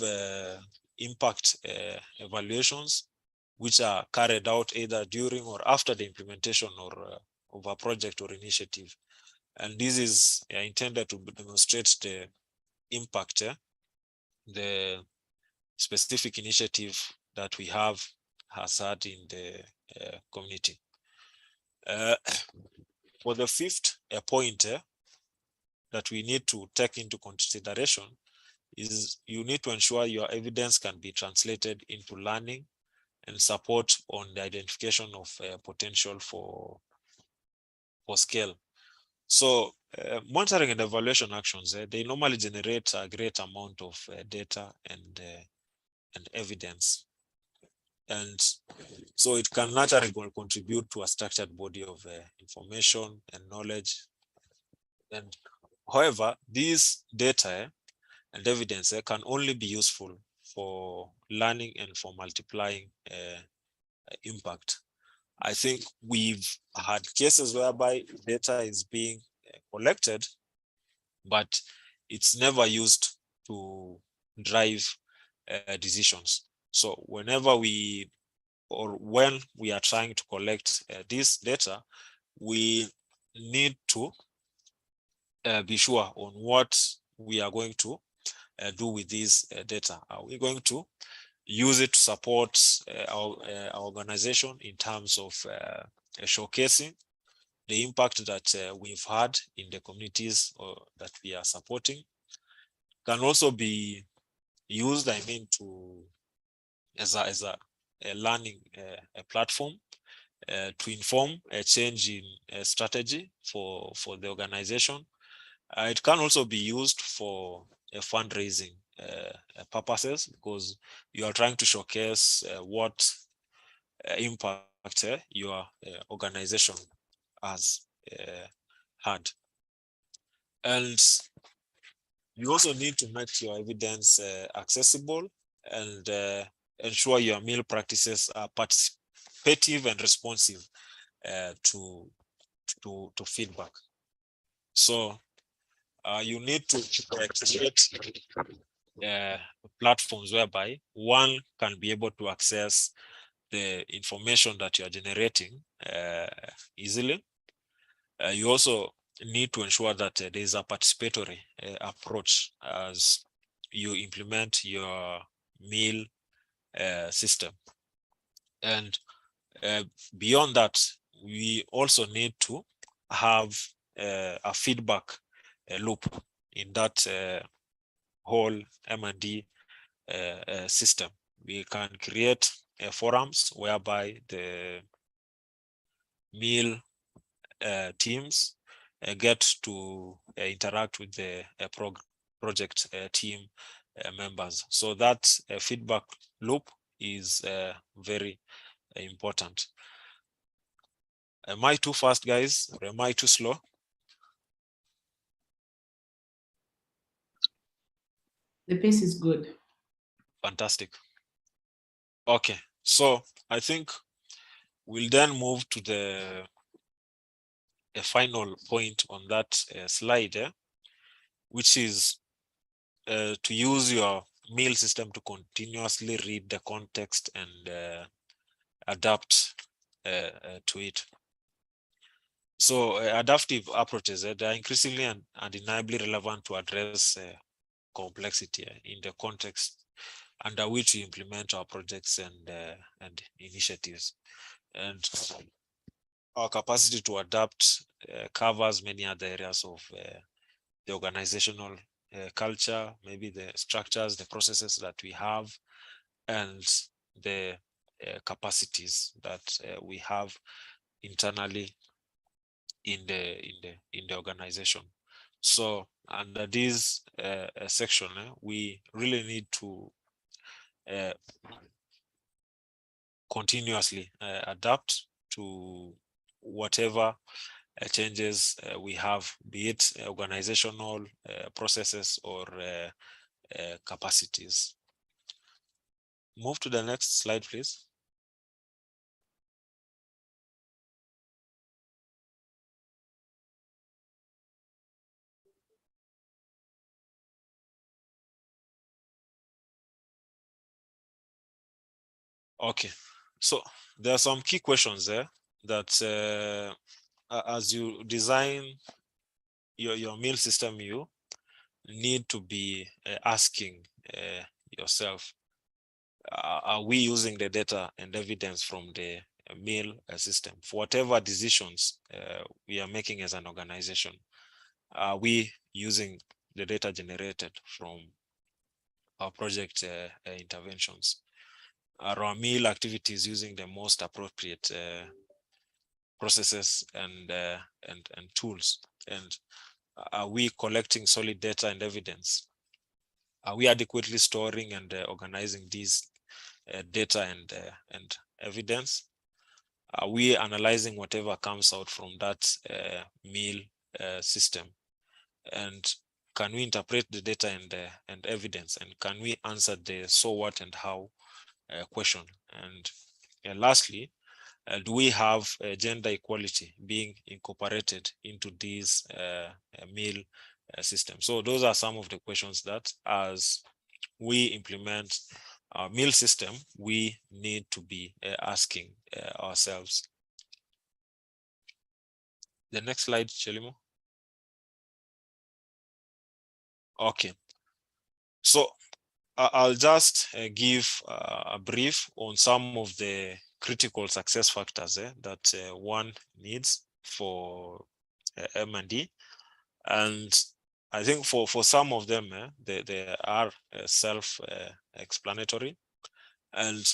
impact evaluations, which are carried out either during or after the implementation or of a project or initiative. And this is intended to demonstrate the impact the specific initiative that we have has had in the community. For the fifth point that we need to take into consideration is you need to ensure your evidence can be translated into learning and support on the identification of potential for scale. So monitoring and evaluation actions, they normally generate a great amount of data and evidence. And so it can naturally contribute to a structured body of information and knowledge. And however, these data and evidence can only be useful for learning and for multiplying impact. I think we've had cases whereby data is being collected, but it's never used to drive decisions. So whenever we, or when we are trying to collect this data, we need to be sure on what we are going to do with this data. Are we going to use it to support our organization in terms of showcasing the impact that we've had in the communities that we are supporting? Can also be used, I mean, to as a learning a platform to inform a change in strategy for the organization. It can also be used for fundraising purposes, because you are trying to showcase what impact your organization has had. And you also need to make your evidence accessible and ensure your meal practices are participative and responsive to feedback. So you need to create platforms whereby one can be able to access the information that you are generating easily. You also need to ensure that there is a participatory approach as you implement your meal system. And beyond that, we also need to have a feedback loop in that whole M&D system. We can create forums whereby the meal teams get to interact with the project team members. So that feedback loop is very important. Am I too fast, guys, or am I too slow? The pace is good. Fantastic. Okay, so I think we'll then move to the final point on that slide, which is to use your meal system to continuously read the context and adapt to it. So adaptive approaches, they are increasingly and undeniably relevant to address complexity in the context under which we implement our projects and initiatives. And our capacity to adapt covers many other areas of the organizational culture, maybe the structures, the processes that we have, and the capacities that we have internally in the organization. So under this section, we really need to continuously adapt to whatever changes we have, be it organizational processes or capacities. Move to the next slide, please. Okay, so there are some key questions there that as you design your meal system, you need to be asking yourself, are we using the data and evidence from the meal system for whatever decisions we are making as an organization? Are we using the data generated from our project interventions? Are our meal activities using the most appropriate processes and tools? And are we collecting solid data and evidence? Are we adequately storing and organizing these data and evidence? Are we analyzing whatever comes out from that meal system? And can we interpret the data and evidence? And can we answer the so what and how question? And lastly, do we have gender equality being incorporated into these meal systems? So those are some of the questions that, as we implement our meal system, we need to be asking ourselves. The next slide, Chelimo. Okay, so I'll just give a brief on some of the critical success factors that one needs for M&D. And I think for some of them, they are self-explanatory. And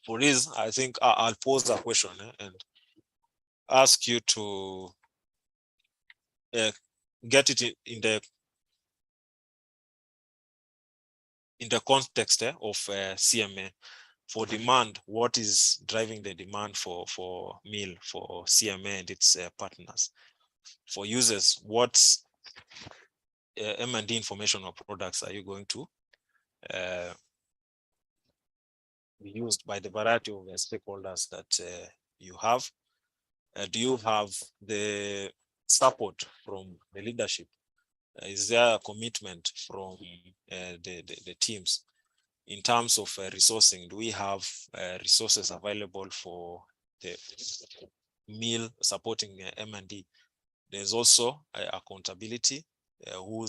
for this, I think I'll pose a question and ask you to get it in the context of CMA. For demand, what is driving the demand for meal for CMA and its partners? For users, what M&D information or products are you going to be used by the variety of stakeholders that you have? Do you have the support from the leadership? Is there a commitment from the teams? In terms of resourcing, do we have resources available for the meal supporting M&D? There's also accountability, who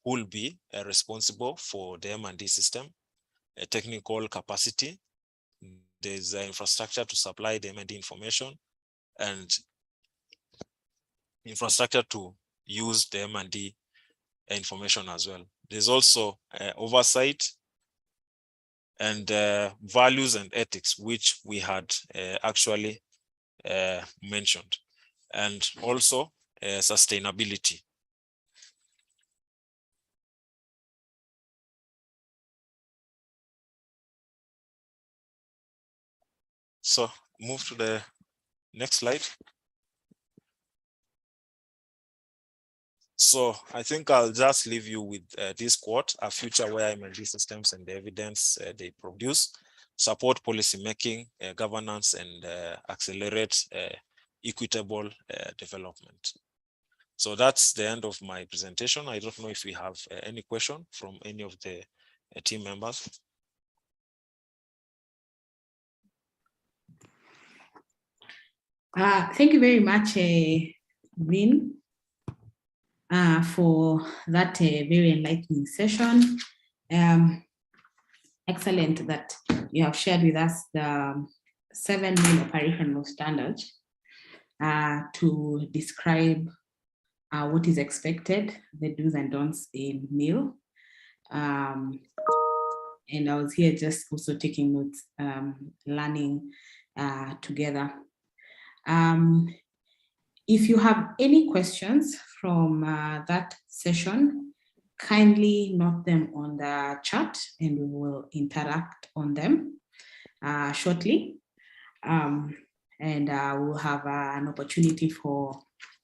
will be responsible for the M&D system, technical capacity. There's infrastructure to supply the M&D information and infrastructure to use the M&D information as well. There's also oversight and values and ethics, which we had actually mentioned, and also sustainability. So move to the next slide. So I think I'll just leave you with this quote: a future where M&D systems and the evidence they produce support policymaking, governance, and accelerate equitable development. So that's the end of my presentation. I don't know if we have any question from any of the team members. Thank you very much, Vin, for that very enlightening session. Excellent that you have shared with us the 7 main operational standards to describe what is expected, the do's and don'ts in meal. And I was here just also taking notes, learning together. If you have any questions from that session, kindly note them on the chat and we will interact on them shortly. And we'll have an opportunity for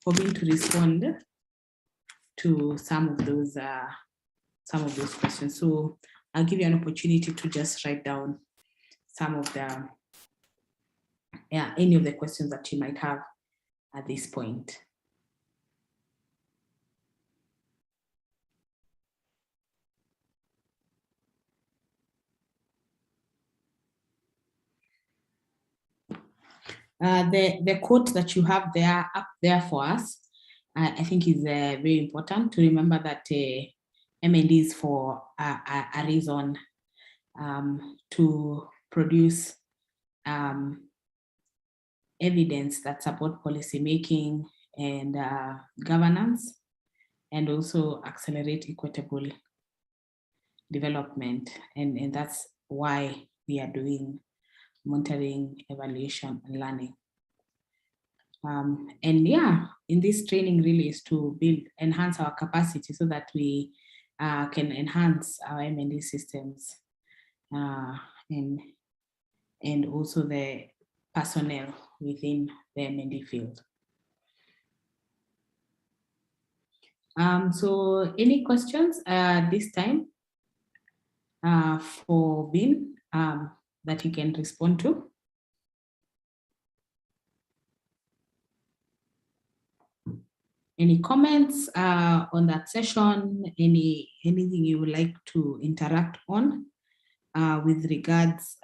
me to respond to some of those questions. So I'll give you an opportunity to just write down some of the, any of the questions that you might have at this point. The quote that you have there up there for us I think is very important to remember that M&E is for a reason, to produce evidence that support policy making and governance, and also accelerate equitable development. And that's why we are doing monitoring, evaluation, and learning. And yeah, in this training really is to enhance our capacity so that we can enhance our M&E systems and also the personnel within the M&E field. So any questions this time for Vin that you can respond to? Any comments on that session? Anything you would like to interact on with regards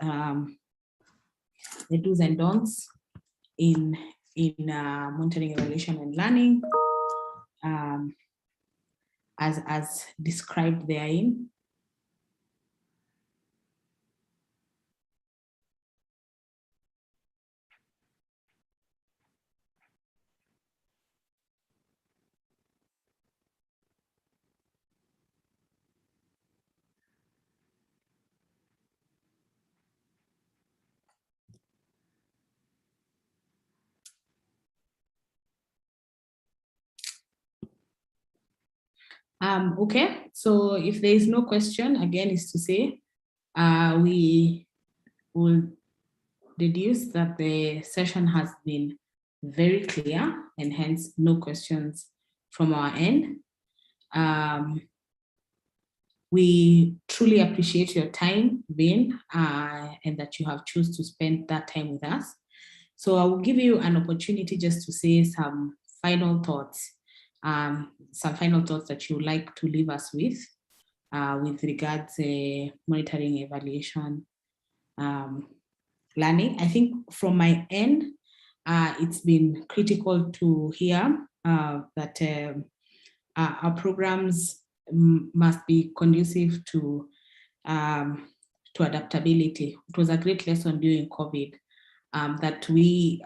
the do's and don'ts in monitoring, evaluation, and learning as described therein? Okay, so if there is no question, again, is to say we will deduce that the session has been very clear and hence no questions from our end. We truly appreciate your time, Vin, and that you have chosen to spend that time with us. So I will give you an opportunity just to say some final thoughts that you would like to leave us with regards monitoring, evaluation, learning. I think from my end, it's been critical to hear that our programs must be conducive to adaptability. It was a great lesson during COVID that we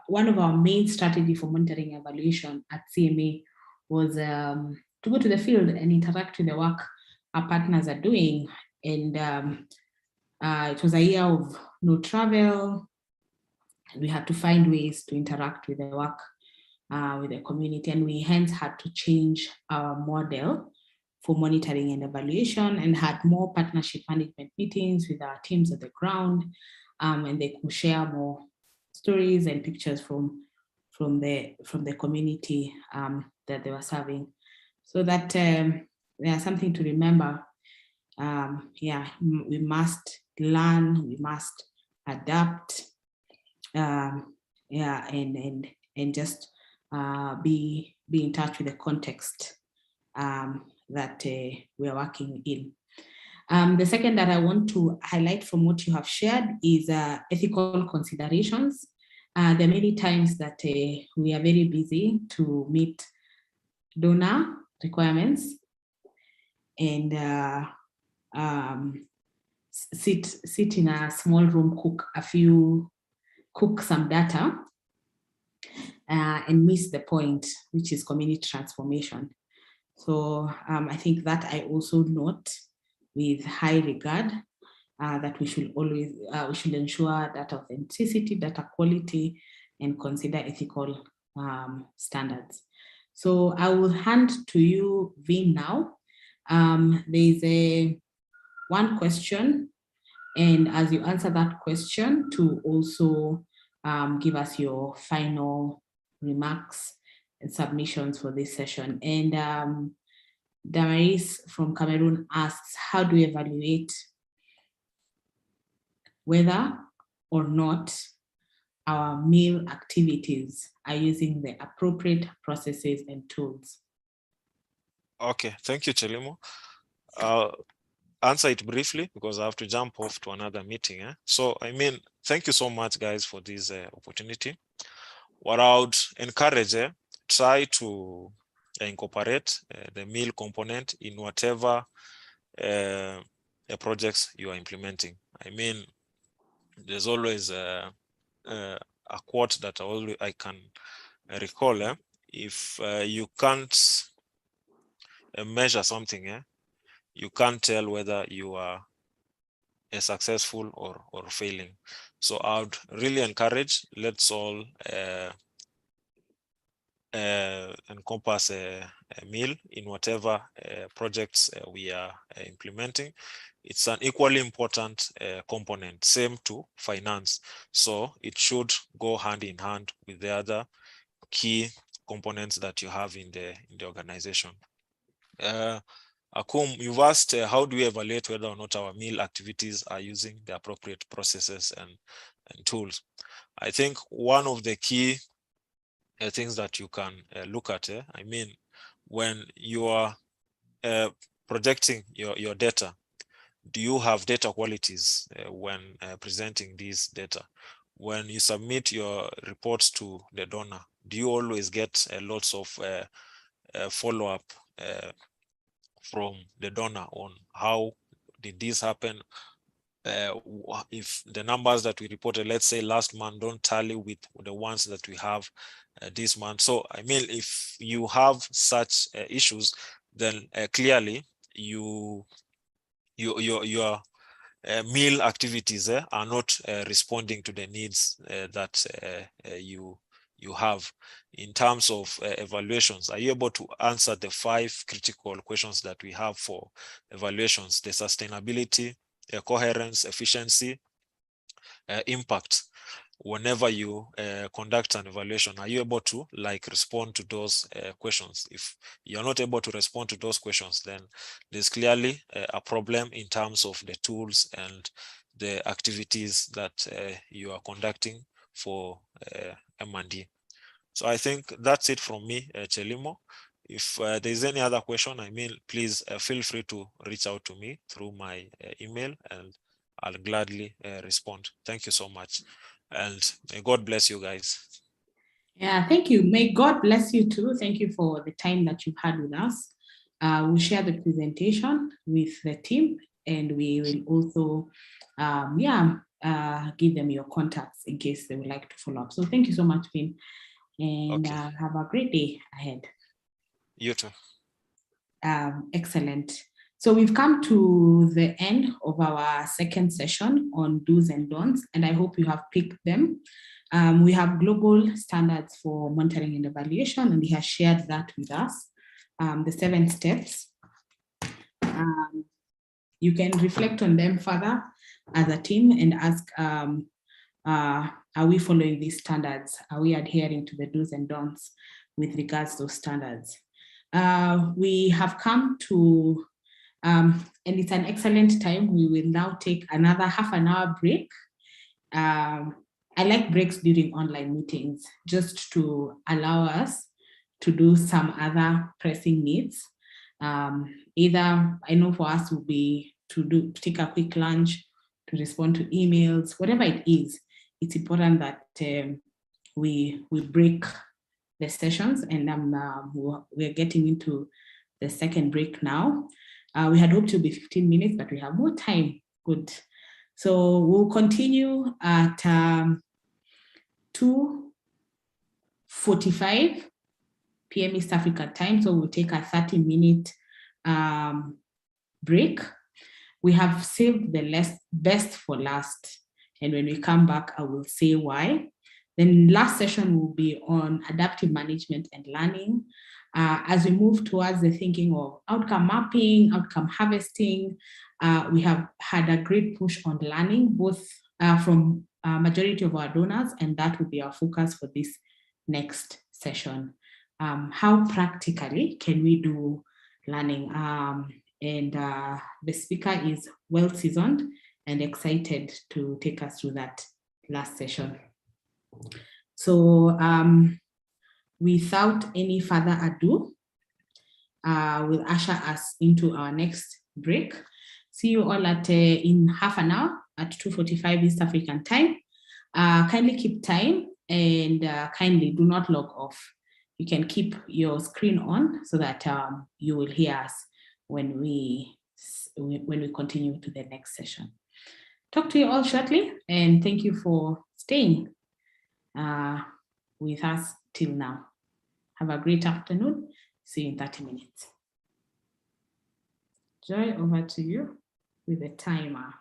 one of our main strategy for monitoring evaluation at CMA was to go to the field and interact with the work our partners are doing. And it was a year of no travel. We had to find ways to interact with the work with the community, and we hence had to change our model for monitoring and evaluation and had more partnership management meetings with our teams at the ground, and they could share more stories and pictures from the community that they were serving, so that there's something to remember. Yeah, we must learn, we must adapt, yeah, and just be in touch with the context that we are working in. The second that I want to highlight from what you have shared is ethical considerations. There are many times that we are very busy to meet donor requirements and sit in a small room, cook some data and miss the point, which is community transformation. So I think that I also note with high regard that we should always ensure data authenticity, data quality, and consider ethical standards. So I will hand to you, Vin, now. There's one question, and as you answer that question, to also give us your final remarks and submissions for this session. And Damaris from Cameroon asks, how do we evaluate whether or not our meal activities are using the appropriate processes and tools? Okay, thank you, Chelimo. I'll answer it briefly because I have to jump off to another meeting. So, I mean, thank you so much, guys, for this opportunity. What I would encourage try to incorporate the meal component in whatever projects you are implementing. I mean, there's always a quote that I can recall. If you can't measure something, you can't tell whether you are successful or failing. So I would really encourage, let's all encompass a meal in whatever projects we are implementing. It's an equally important component, same to finance. So it should go hand in hand with the other key components that you have in the organization. Akum, you've asked how do we evaluate whether or not our meal activities are using the appropriate processes and tools. I think one of the key things that you can look at, I mean, when you are projecting your data, do you have data qualities when presenting these data? When you submit your reports to the donor, do you always get lots of follow-up from the donor on how did this happen? If the numbers that we reported, let's say last month, don't tally with the ones that we have this month. So, I mean, if you have such issues, then clearly your meal activities are not responding to the needs that you have. In terms of evaluations, are you able to answer the 5 critical questions that we have for evaluations? The sustainability, coherence, efficiency, impact. Whenever you conduct an evaluation, are you able to respond to those questions? If you're not able to respond to those questions, then there's clearly a problem in terms of the tools and the activities that you are conducting for M&D. So I think that's it from me, Chelimo. If there's any other question, I mean, please feel free to reach out to me through my email and I'll gladly respond. Thank you so much. And may God bless you guys. Yeah, thank you. May God bless you too. Thank you for the time that you've had with us. We'll share the presentation with the team and we will also, give them your contacts in case they would like to follow up. So thank you so much, Finn. And have a great day ahead. You too. Excellent. So we've come to the end of our second session on do's and don'ts, and I hope you have picked them. We have global standards for monitoring and evaluation, and he has shared that with us, the 7 steps. You can reflect on them further as a team and ask, are we following these standards? Are we adhering to the do's and don'ts with regards to standards? We have come to, and it's an excellent time. We will now take another half an hour break. I like breaks during online meetings just to allow us to do some other pressing needs. Either, I know for us will be to take a quick lunch, to respond to emails, whatever it is. It's important that we break the sessions, and we're getting into the second break now. We had hoped to be 15 minutes, but we have more time. Good. So we'll continue at 2:45 p.m. East Africa time. So we'll take a 30-minute break. We have saved the best for last. And when we come back, I will say why. Then last session will be on adaptive management and learning. As we move towards the thinking of outcome mapping, outcome harvesting, we have had a great push on learning, both from majority of our donors, and that will be our focus for this next session. How practically can we do learning? And the speaker is well seasoned and excited to take us through that last session. So without any further ado, we'll usher us into our next break. See you all at in half an hour at 2:45 East African time. Kindly keep time and kindly do not log off. you can keep your screen on so that you will hear us when we continue to the next session. Talk to you all shortly, and thank you for staying with us till now. Have a great afternoon. See you in 30 minutes. Joy, over to you with the timer.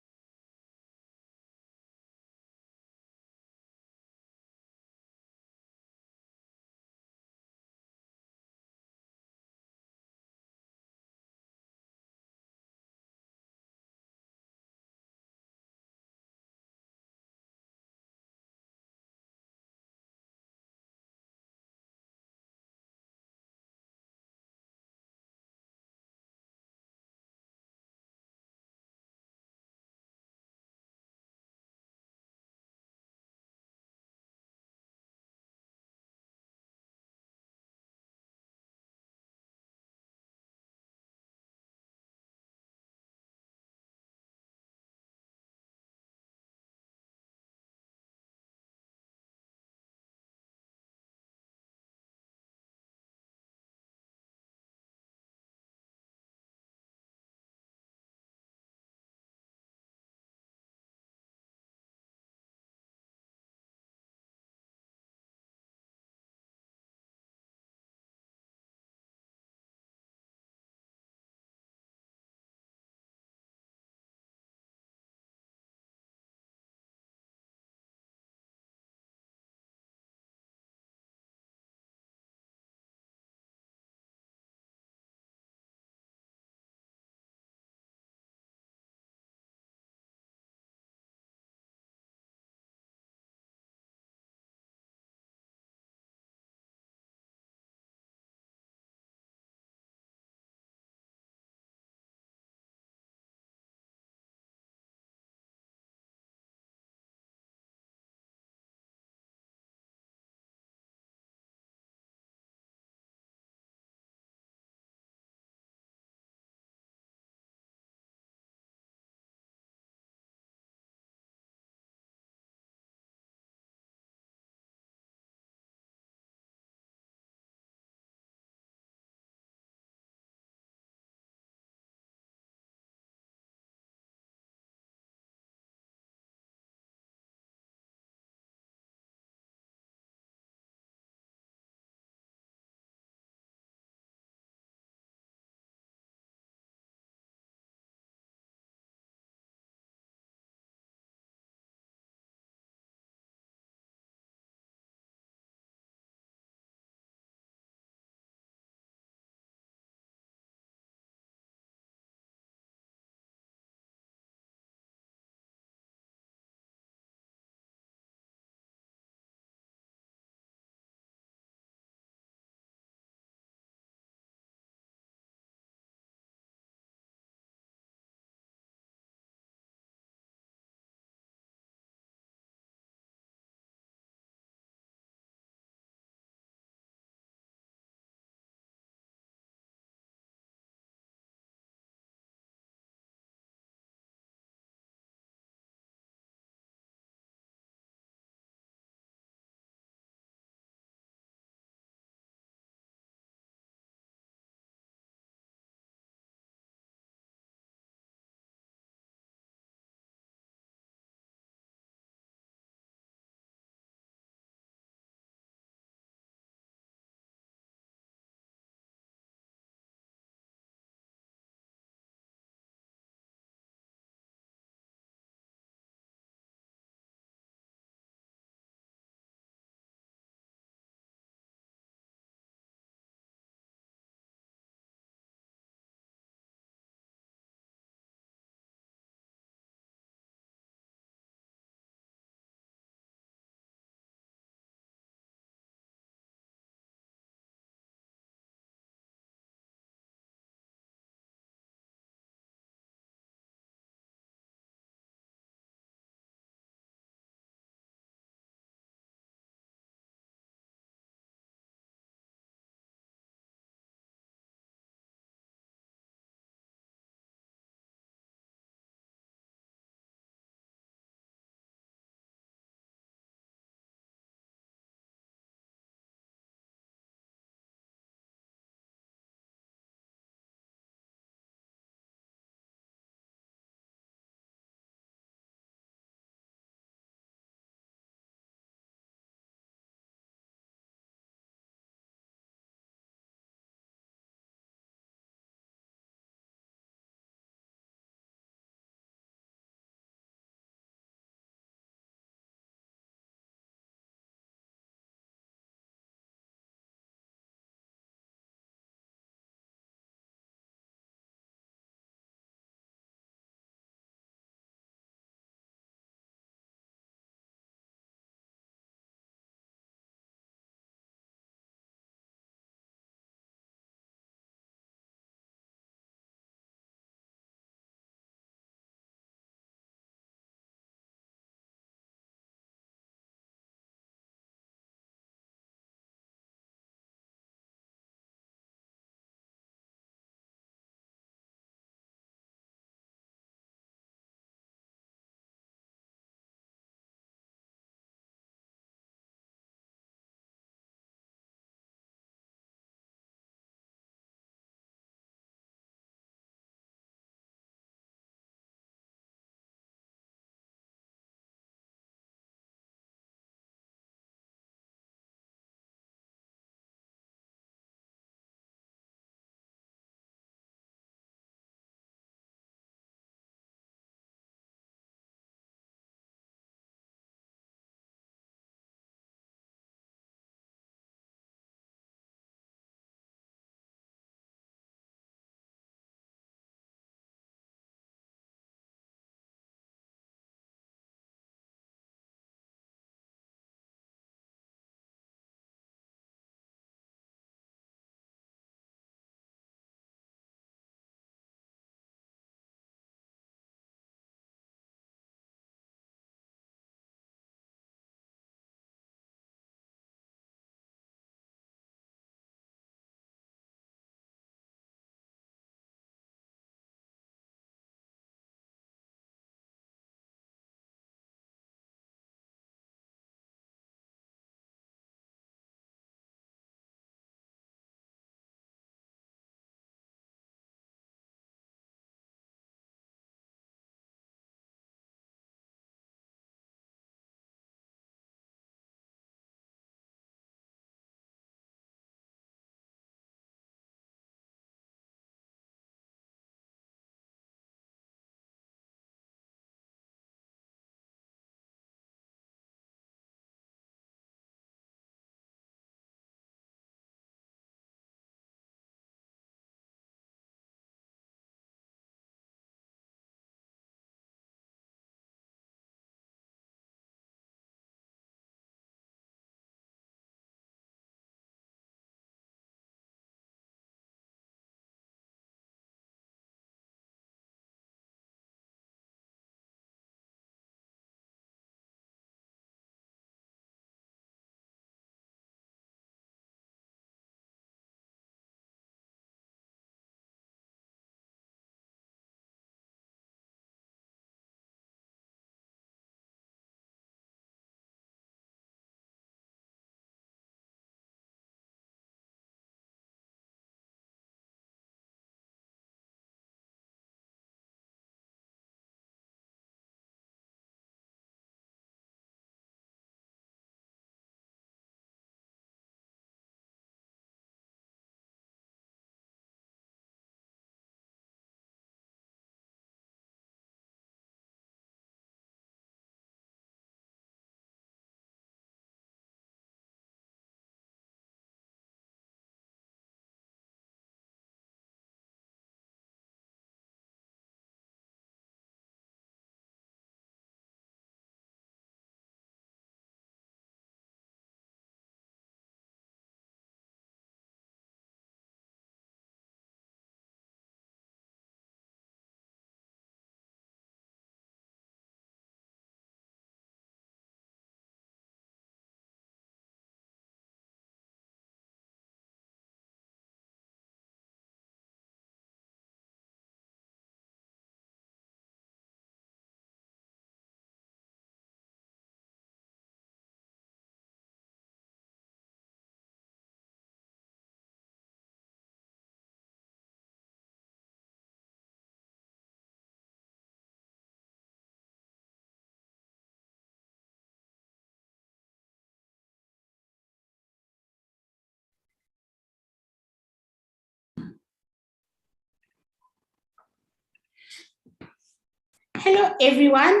Hello, everyone.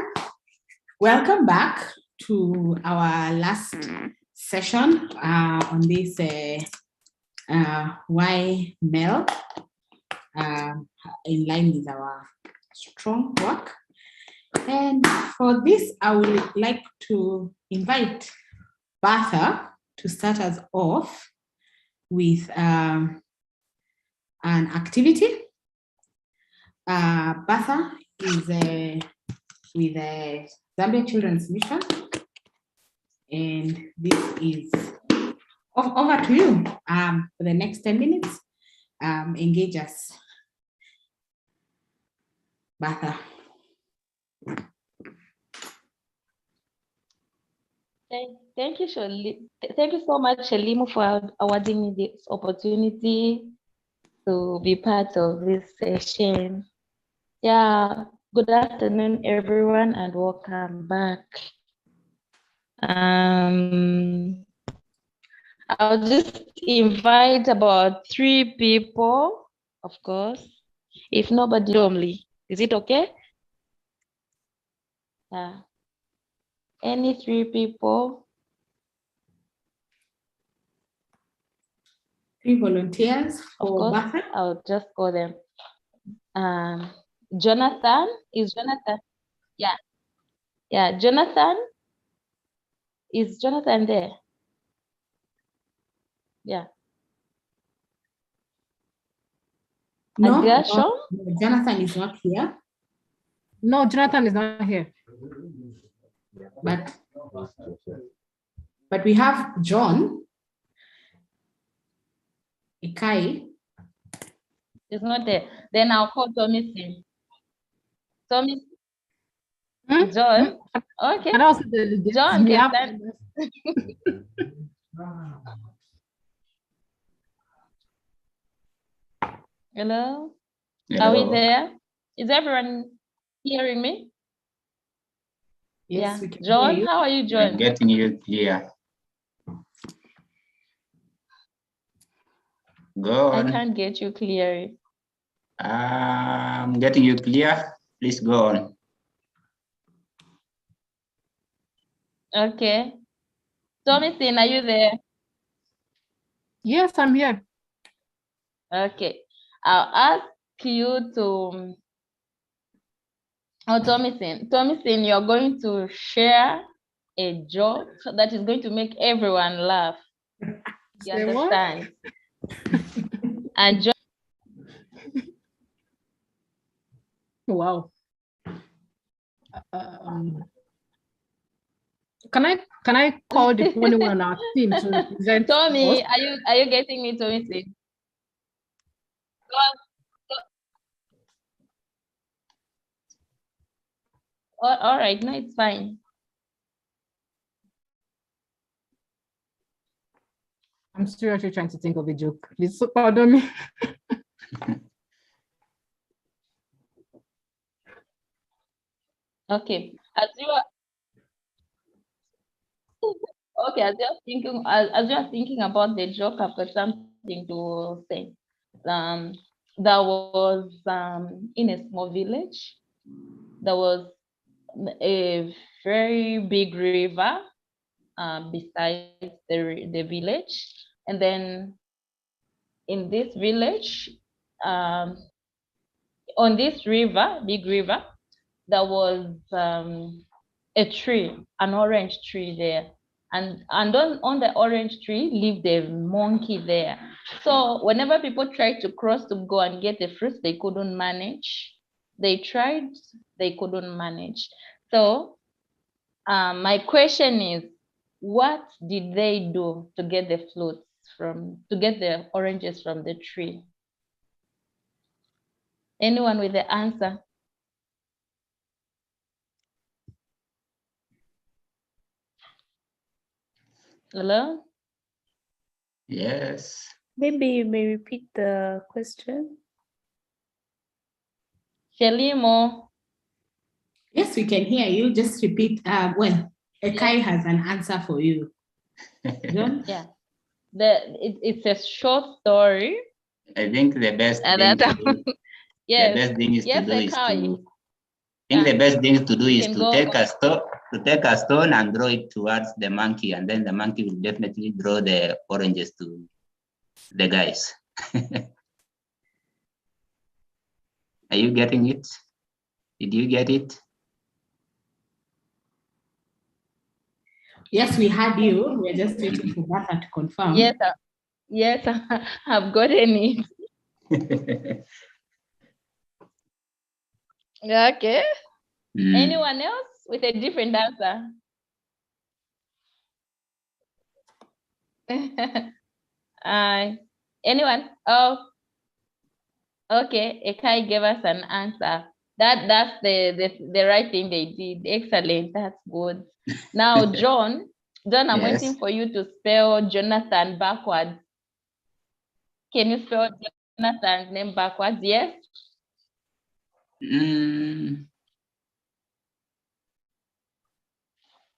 Welcome back to our last session on this why MEL, in line with our strong work. And for this, I would like to invite Bertha to start us off with an activity. Bertha is with the Zambia Children's Mission, and this is over to you for the next 10 minutes. Engage us, Bertha. Thank you, Shirley. Thank you so much, Shelimo, for awarding me this opportunity to be part of this session. Yeah, good afternoon, everyone, and welcome back. I'll just invite about 3 people, of course. If nobody, only. Is it okay? Yeah. Any 3 people? 3 volunteers for Bertha. I'll just call them. Jonathan, is Jonathan? Yeah. Yeah, Jonathan. Is Jonathan there? Yeah. No, Agasho? Jonathan is not here. No, Jonathan is not here. But we have John Ikai. It's not there. Then I'll call Tommy. Tommy. John. Okay. And also John we can have stand. Hello? Are we there? Is everyone hearing me? Yes, yeah. John, how are you, John? I'm getting you clear. Go on. I can't get you clear. I'm getting you clear. Please go on. Okay. Thomasin, are you there? Yes, I'm here. Okay. I'll ask you to... Oh, Thomasin, you're going to share a joke that is going to make everyone laugh. You understand? And John... Wow. Can I call the only one on our team to represent Tommy, us? are you getting me, Tommy? All right, no, it's fine. I'm seriously trying to think of a joke. Please pardon me. Okay, as you are thinking about the joke, I've got something to say. There was in a small village, there was a very big river beside the village, and then in this village, on this river, big river, there was a tree, an orange tree there. And on the orange tree lived a monkey there. So whenever people tried to cross to go and get the fruits, they couldn't manage. They tried, they couldn't manage. So my question is, what did they do to get the fruits to get the oranges from the tree? Anyone with the answer? Hello? Yes. Maybe you may repeat the question. Shelimo. Yes, we can hear you. Just repeat. Well, Ekai has an answer for you. John? Yeah. It's a short story. I think the best thing to do, Yes. the best thing is Yes, to do is Ekai. think the best thing to do is can to go take a stone and draw it towards the monkey, and then the monkey will definitely draw the oranges to the guys. Are you getting it? Did you get it? Yes, we had you. We're just waiting for Bertha to confirm. Yes, yes, I've gotten it. Okay. Anyone else with a different answer? Anyone? Oh, okay. Ekai gave us an answer. That's the right thing they did. Excellent. That's good. Now, John, I'm Yes. waiting for you to spell Jonathan backwards. Can you spell Jonathan's name backwards? Yes.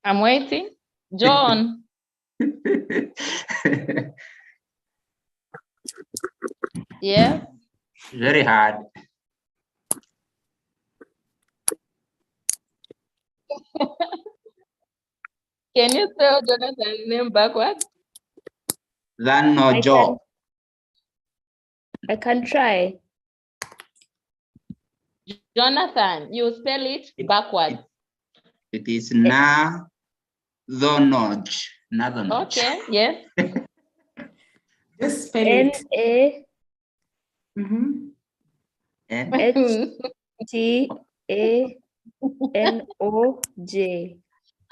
I'm waiting. John. Yeah. Very hard. Can you spell Jonathan's name backwards? Joe. I can try. Jonathan, you spell it backwards. It is Nadonoj. Okay, yes. Just spell it. N-A-T-A-N-O-J.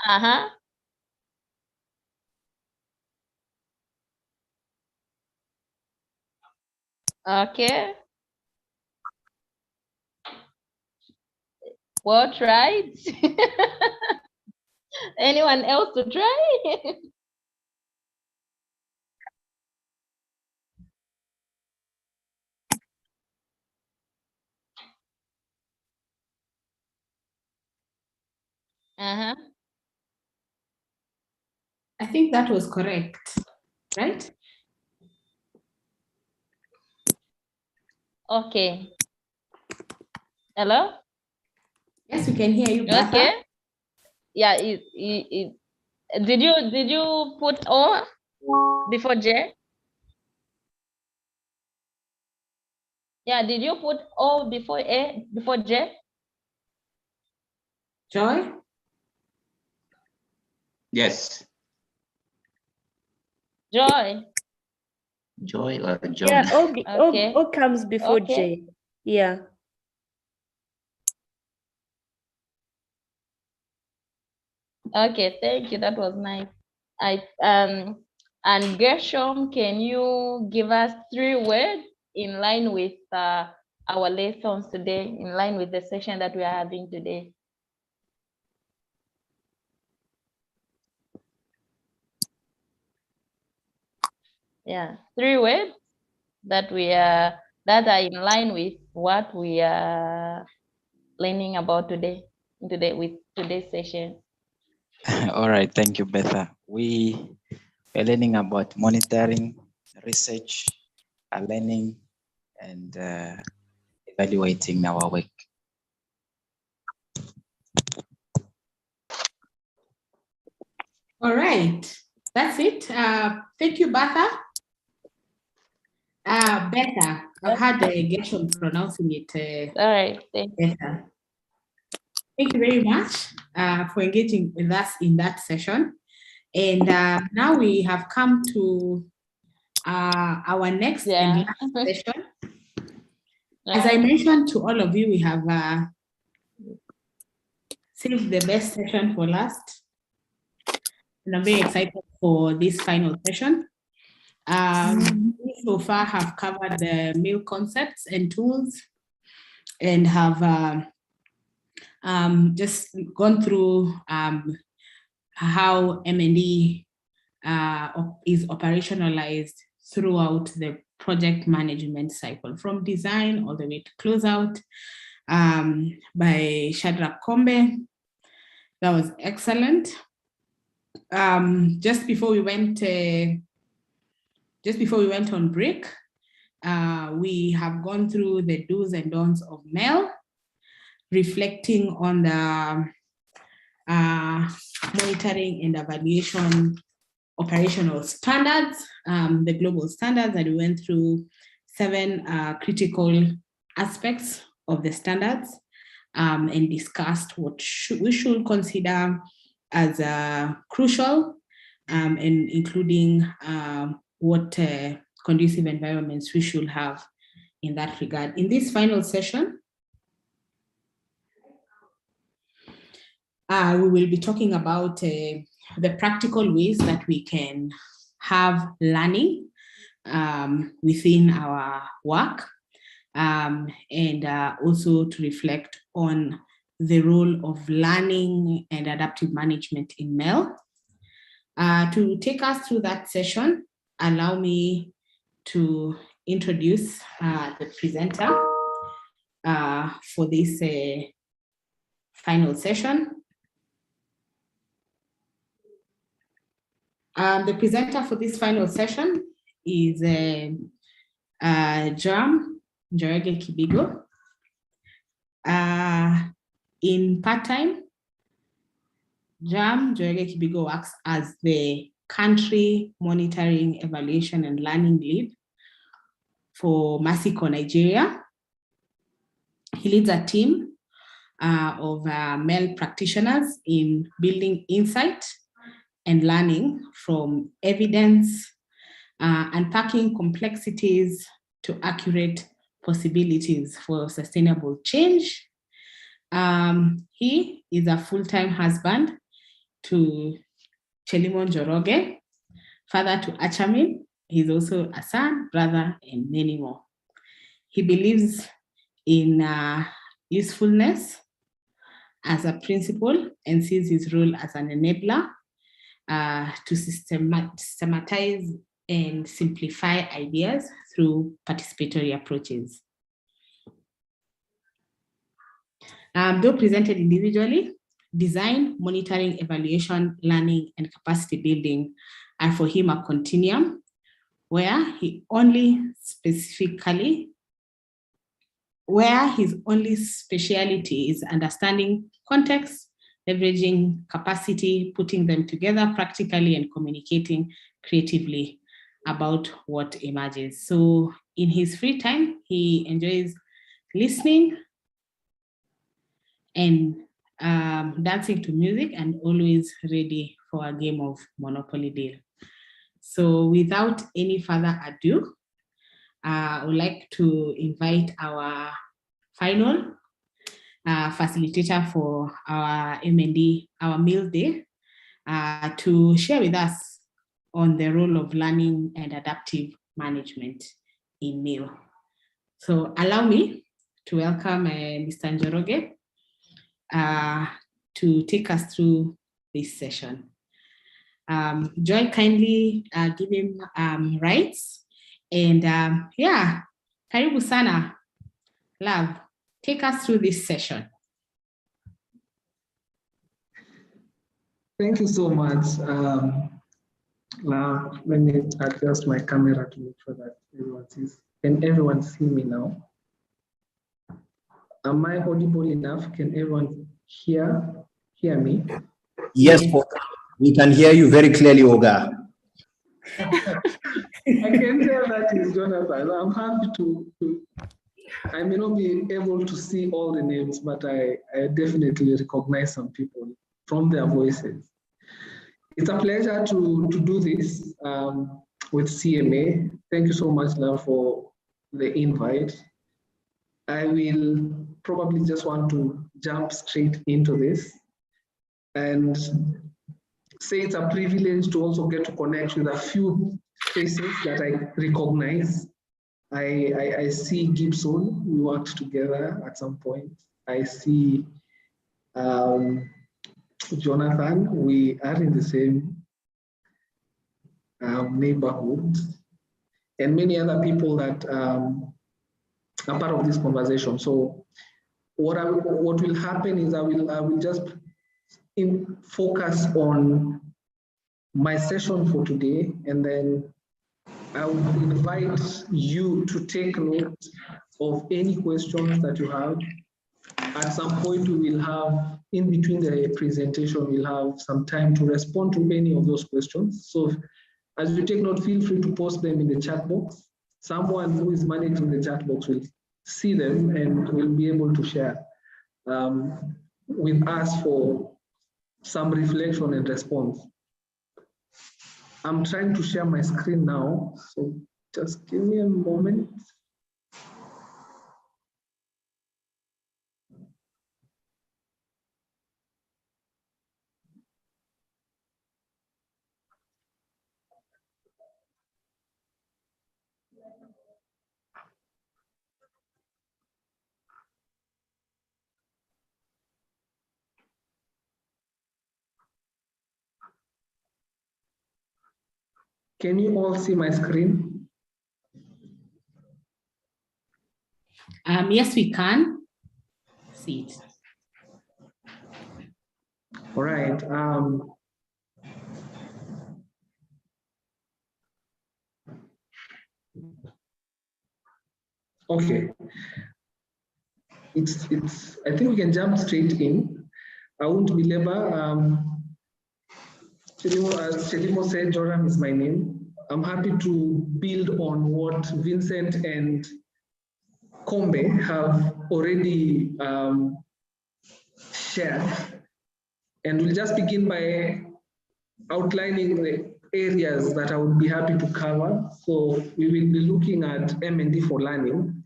Uh-huh. Okay. Well tried. Anyone else to try? Uh-huh. I think that was correct, right? Okay. Hello? Yes, we can hear you, Bertha. Okay. Yeah, did you put O before J? Yeah, did you put O before J? Joy? Yes. Joy. Joy or John? Yeah, Okay. O comes before J. Yeah. Okay, thank you. That was nice. And Gershom, can you give us 3 words in line with our lessons today, in line with the session that we are having today? Yeah, 3 words that are in line with what we are learning about today with today's session. All right, thank you, Betha. We are learning about monitoring, research, learning, and evaluating our work. All right, that's it. Thank you, Bertha. Betha, I've had Gershom pronouncing it. All right, thank you. Better. Thank you very much for engaging with us in that session. And now we have come to our next and last session. As I mentioned to all of you, we have saved the best session for last. And I'm very excited for this final session. We so far have covered the meal concepts and tools and have just gone through how M&E is operationalized throughout the project management cycle, from design all the way to closeout by Shadrach Kombe. That was excellent. Just before we went on break, we have gone through the do's and don'ts of MEL. reflecting on the monitoring and evaluation operational standards, the global standards, and we went through 7 critical aspects of the standards and discussed what we should consider as crucial, and including what conducive environments we should have in that regard. In this final session, we will be talking about the practical ways that we can have learning within our work, and also to reflect on the role of learning and adaptive management in MEL. To take us through that session, allow me to introduce the presenter for this final session. The presenter for this final session is Joram Njoroge Kibigo. In part-time, Joram Njoroge Kibigo works as the Country Monitoring, Evaluation and Learning Lead for Masiko, Nigeria. He leads a team of MEL practitioners in building insight and learning from evidence, unpacking complexities to accurate possibilities for sustainable change. He is a full-time husband to Chelimo Njoroge, father to Achamin. He's also a son, brother, and many more. He believes in usefulness as a principle and sees his role as an enabler to systematize and simplify ideas through participatory approaches. Though presented individually, design, monitoring, evaluation, learning, and capacity building are for him a continuum where his only speciality is understanding context, leveraging capacity, putting them together practically, and communicating creatively about what emerges. So in his free time, he enjoys listening and dancing to music, and always ready for a game of Monopoly Deal. So without any further ado, I would like to invite our final facilitator for our MND, our MEL Day, to share with us on the role of learning and adaptive management in MEL. So allow me to welcome Mr. Njoroge to take us through this session. Joy, kindly give him rights. And yeah, karibu sana, love. Take us through this session. Thank you so much. Now, let me adjust my camera to make sure that everyone sees. Can everyone see me now? Am I audible enough? Can everyone hear me? Yes, we can hear you very clearly, Oga. I can tell that is Jonathan. I'm happy to I may not be able to see all the names, but I definitely recognize some people from their voices. It's a pleasure to do this with CMA. Thank you so much, love, for the invite. I will probably just want to jump straight into this and say it's a privilege to also get to connect with a few faces that I recognize. I see Gibson, we worked together at some point. I see Jonathan, we are in the same neighborhood, and many other people that are part of this conversation. So what will happen is I will just focus on my session for today, and then I would invite you to take note of any questions that you have at some point we will have, in between the presentation, we'll have some time to respond to any of those questions. So as you take note, feel free to post them in the chat box. Someone who is managing the chat box will see them and will be able to share with us for some reflection and response. I'm trying to share my screen now, so just give me a moment. Can you all see my screen? Yes, we can see it. All right. Okay. I think we can jump straight in. I won't belabor. Chelimo said, Joram is my name. I'm happy to build on what Vincent and Kombe have already shared. And we'll just begin by outlining the areas that I would be happy to cover. So we will be looking at M&D for learning,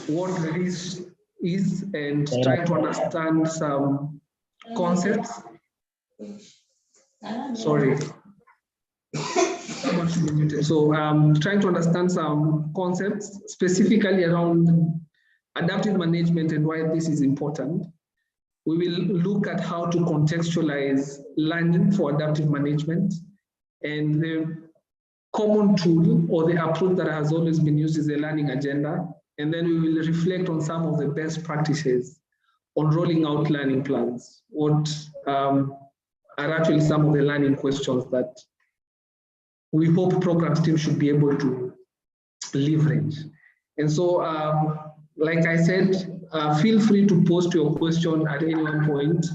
what this is, and try to understand some concepts. Sorry. So trying to understand some concepts specifically around adaptive management and why this is important. We will look at how to contextualize learning for adaptive management, and the common tool or the approach that has always been used is the learning agenda. And then we will reflect on some of the best practices on rolling out learning plans. What are actually some of the learning questions that we hope programs team should be able to leverage. And so, like I said, feel free to post your question at any one point.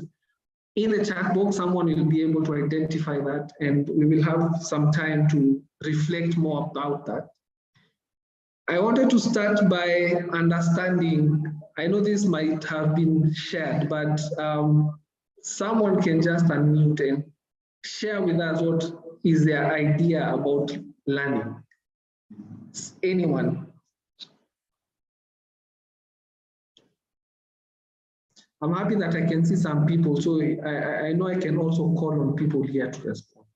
In the chat box, someone will be able to identify that, and we will have some time to reflect more about that. I wanted to start by understanding, I know this might have been shared, but someone can just unmute and share with us what is their idea about learning. Anyone? I'm happy that I can see some people, so I know I can also call on people here to respond.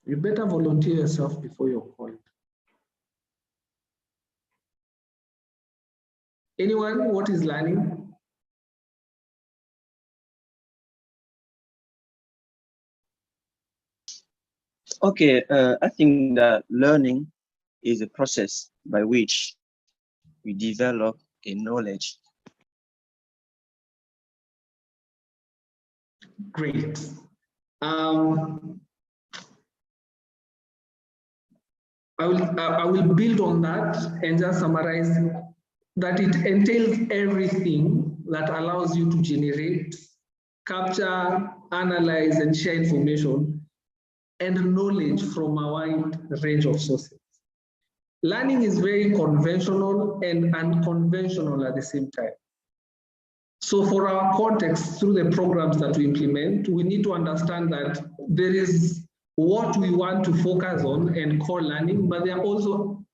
You better volunteer yourself before you're called. Anyone, what is learning? Okay, I think that learning is a process by which we develop a knowledge. Great. I will build on that and just summarize that it entails everything that allows you to generate, capture, analyze, and share information and knowledge from a wide range of sources. Learning is very conventional and unconventional at the same time. So for our context, through the programs that we implement, we need to understand that there is what we want to focus on and call learning, but there are also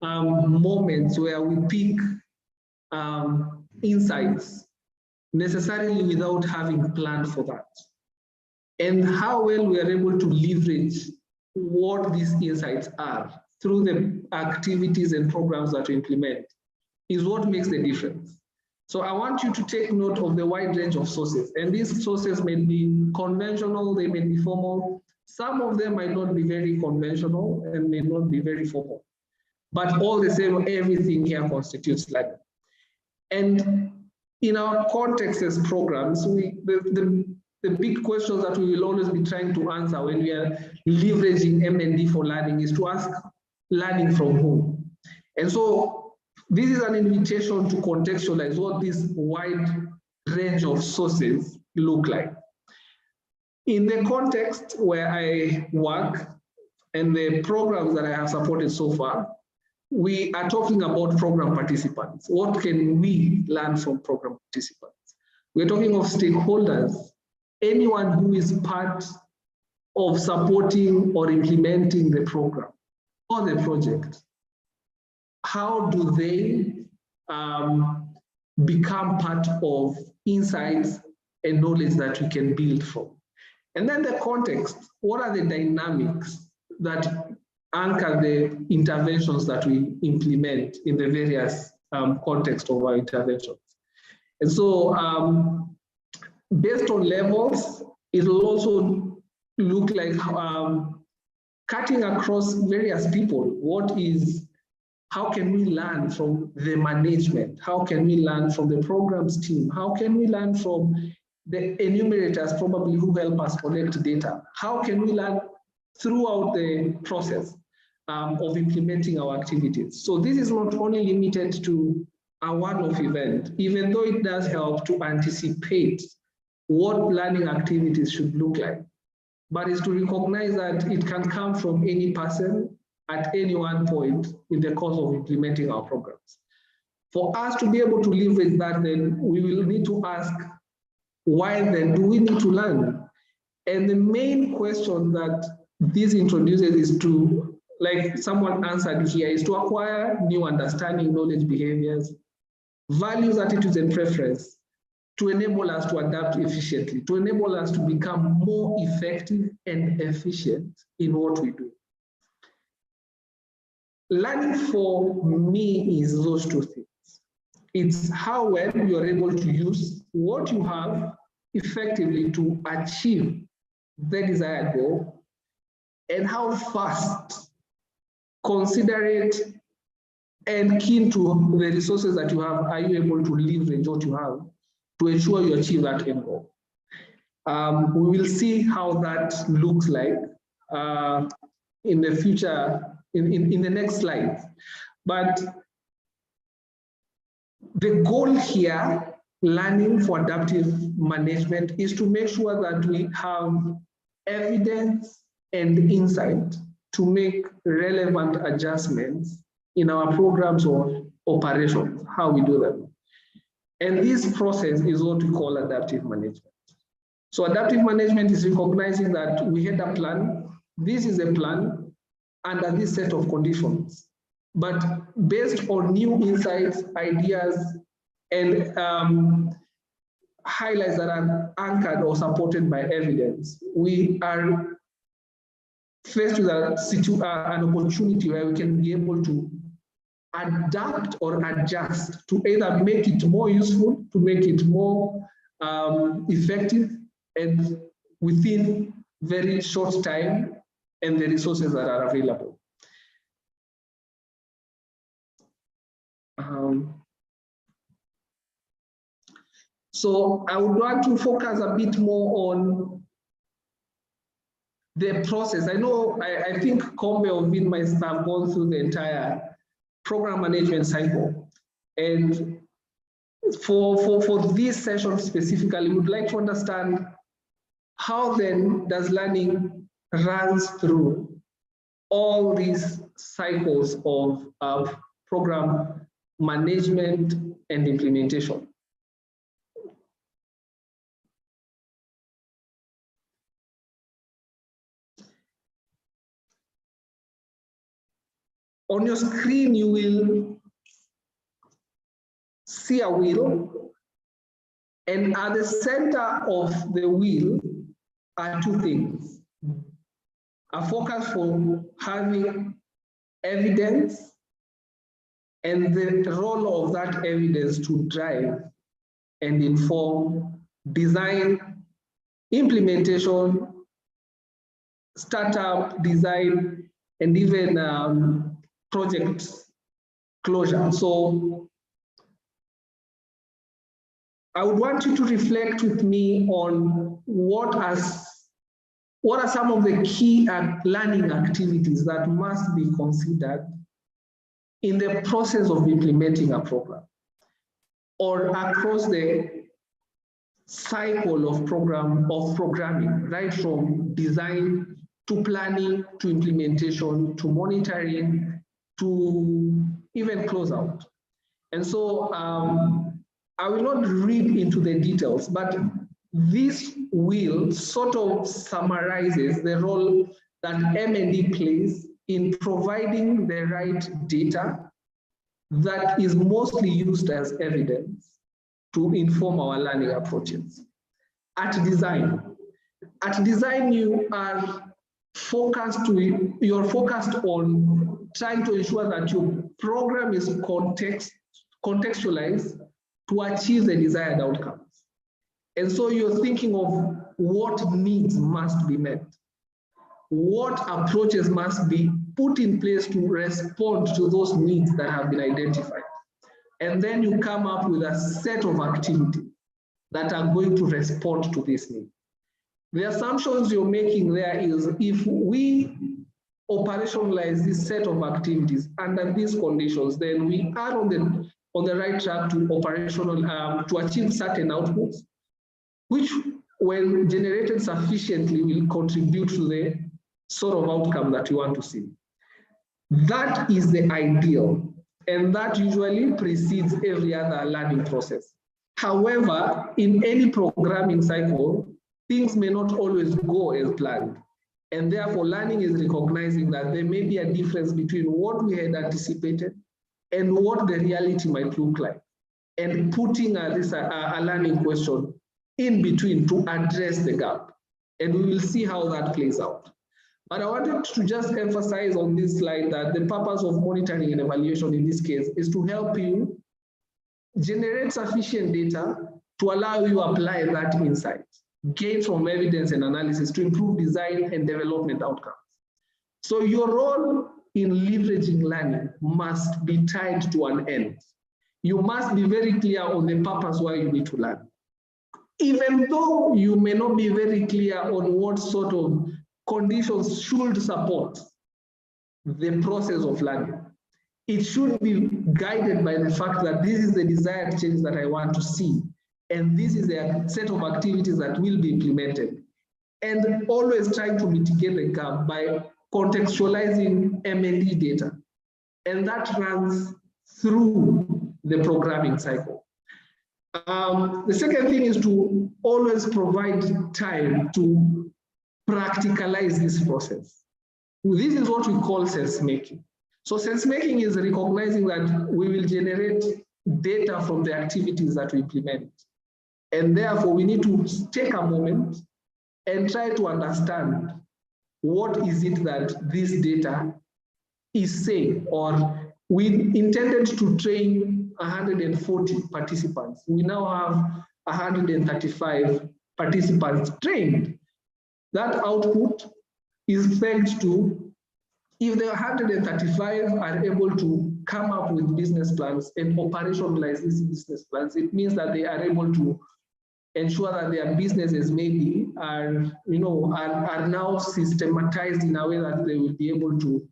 moments where we pick insights necessarily without having planned for that. And how well we are able to leverage what these insights are through the activities and programs that we implement is what makes the difference. So I want you to take note of the wide range of sources, and these sources may be conventional, they may be formal. Some of them might not be very conventional and may not be very formal, but all the same, everything here constitutes learning. And in our context as programs, the big questions that we will always be trying to answer when we are leveraging M&D for learning is to ask learning from whom. And so this is an invitation to contextualize what this wide range of sources look like. In the context where I work and the programs that I have supported so far, we are talking about program participants. What can we learn from program participants? We're talking of stakeholders, anyone who is part of supporting or implementing the program or the project. How do they become part of insights and knowledge that we can build from? And then the context, what are the dynamics that anchor the interventions that we implement in the various contexts of our interventions? And so based on levels, it will also look like cutting across various people. How can we learn from the management? How can we learn from the programs team? How can we learn from the enumerators probably who help us collect data? How can we learn throughout the process of implementing our activities? So this is not only limited to a one-off event, even though it does help to anticipate what learning activities should look like, but is to recognize that it can come from any person at any one point in the course of implementing our programs. For us to be able to leverage that, then we will need to ask, why then do we need to learn? And the main question that this introduces is to, like someone answered here, is to acquire new understanding, knowledge, behaviors, values, attitudes, and preference to enable us to adapt efficiently, to enable us to become more effective and efficient in what we do. Learning for me is those two things. It's how well you're able to use what you have effectively to achieve the desired goal, and how fast, considerate, and keen to the resources that you have are you able to leverage what you have to ensure you achieve that end goal. We will see how that looks like in the future, in the next slide. But the goal here, learning for adaptive management, is to make sure that we have evidence and insight to make relevant adjustments in our programs or operations, how we do them. And this process is what we call adaptive management. So adaptive management is recognizing that we had a plan. This is a plan under this set of conditions, but based on new insights, ideas, and highlights that are anchored or supported by evidence, we are faced with an opportunity where we can be able to adapt or adjust to either make it more useful, to make it more effective, and within very short time and the resources that are available. So I would want to focus a bit more on the process. I think Kombe or Vin might have gone through the entire program management cycle. And for this session specifically, we would like to understand how then does learning runs through all these cycles of program management and implementation. On your screen, you will see a wheel, and at the center of the wheel are two things: a focus for having evidence and the role of that evidence to drive and inform design, implementation, startup, design, and even project closure. So I would want you to reflect with me on what are some of the key learning activities that must be considered in the process of implementing a program or across the cycle of programming, right from design to planning to implementation to monitoring to even closeout. And so I will not read into the details, but this will sort of summarizes the role that M&E plays in providing the right data that is mostly used as evidence to inform our learning approaches. At design, you are focused on trying to ensure that your program is contextualized to achieve the desired outcomes. And so you're thinking of what needs must be met, what approaches must be put in place to respond to those needs that have been identified. And then you come up with a set of activities that are going to respond to this need. The assumptions you're making there is if we operationalize this set of activities under these conditions, then we are on the right track to to achieve certain outputs, which when generated sufficiently will contribute to the sort of outcome that you want to see. That is the ideal, and that usually precedes every other learning process. However, in any programming cycle, things may not always go as planned. And therefore, learning is recognizing that there may be a difference between what we had anticipated and what the reality might look like, and putting a learning question in between to address the gap. And we will see how that plays out. But I wanted to just emphasize on this slide that the purpose of monitoring and evaluation in this case is to help you generate sufficient data to allow you to apply that insight, gain from evidence and analysis to improve design and development outcomes. So your role in leveraging learning must be tied to an end. You must be very clear on the purpose why you need to learn. Even though you may not be very clear on what sort of conditions should support the process of learning, it should be guided by the fact that this is the desired change that I want to see, and this is a set of activities that will be implemented. And always trying to mitigate the gap by contextualizing M&E data. And that runs through the programming cycle. The second thing is to always provide time to practicalize this process. This is what we call sense making. So sense making is recognizing that we will generate data from the activities that we implement. And therefore, we need to take a moment and try to understand what is it that this data is saying. Or we intended to train 140 participants. We now have 135 participants trained. That output is fed to, if the 135 are able to come up with business plans and operationalize these business plans, it means that they are able to ensure that their businesses maybe are now systematized in a way that they will be able to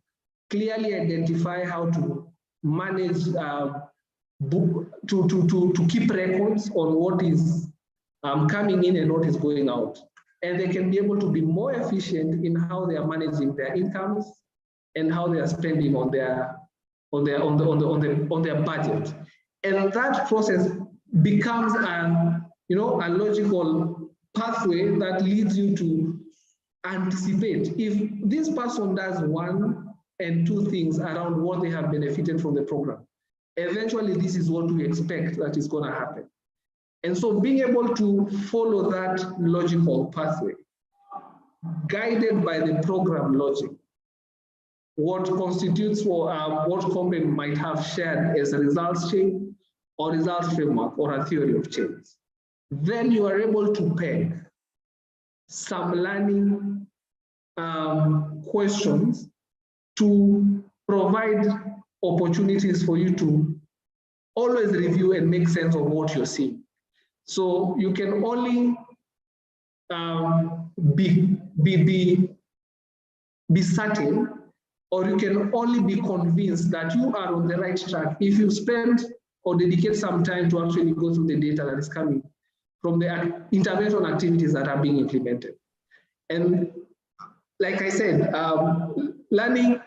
clearly identify how to manage, to keep records on what is coming in and what is going out. And they can be able to be more efficient in how they are managing their incomes and how they are spending on their budget. And that process becomes a logical pathway that leads you to anticipate. If this person does one and two things around what they have benefited from the program, eventually this is what we expect that is going to happen. And so being able to follow that logical pathway, guided by the program logic, what constitutes what company might have shared as a results chain or results framework or a theory of change. Then you are able to peg some learning questions to provide opportunities for you to always review and make sense of what you're seeing. So you can only be certain or you can only be convinced that you are on the right track if you spend or dedicate some time to actually go through the data that is coming from the intervention activities that are being implemented. And like I said, learning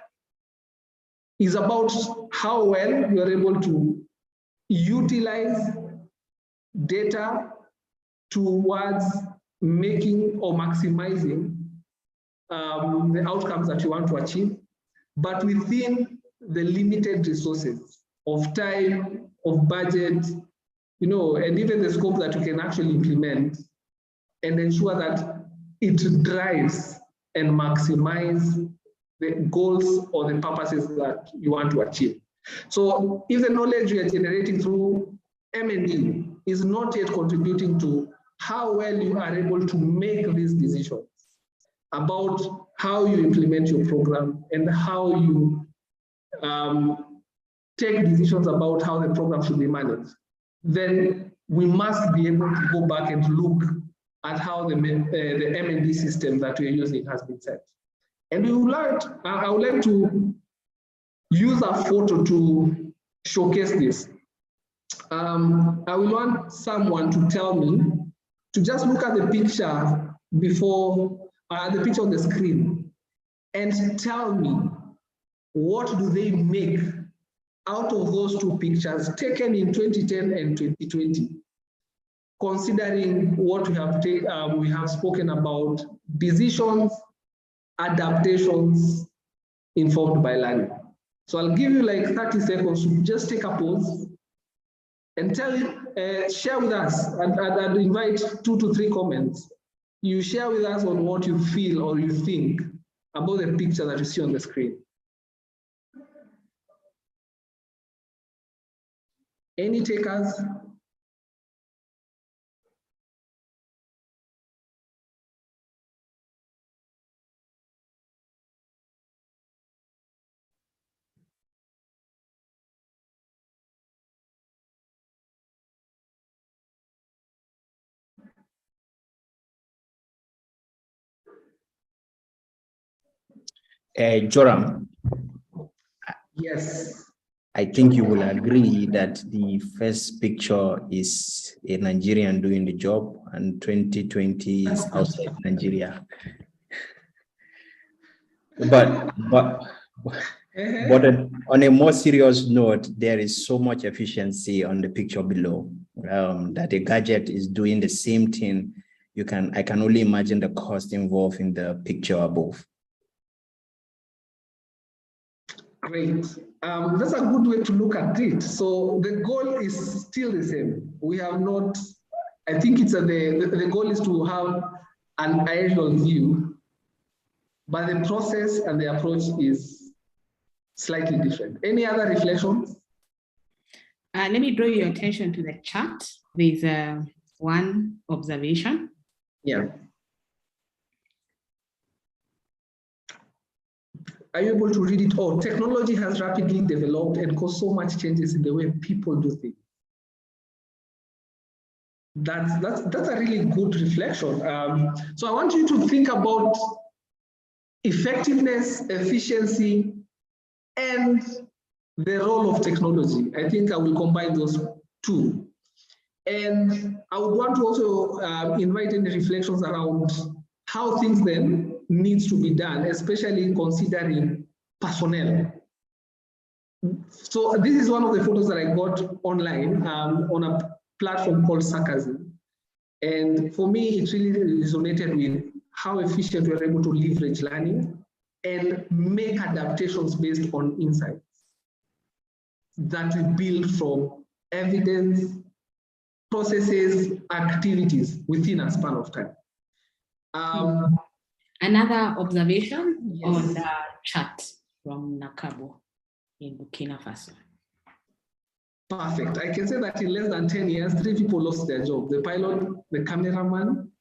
is about how well you are able to utilize data towards making or maximizing the outcomes that you want to achieve, but within the limited resources of time, of budget, you know, and even the scope that you can actually implement, and ensure that it drives and maximize the goals or the purposes that you want to achieve. So if the knowledge you are generating through M&E is not yet contributing to how well you are able to make these decisions about how you implement your program and how you take decisions about how the program should be managed, then we must be able to go back and look at how the M&E system that we're using has been set. And I would like to use a photo to showcase this. I will want someone to tell me to just look at the picture before the picture on the screen and tell me what do they make out of those two pictures taken in 2010 and 2020, considering what we have spoken about: decisions, adaptations informed by learning. So I'll give you like 30 seconds to just take a pause and share with us, and I'd invite 2 to 3 comments. You share with us on what you feel or you think about the picture that you see on the screen. Any takers? Joram. Yes. I think you will agree that the first picture is a Nigerian doing the job, and 2020 is outside Nigeria. But on a more serious note, there is so much efficiency on the picture below that a gadget is doing the same thing. I can only imagine the cost involved in the picture above. Great. That's a good way to look at it. So the goal is still the same. We have not, I think it's the goal is to have an aerial view, but the process and the approach is slightly different. Any other reflections? Let me draw your attention to the chart. There's one observation. Yeah. Are you able to read it all? Technology has rapidly developed and caused so much changes in the way people do things. That's a really good reflection. So I want you to think about effectiveness, efficiency, and the role of technology. I think I will combine those two. And I would want to also invite any reflections around how things then needs to be done, especially considering personnel. So this is one of the photos that I got online on a platform called Sarcasm. And for me, it really resonated with how efficient we are able to leverage learning and make adaptations based on insights that we build from evidence, processes, activities within a span of time. Another observation on the chat from Nakabo in Burkina Faso. Perfect. I can say that in less than 10 years, 3 people lost their job. The pilot, the cameraman.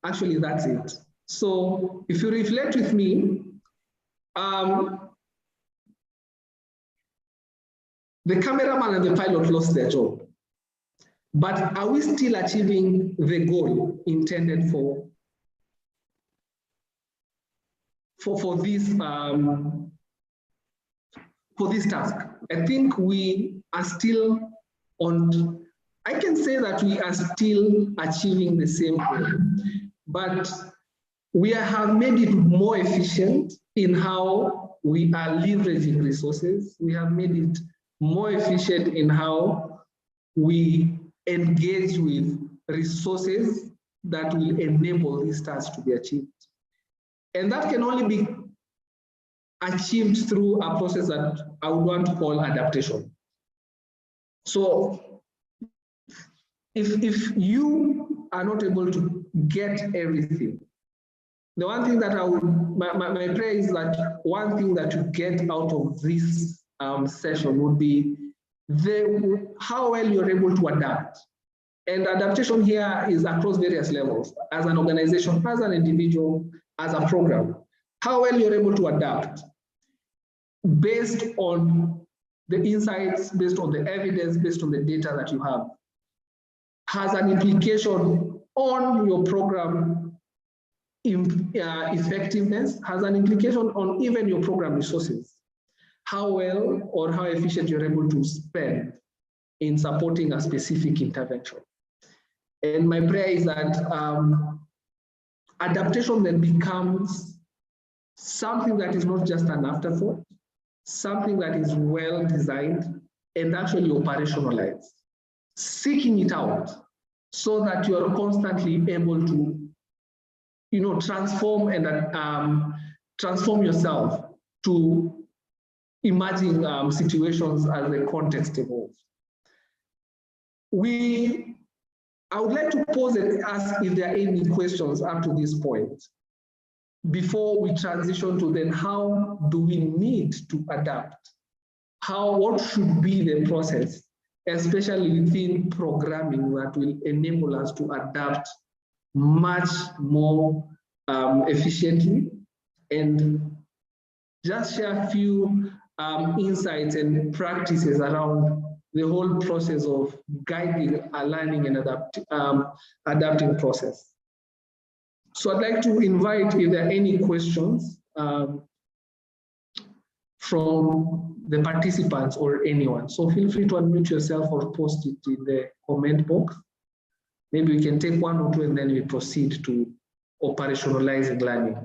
Actually, that's it. So if you reflect with me, the cameraman and the pilot lost their job. But are we still achieving the goal intended for for this task. I think we are still on, I can say that we are still achieving the same goal, but we have made it more efficient in how we are leveraging resources. We have made it more efficient in how we engage with resources that will enable these tasks to be achieved. And that can only be achieved through a process that I would want to call adaptation. So if you are not able to get everything, the one thing that I would, my prayer is that one thing that you get out of this session would be how well you're able to adapt. And adaptation here is across various levels, as an organization, as an individual, as a program. How well you're able to adapt based on the insights, based on the evidence, based on the data that you have, has an implication on your program effectiveness, has an implication on even your program resources. How well or how efficient you're able to spend in supporting a specific intervention. And my prayer is that adaptation then becomes something that is not just an afterthought, something that is well designed and actually operationalized, seeking it out so that you are constantly able to, transform and transform yourself to emerging situations as the context evolves. I would like to pause and ask if there are any questions up to this point before we transition to then how do we need to adapt? What should be the process, especially within programming, that will enable us to adapt much more efficiently, and just share a few insights and practices around the whole process of guiding a learning and adapting process. So I'd like to invite if there are any questions from the participants or anyone. So feel free to unmute yourself or post it in the comment box. Maybe we can take one or two and then we proceed to operationalizing learning.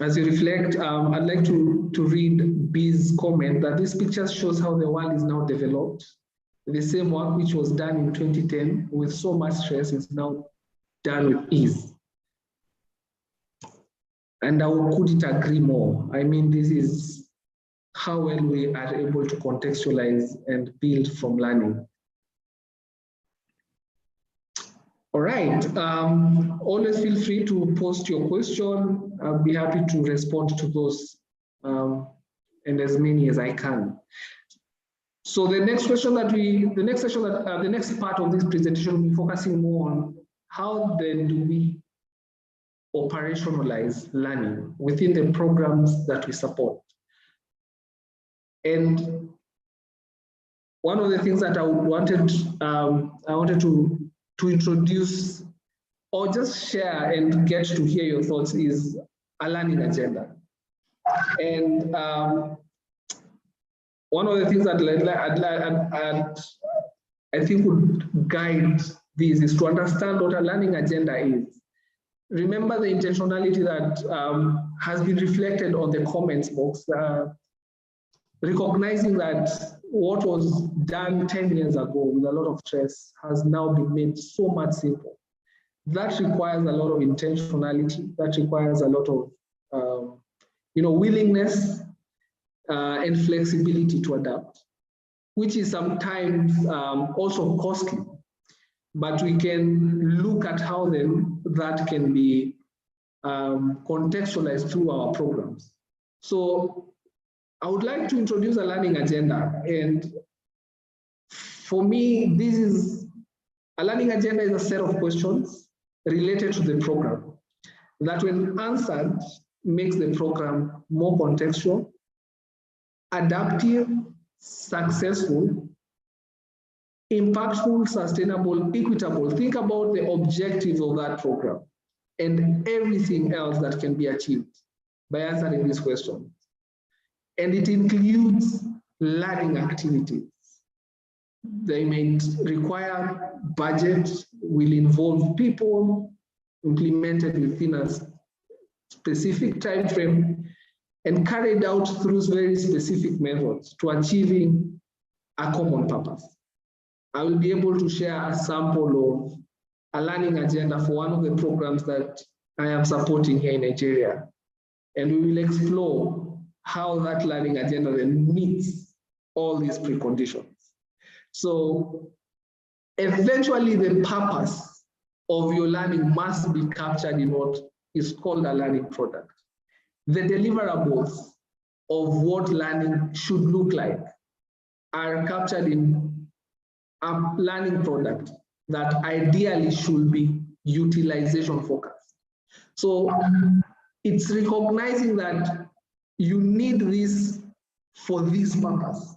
As you reflect, I'd like to read B's comment that this picture shows how the world is now developed. The same work which was done in 2010 with so much stress is now done with ease. And I couldn't agree more. I mean, this is how well we are able to contextualize and build from learning. All right, always feel free to post your question. I'll be happy to respond to those and as many as I can. So the next question that the next part of this presentation will be focusing more on how then do we operationalize learning within the programs that we support. And one of the things that I wanted to introduce or just share and get to hear your thoughts is a learning agenda. And one of the things that I think would guide this is to understand what a learning agenda is. Remember the intentionality that has been reflected on the comments box, recognizing that what was done 10 years ago with a lot of stress has now been made so much simple. That requires a lot of intentionality, that requires a lot of willingness and flexibility to adapt, which is sometimes also costly, but we can look at how then that can be contextualized through our programs. So I would like to introduce a learning agenda. And for me, a learning agenda is a set of questions related to the program that when answered makes the program more contextual, adaptive, successful, impactful, sustainable, equitable. Think about the objectives of that program and everything else that can be achieved by answering this question. And it includes learning activities. They may require budget, will involve people, implemented within a specific time frame, and carried out through very specific methods to achieving a common purpose. I will be able to share a sample of a learning agenda for one of the programs that I am supporting here in Nigeria. And we will explore how that learning agenda then meets all these preconditions. So eventually the purpose of your learning must be captured in what is called a learning product. The deliverables of what learning should look like are captured in a learning product that ideally should be utilization focused. So it's recognizing that you need this for this purpose,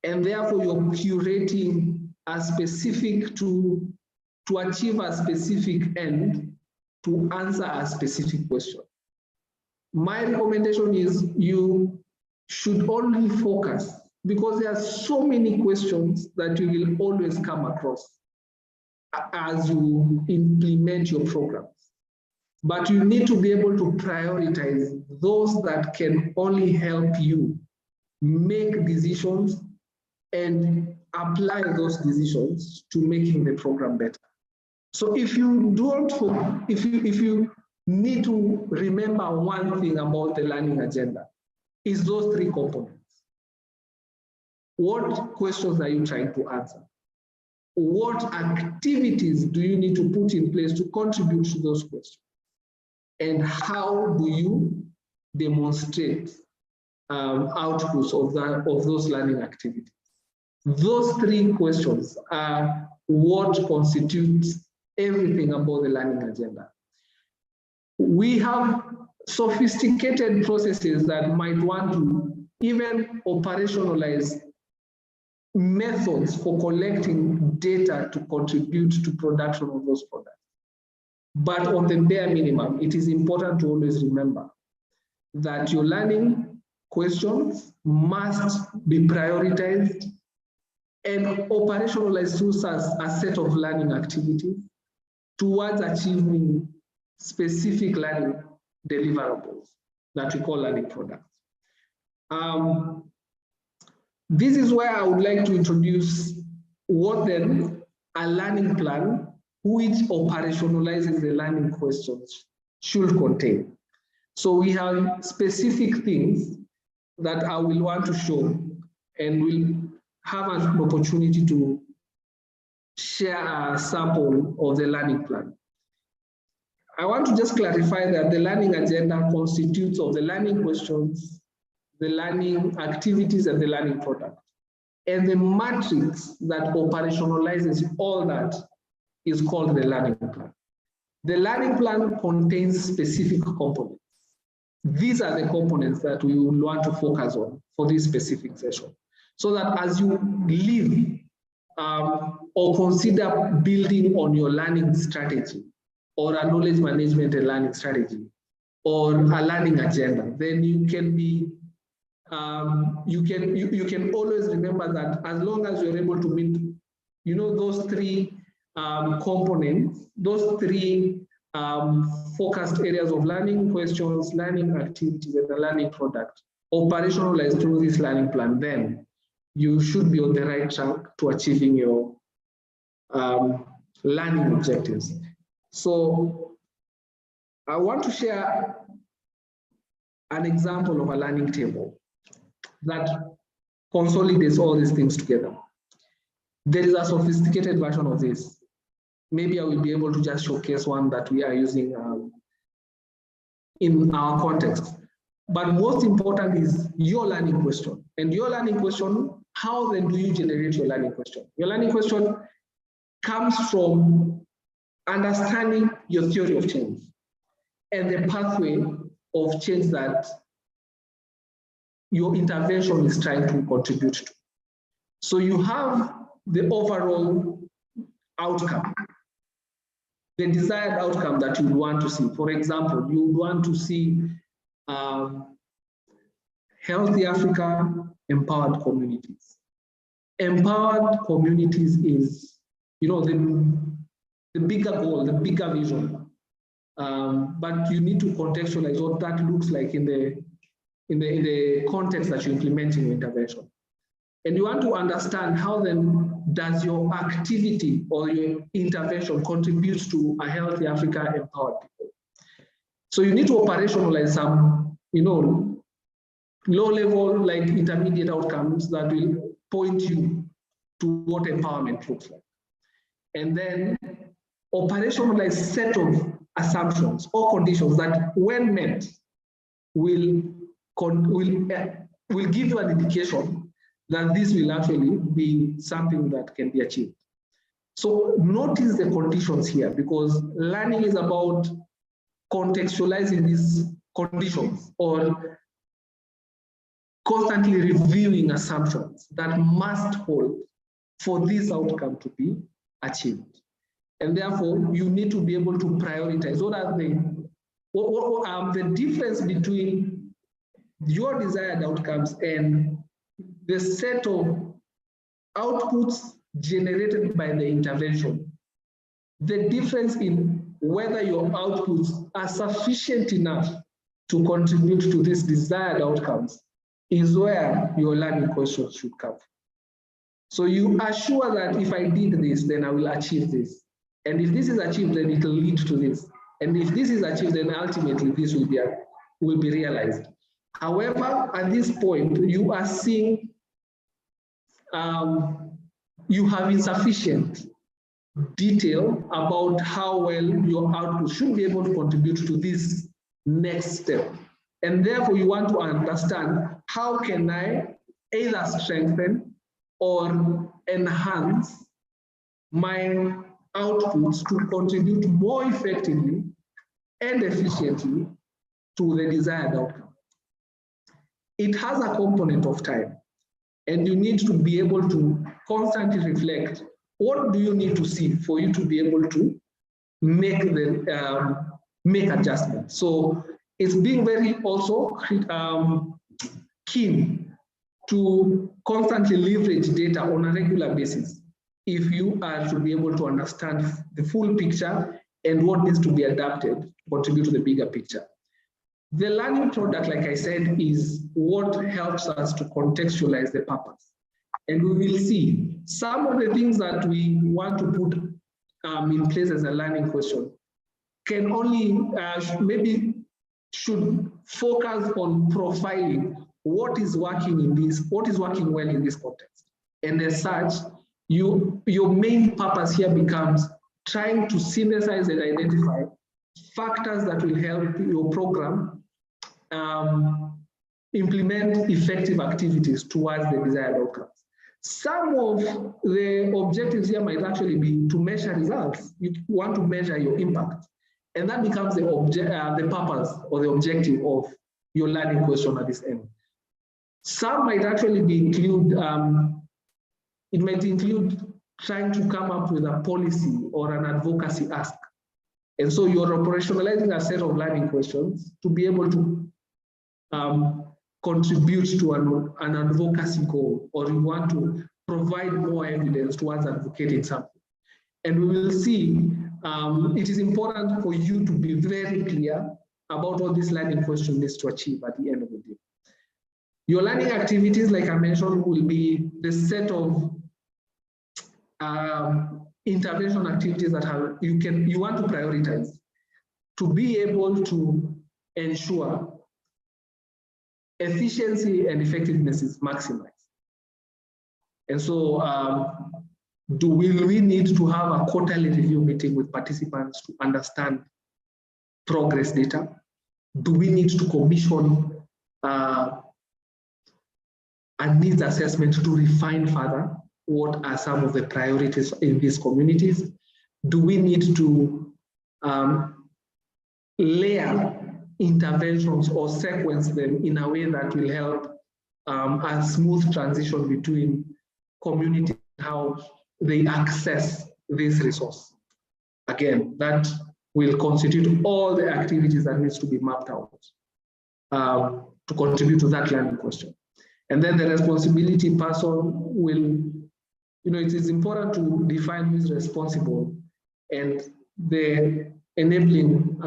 and therefore you're curating a specific to achieve a specific end, to answer a specific question. My recommendation is you should only focus, because there are so many questions that you will always come across as you implement your programs. But you need to be able to prioritize those that can only help you make decisions and apply those decisions to making the program better. So if you don't, if you need to remember one thing about the learning agenda, is those three components. What questions are you trying to answer? What activities do you need to put in place to contribute to those questions? And how do you demonstrate outputs of those learning activities? Those three questions are what constitutes everything about the learning agenda. We have sophisticated processes that might want to even operationalize methods for collecting data to contribute to production of those products. But on the bare minimum, it is important to always remember that your learning questions must be prioritized and operationalized through a set of learning activities towards achieving specific learning deliverables that we call learning products. This is where I would like to introduce what then a learning plan which operationalizes the learning questions should contain. So we have specific things that I will want to show, and we'll have an opportunity to share a sample of the learning plan. I want to just clarify that the learning agenda constitutes of the learning questions, the learning activities, and the learning product. And the matrix that operationalizes all that is called the learning plan. The learning plan contains specific components. These are the components that we will want to focus on for this specific session, so that as you live or consider building on your learning strategy, or a knowledge management and learning strategy, or a learning agenda, then you can be you can always remember that as long as you're able to meet, you know, those three components, those three focused areas of learning questions, learning activities, and the learning product operationalized through this learning plan, then you should be on the right track to achieving your learning objectives. So I want to share an example of a learning table that consolidates all these things together. There is a sophisticated version of this. Maybe I will be able to just showcase one that we are using in our context. But most important is your learning question. And your learning question, how then do you generate your learning question? Your learning question comes from understanding your theory of change and the pathway of change that your intervention is trying to contribute to. So you have the overall outcome, the desired outcome that you would want to see. For example, you would want to see healthy Africa, empowered communities. Empowered communities is, the bigger goal, the bigger vision. But you need to contextualize what that looks like in the context that you're implementing your intervention. And you want to understand how then does your activity or your intervention contribute to a healthy Africa, empowered people. So you need to operationalize some, low-level, like intermediate outcomes that will point you to what empowerment looks like. And then operationalize set of assumptions or conditions that, when met, will give you an indication that this will actually be something that can be achieved. So notice the conditions here, because learning is about contextualizing these conditions or constantly reviewing assumptions that must hold for this outcome to be achieved. And therefore, you need to be able to prioritize what are the difference between your desired outcomes and the set of outputs generated by the intervention. The difference in whether your outputs are sufficient enough to contribute to these desired outcomes is where your learning questions should come. So you are sure that if I did this, then I will achieve this. And if this is achieved, then it will lead to this. And if this is achieved, then ultimately this will be realized. However, at this point, you are seeing you have insufficient detail about how well your output should be able to contribute to this next step. And therefore, you want to understand, how can I either strengthen or enhance my outputs to contribute more effectively and efficiently to the desired outcome. It has a component of time, and you need to be able to constantly reflect, what do you need to see for you to be able to make adjustments. So it's being very also keen to constantly leverage data on a regular basis if you are to be able to understand the full picture and what needs to be adapted to contribute to the bigger picture. The learning product, like I said, is what helps us to contextualize the purpose. And we will see some of the things that we want to put in place as a learning question can only maybe should focus on profiling what is working in this, what is working well in this context. And as such, your main purpose here becomes trying to synthesize and identify factors that will help your program implement effective activities towards the desired outcomes. Some of the objectives here might actually be to measure results. You want to measure your impact. And that becomes the purpose or the objective of your learning question at this end. Some might actually it might include trying to come up with a policy or an advocacy ask. And so you're operationalizing a set of learning questions to be able to contribute to an advocacy goal, or you want to provide more evidence towards advocating something. And we will see it is important for you to be very clear about what this learning question needs to achieve at the end of the day. Your learning activities, like I mentioned, will be the set of intervention activities that you want to prioritize to be able to ensure efficiency and effectiveness is maximized. And so will we need to have a quarterly review meeting with participants to understand progress data? Do we need to commission a needs assessment to refine further what are some of the priorities in these communities? Do we need to layer interventions or sequence them in a way that will help a smooth transition between community, how they access this resource. Again, that will constitute all the activities that needs to be mapped out to contribute to that learning question. And then the responsibility person will, it is important to define who is responsible and the enabling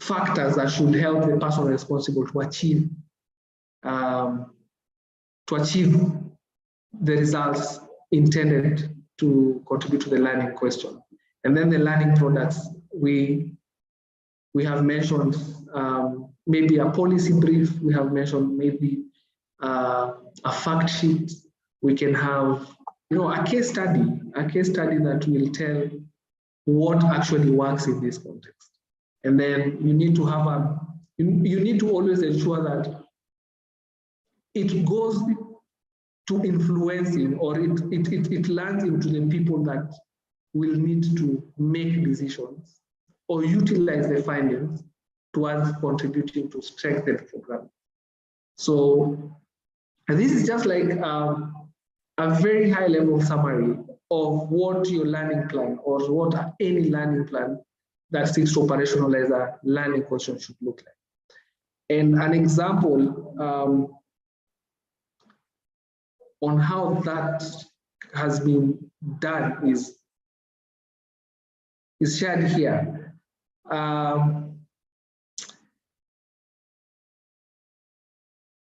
factors that should help the person responsible to achieve the results intended to contribute to the learning question. And then the learning products, we have mentioned maybe a policy brief, we have mentioned maybe a fact sheet, we can have a case study that will tell what actually works in this context. And then you need to have you need to always ensure that it goes to influencing, or it lands into the people that will need to make decisions or utilize the findings towards contributing to strengthen the program. So this is just like a very high level summary of what your learning plan or what any learning plan that seeks to operationalize a learning question should look like. And an example on how that has been done is shared here.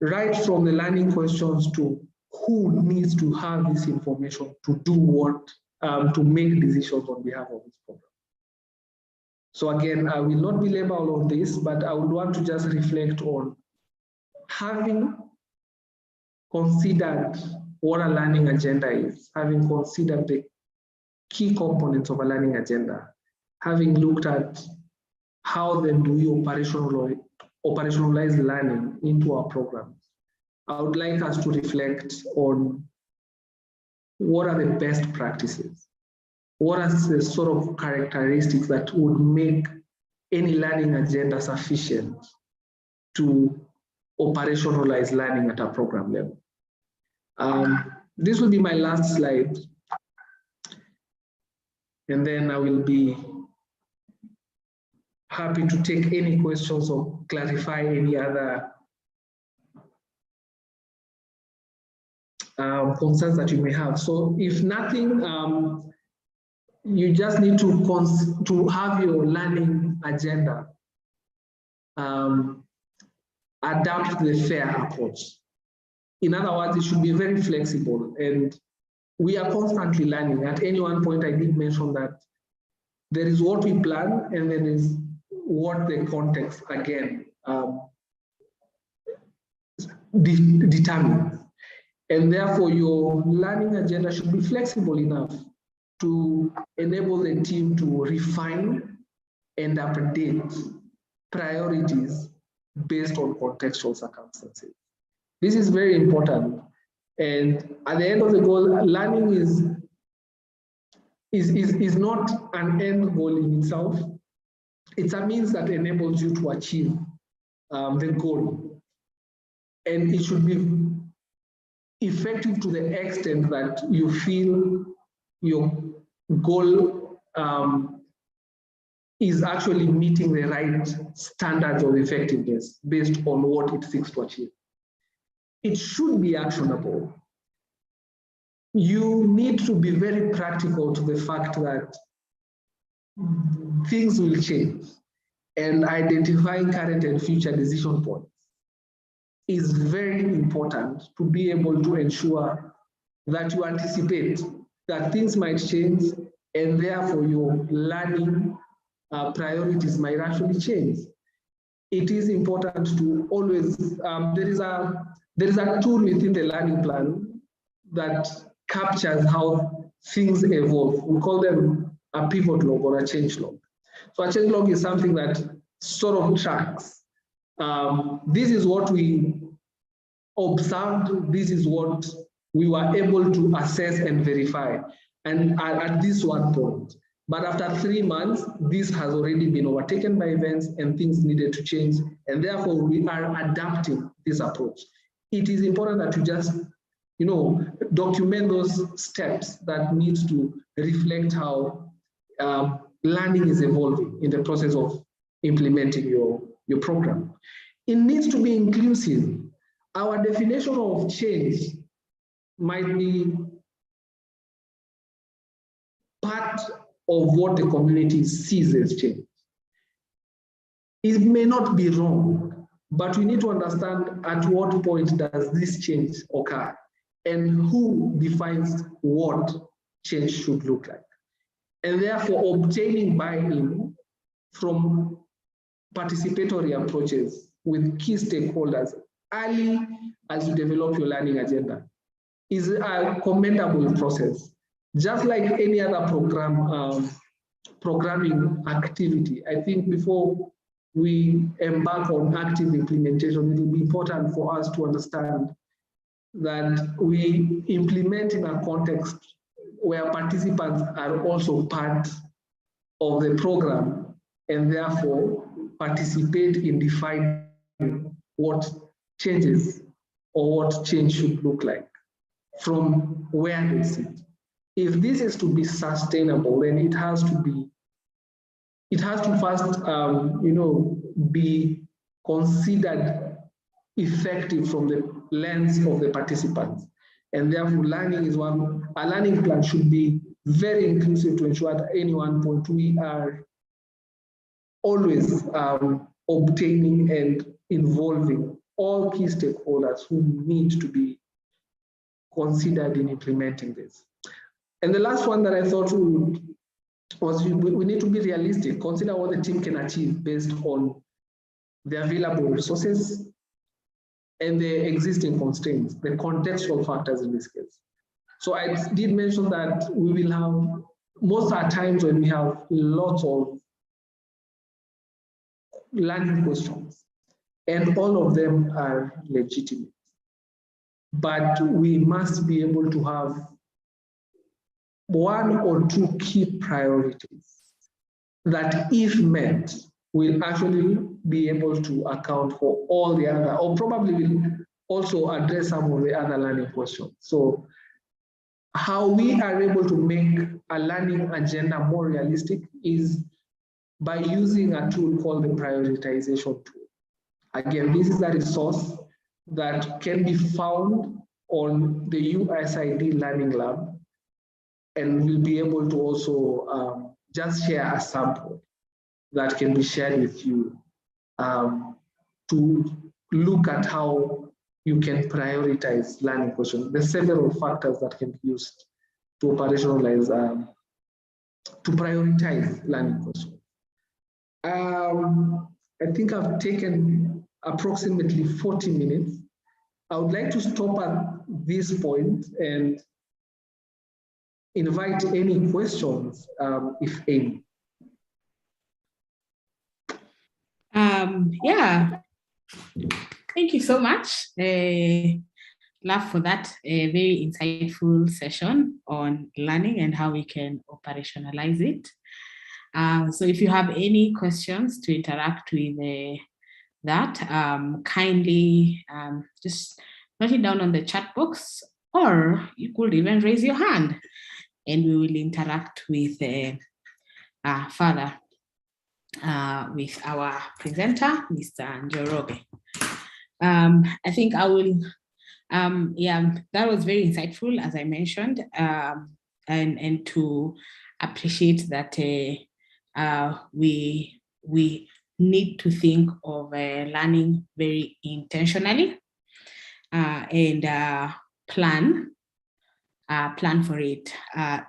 Right from the learning questions to who needs to have this information to do what, to make decisions on behalf of this program. So again, I will not belabor all of this, but I would want to just reflect on having considered what a learning agenda is, having considered the key components of a learning agenda, having looked at how then do we operationalize learning into our programs. I would like us to reflect on what are the best practices, what are the sort of characteristics that would make any learning agenda sufficient to operationalize learning at a program level. This will be my last slide, and then I will be happy to take any questions or clarify any other concerns that you may have. So if nothing, you just need to have your learning agenda adapt to the FAIR approach. In other words, it should be very flexible, and we are constantly learning. At any one point, I did mention that there is what we plan, and then is what the context again determines. And therefore, your learning agenda should be flexible enough to enable the team to refine and update priorities based on contextual circumstances. This is very important. And at the end of the goal, learning is not an end goal in itself. It's a means that enables you to achieve the goal. And it should be effective to the extent that you feel your goal is actually meeting the right standards of effectiveness based on what it seeks to achieve. It should be actionable. You need to be very practical to the fact that things will change, and identifying current and future decision points is very important to be able to ensure that you anticipate that things might change, and therefore your learning priorities might actually change. It is important to always, there is a tool within the learning plan that captures how things evolve. We call them a pivot log or a change log. So a change log is something that sort of tracks. This is what we observed, this is what we were able to assess and verify, and at this one point. But after 3 months, this has already been overtaken by events and things needed to change, and therefore we are adapting this approach. It is important that document those steps that need to reflect how learning is evolving in the process of implementing your program. It needs to be inclusive. Our definition of change might be part of what the community sees as change. It may not be wrong, but we need to understand at what point does this change occur and who defines what change should look like. And therefore obtaining buy-in from participatory approaches with key stakeholders early as you develop your learning agenda is a commendable process. Just like any other programming activity, I think before we embark on active implementation, it will be important for us to understand that we implement in a context where participants are also part of the program and therefore participate in defining what changes or what change should look like from where they sit. If this is to be sustainable, then it has to first, be considered effective from the lens of the participants. And therefore, a learning plan should be very inclusive to ensure at any one point we are always obtaining and involving all key stakeholders who need to be considered in implementing this. And the last one that I thought was we need to be realistic, consider what the team can achieve based on the available resources and the existing constraints, the contextual factors in this case. So I did mention that we will have, most are times when we have lots of learning questions, and all of them are legitimate. But we must be able to have one or two key priorities that, if met, will actually be able to account for all the other, or probably will also address some of the other learning questions. So how we are able to make a learning agenda more realistic is by using a tool called the prioritization tool. Again, this is a resource that can be found on the USID Learning Lab, and we'll be able to also just share a sample that can be shared with you to look at how you can prioritize learning questions. There's several factors that can be used to operationalize, to prioritize learning questions. I think I've taken approximately 40 minutes. I would like to stop at this point and invite any questions, if any. Yeah, thank you so much, Love, for that very insightful session on learning and how we can operationalize it. So if you have any questions to interact with that, kindly just note it down on the chat box, or you could even raise your hand and we will interact with further with our presenter, Mr. Njoroge. I think I will, yeah, that was very insightful, as I mentioned, and to appreciate that we need to think of learning very intentionally and plan for it,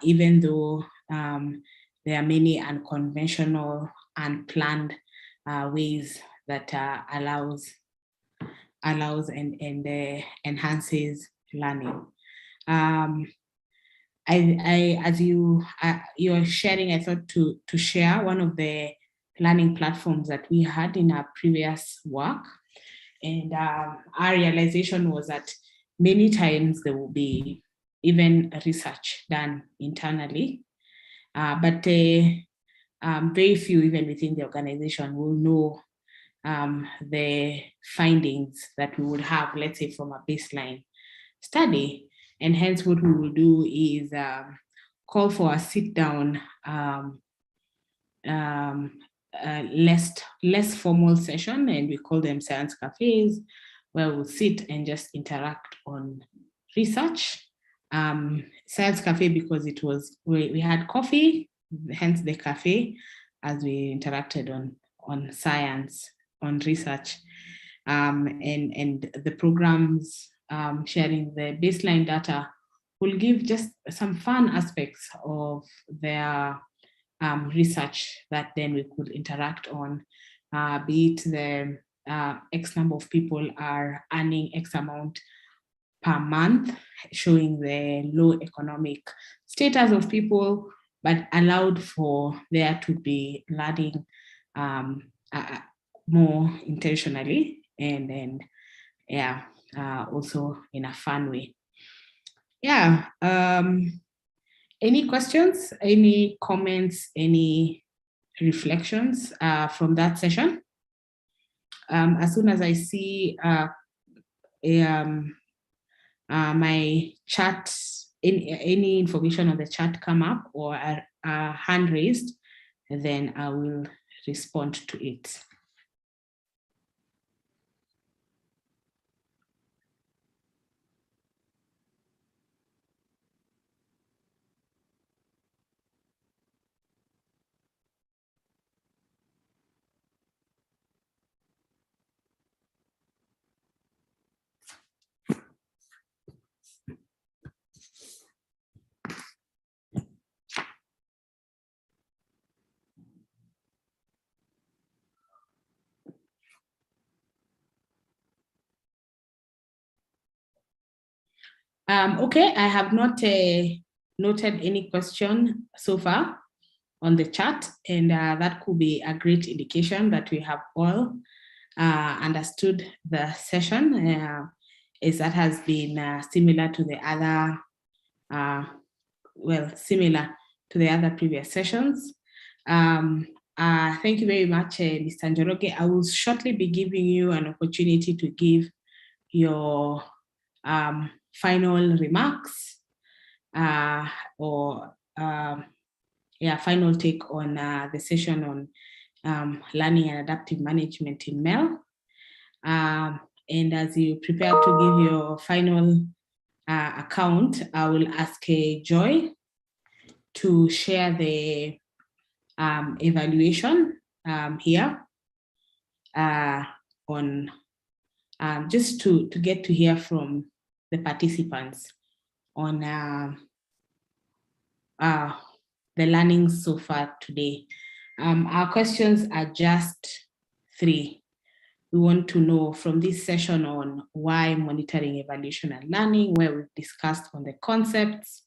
even though there are many unconventional, unplanned ways that allows and enhances learning. As you're sharing, I thought to share one of the learning platforms that we had in our previous work, and our realization was that many times there will be even research done internally, but very few, even within the organization, will know the findings that we would have, let's say, from a baseline study. And hence what we will do is call for a sit down, less formal session, and we call them science cafes, where we'll sit and just interact on research. Science cafe because we had coffee, hence the cafe, as we interacted on science, on research, and the programs sharing the baseline data will give just some fun aspects of their research that then we could interact on, be it the X number of people are earning X amount per month, showing the low economic status of people, but allowed for there to be learning more intentionally and also in a fun way. Yeah. Any questions, any comments, any reflections from that session? As soon as I see my chat, any information on the chat come up or a hand raised, then I will respond to it. Okay, I have not noted any question so far on the chat, and that could be a great indication that we have all understood the session, as that has been similar to the other, similar to the other previous sessions. Thank you very much, Mr. Njoroge. I will shortly be giving you an opportunity to give your final remarks or final take on the session on learning and adaptive management in MEL. And as you prepare to give your final account, I will ask Joy to share the evaluation here on just to get to hear from the participants on the learning so far today. Our questions are just 3. We want to know from this session on why monitoring, evaluation, and learning, where we've discussed on the concepts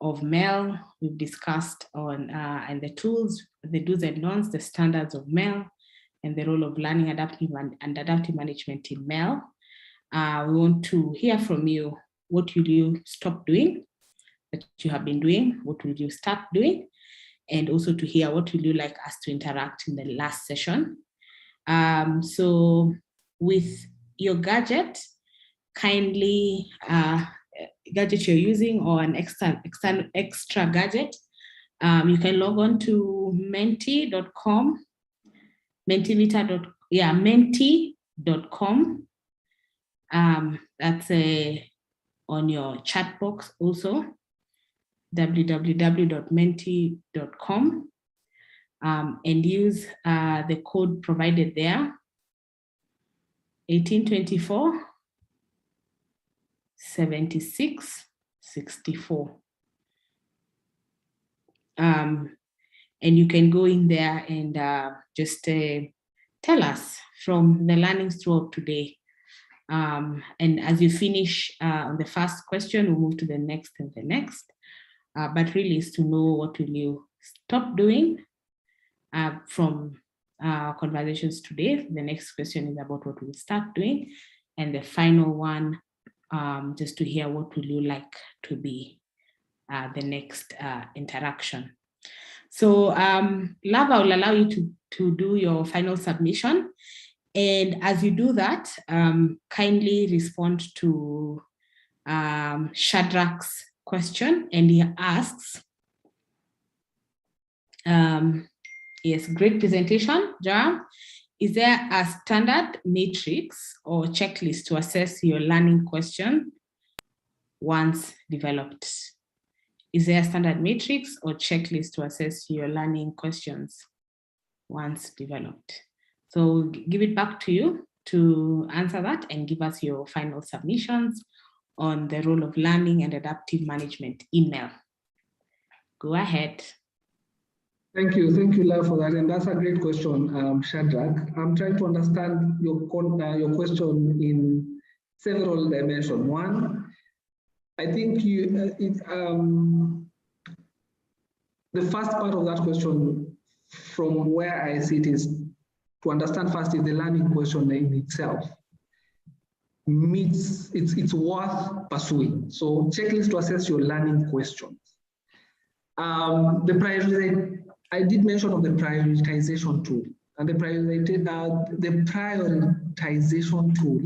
of MEL, we've discussed on and the tools, the do's and don'ts, the standards of MEL, and the role of learning adaptive and adaptive management in MEL. We want to hear from you. What will you stop doing that you have been doing? What will you start doing? And also to hear what will you like us to interact in the last session. So with your gadget, kindly gadget you're using or an extra gadget, you can log on to menti.com, menti.com. That's on your chat box also, www.menti.com, and use the code provided there, 1824 76 64. And you can go in there and just tell us from the learnings throughout today. And as you finish on the first question, we'll move to the next and the next. But really is to know what will you stop doing from conversations today. The next question is about what we'll start doing. And the final one, just to hear what will you like to be the next interaction. So Lava will allow you to do your final submission. And as you do that, kindly respond to Shadrach's question, and he asks, yes, great presentation, Joram. Is there a standard matrix or checklist to assess your learning question once developed? Is there a standard matrix or checklist to assess your learning questions once developed? So give it back to you to answer that and give us your final submissions on the role of learning and adaptive management in MEL. Go ahead. Thank you, Lau, for that. And that's a great question, Shadrach. I'm trying to understand your question in several dimensions. One, I think the first part of that question, from where I see it, is to understand first if the learning question in itself meets, it's worth pursuing. So checklist to assess your learning questions. I did mention of the prioritization tool, and the prioritization tool.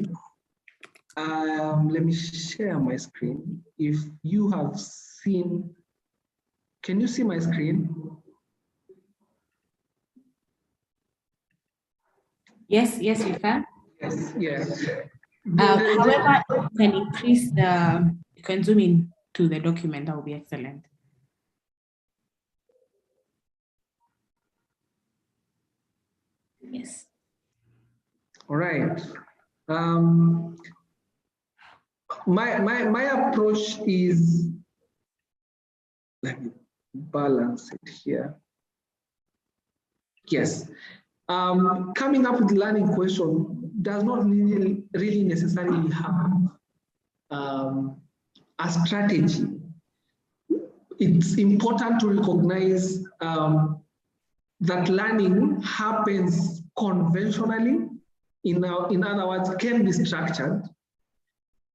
Let me share my screen. If you have seen, can you see my screen? Yes, yes, you can. Yes, yes. However, you can increase you can zoom in to the document, that will be excellent. Yes. All right. My approach is, let me balance it here. Yes. Coming up with learning question does not really necessarily have a strategy. It's important to recognize that learning happens conventionally, in other words, can be structured,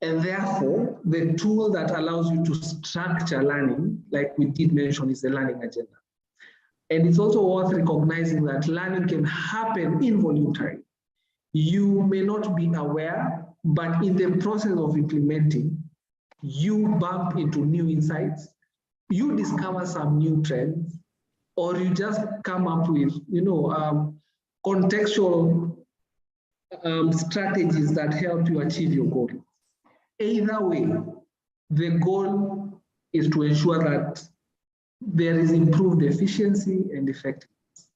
and therefore the tool that allows you to structure learning, like we did mention, is the learning agenda. And it's also worth recognizing that learning can happen involuntarily. You may not be aware, but in the process of implementing, you bump into new insights, you discover some new trends, or you just come up with, contextual strategies that help you achieve your goal. Either way, the goal is to ensure that there is improved efficiency and effectiveness.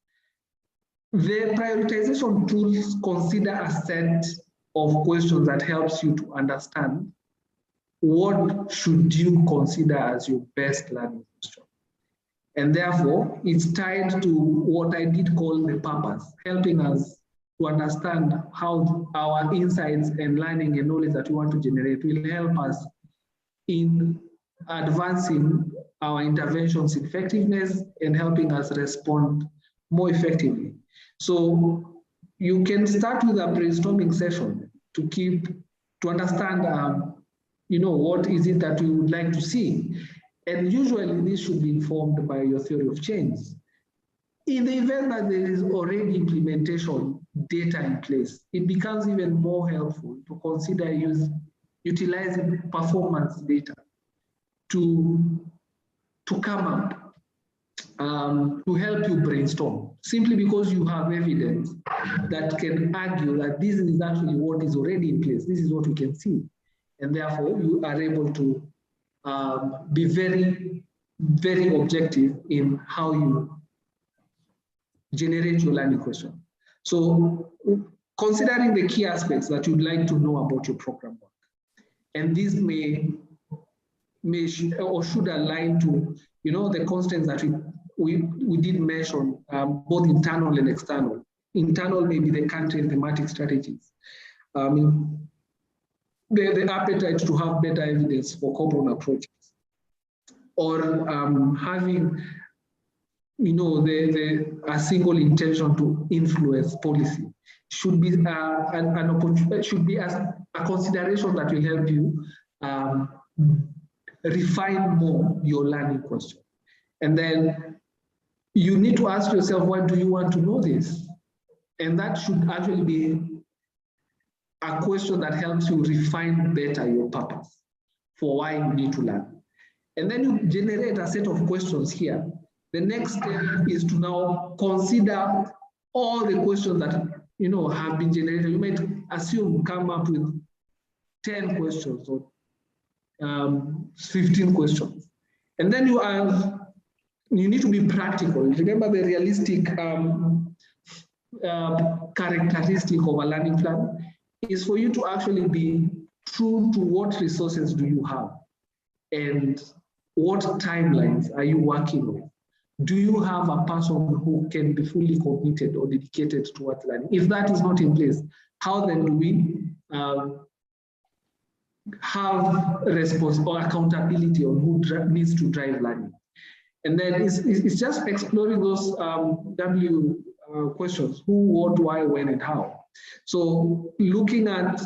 The prioritization tools consider a set of questions that helps you to understand what should you consider as your best learning question. And therefore, it's tied to what I did call the purpose, helping us to understand how our insights and learning and knowledge that we want to generate will help us in advancing our interventions effectiveness and helping us respond more effectively. So you can start with a brainstorming session to understand, what is it that you would like to see. And usually this should be informed by your theory of change. In the event that there is already implementation data in place, it becomes even more helpful to consider utilizing performance data to come up to help you brainstorm, simply because you have evidence that can argue that this is actually what is already in place. This is what we can see. And therefore, you are able to be very, very objective in how you generate your learning question. So considering the key aspects that you'd like to know about your program work, and these may or should align to the constants that we did mention, both internal and external. Internal may be the country and thematic strategies. The appetite to have better evidence for common approaches, or having a single intention to influence policy should be an opportunity, should be a consideration that will help you refine more your learning question. And then you need to ask yourself, why do you want to know this? And that should actually be a question that helps you refine better your purpose. for why you need to learn. And then you generate a set of questions here. The next step is to now consider all the questions that have been generated. You might assume come up with 10 questions or 15 questions. And then you need to be practical. Remember the realistic characteristic of a learning plan is for you to actually be true to what resources do you have and what timelines are you working with. Do you have a person who can be fully committed or dedicated towards learning? If that is not in place, how then do we have response or accountability on who needs to drive learning? And then it's just exploring those W questions: who, what, why, when, and how. So looking at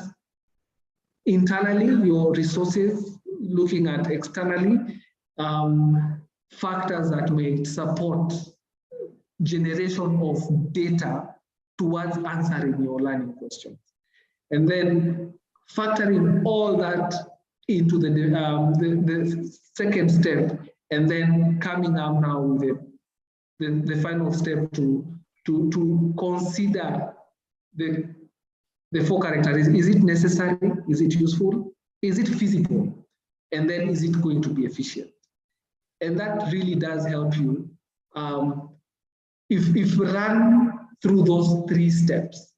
internally your resources, looking at externally factors that may support generation of data towards answering your learning questions. And then factoring all that into the second step, and then coming up now with the final step to consider the four characteristics. Is it necessary? Is it useful? Is it feasible? And then is it going to be efficient? And that really does help you. If we run through those three steps,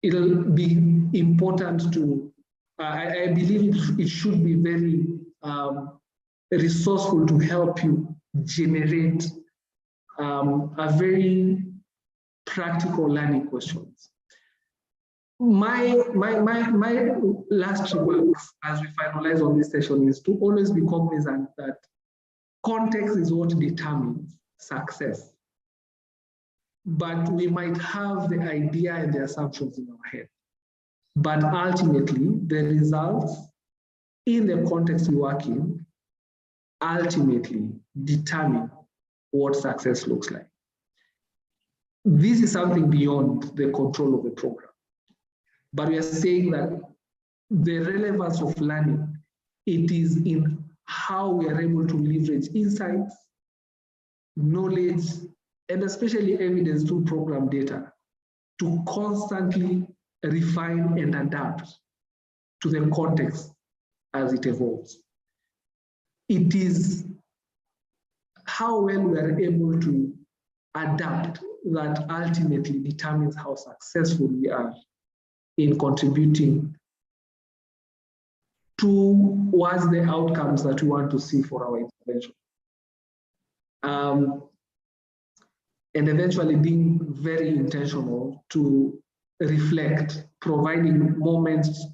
it'll be important to, I believe it should be very resourceful to help you generate a very practical learning questions. My last remarks as we finalize on this session is to always be cognizant that context is what determines success. But we might have the idea and the assumptions in our head. But ultimately, the results in the context we work in ultimately determine what success looks like. This is something beyond the control of the program. But we are saying that the relevance of learning, it is in how we are able to leverage insights, knowledge, and especially evidence through program data to constantly refine and adapt to the context as it evolves. It is how well we are able to adapt that ultimately determines how successful we are in contributing towards the outcomes that we want to see for our intervention. And eventually being very intentional to reflect, providing moments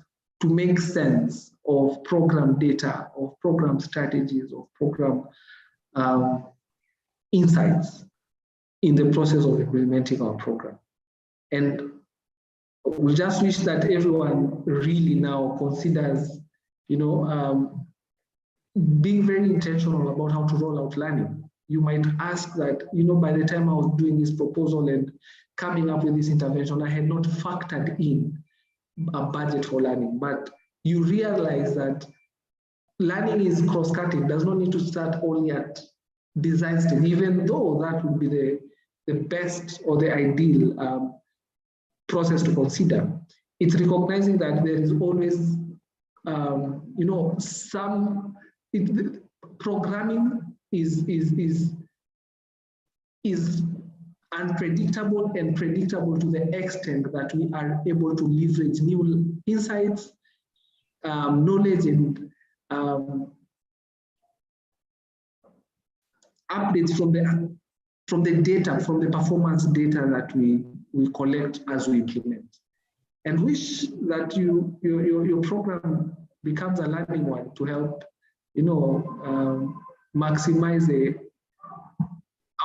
to make sense of program data, of program strategies, of program insights in the process of implementing our program. And we just wish that everyone really now considers, being very intentional about how to roll out learning. You might ask that, by the time I was doing this proposal and coming up with this intervention, I had not factored in a budget for learning, but you realize that learning is cross-cutting, does not need to start only at design stage, even though that would be the best or the ideal process to consider. It's recognizing that there is always, programming is unpredictable and predictable to the extent that we are able to leverage new insights, knowledge, and updates from the data, from the performance data that we collect as we implement. And wish that your program becomes a learning one to help, maximize the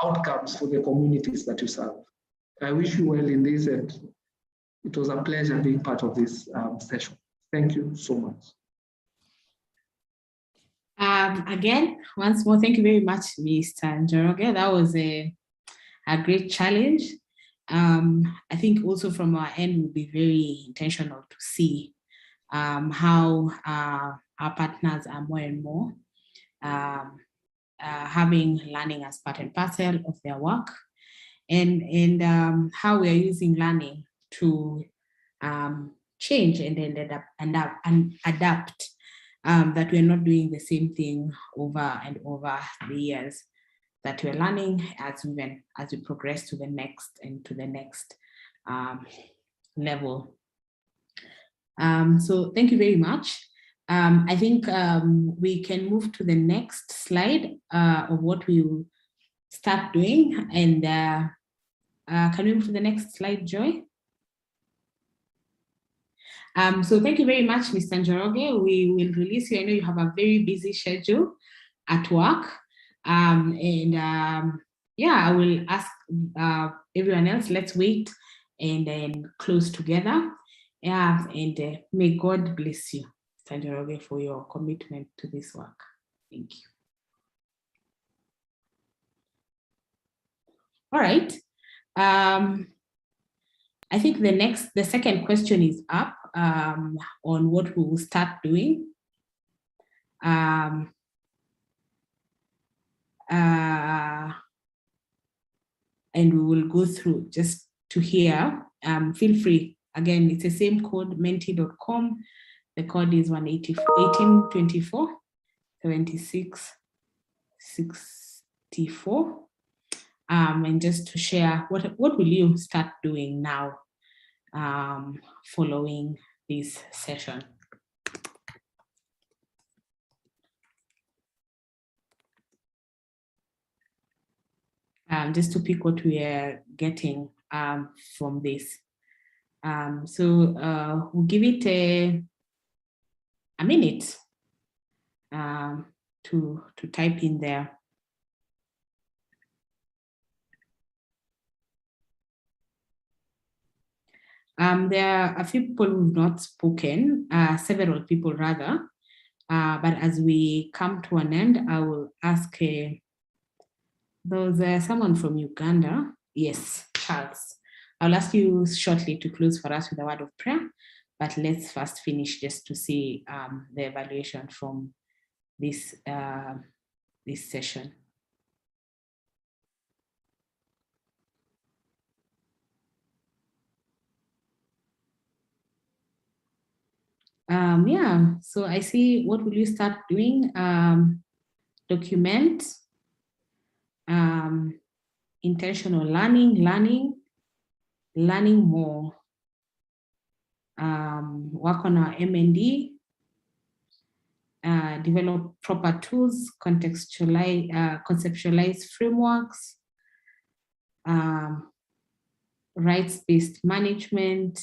outcomes for the communities that you serve. I wish you well in this, and it was a pleasure being part of this session. Thank you so much. Again, once more, thank you very much, Mr. Njoroge. That was a great challenge. I think also from our end, we'll be very intentional to see how our partners are more and more having learning as part and parcel of their work, and how we are using learning to change and adapt, that we're not doing the same thing over and over the years, that we're learning as we progress to the next and to the next level. So thank you very much. I think we can move to the next slide of what we will start doing. And can we move to the next slide, Joy? So thank you very much, Mr. Njoroge. We will release you. I know you have a very busy schedule at work. Yeah, I will ask everyone else, let's wait and then close together. Yeah, and may God bless you, Mr. Njoroge, for your commitment to this work. Thank you. All right. I think the second question is up on what we will start doing. And we will go through just to hear. Feel free. Again, it's the same code, menti.com. The code is 1824 76 64. And just to share, what will you start doing now following this session? Just to pick what we are getting from this. So we'll give it a minute to type in there. There are a few people who've not spoken, several people rather, but as we come to an end, I will ask, there's someone from Uganda. Yes, Charles. I'll ask you shortly to close for us with a word of prayer, but let's first finish just to see the evaluation from this, this session. Yeah, so I see, what will you start doing? Document, intentional learning more, work on our M&D, develop proper tools, conceptualize frameworks, rights-based management,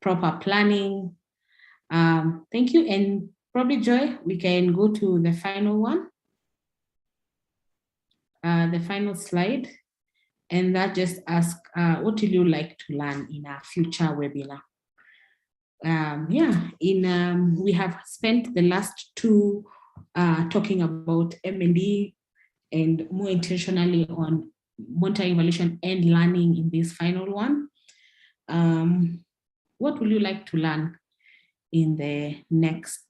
proper planning. Thank you. And probably, Joy, we can go to the final one, the final slide. And that just asks, what would you like to learn in a future webinar? Yeah, we have spent the last two talking about M&D and more intentionally on monitoring, evaluation, and learning in this final one. What would you like to learn in the next,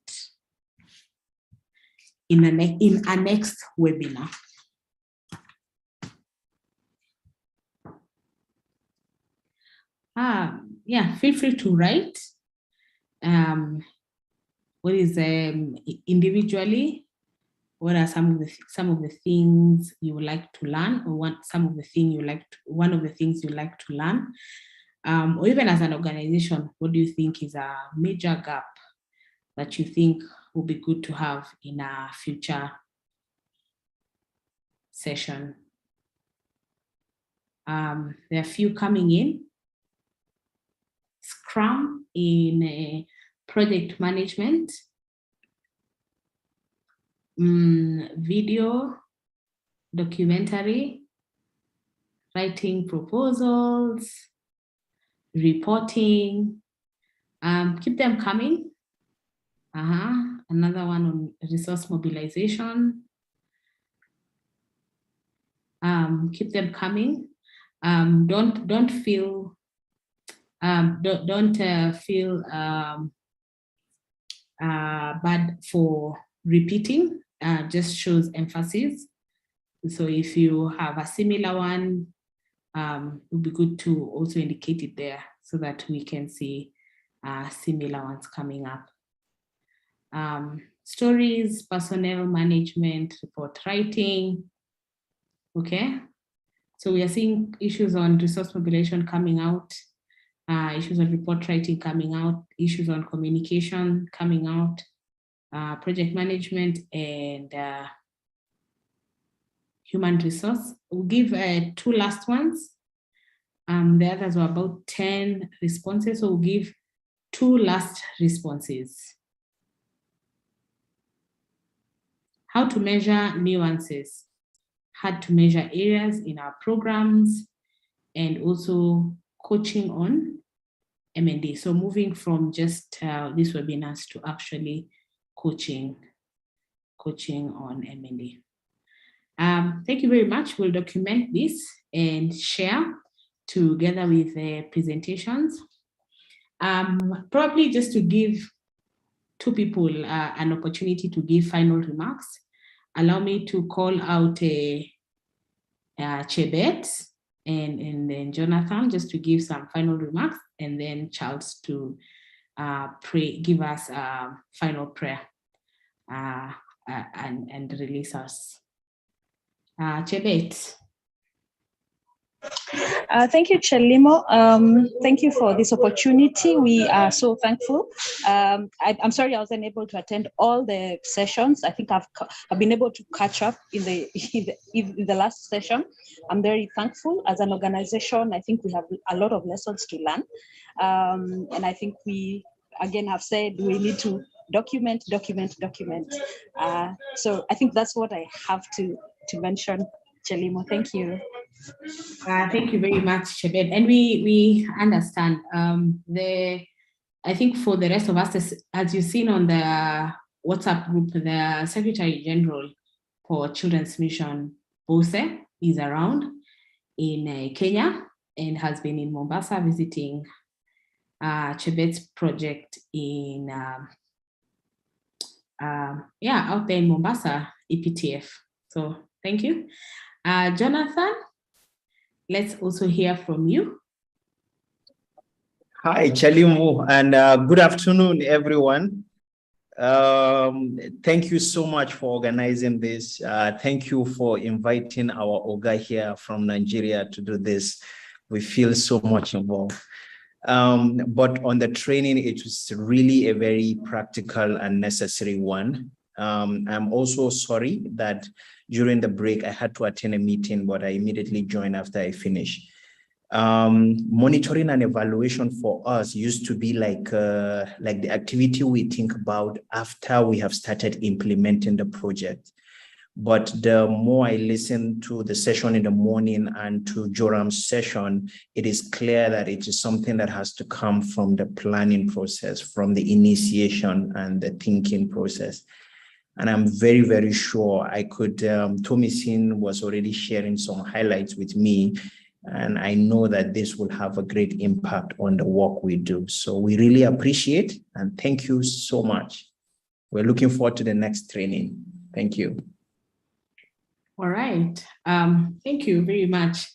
in our next webinar? Yeah, feel free to write. What is individually? What are some of the things you would like to learn, or one of the things you like to learn? Or even as an organization, what do you think is a major gap that you think will be good to have in a future session? There are a few coming in. Scrum in project management, video, documentary, writing proposals, reporting. Keep them coming. Another one on resource mobilization. Keep them coming. Don't feel don't feel bad for repeating, just shows emphasis. So if you have a similar one, it would be good to also indicate it there so that we can see similar ones coming up. Stories, personnel management, report writing. Okay, so we are seeing issues on resource mobilization coming out, issues on report writing coming out, issues on communication coming out, project management, and human resource. We'll give 2 last ones. The others were about 10 responses, so we'll give 2 last responses. How to measure nuances, how to measure areas in our programs, and also coaching on M&A. So moving from just these webinars to actually coaching on M&A. Thank you very much. We'll document this and share together with the presentations. Probably just to give 2 people an opportunity to give final remarks. Allow me to call out Chebet and then Jonathan just to give some final remarks, and then Charles to give us a final prayer and release us. Chebet. Thank you, Chelimo. Thank you for this opportunity. We are so thankful. I'm sorry I wasn't able to attend all the sessions. I think I've been able to catch up in the last session. I'm very thankful. As an organization, I think we have a lot of lessons to learn. And I think we, again, have said we need to document. So I think that's what I have to mention, Chelimo. Thank you. Thank you very much, Chebet. And we understand. I think for the rest of us, as you've seen on the WhatsApp group, the Secretary General for Children's Mission, Bose, is around in Kenya and has been in Mombasa visiting Chebet's project in, out there in Mombasa, EPTF. So thank you. Jonathan, let's also hear from you. Hi, Chelimo, and good afternoon, everyone. Thank you so much for organizing this. Thank you for inviting our Oga here from Nigeria to do this. We feel so much involved. But on the training, it was really a very practical and necessary one. I'm also sorry that during the break, I had to attend a meeting, but I immediately joined after I finished. Monitoring and evaluation for us used to be like the activity we think about after we have started implementing the project. But the more I listen to the session in the morning and to Joram's session, it is clear that it is something that has to come from the planning process, from the initiation and the thinking process. And I'm very, very sure I could, Tomisin was already sharing some highlights with me, and I know that this will have a great impact on the work we do. So we really appreciate and thank you so much. We're looking forward to the next training. Thank you. All right. Thank you very much.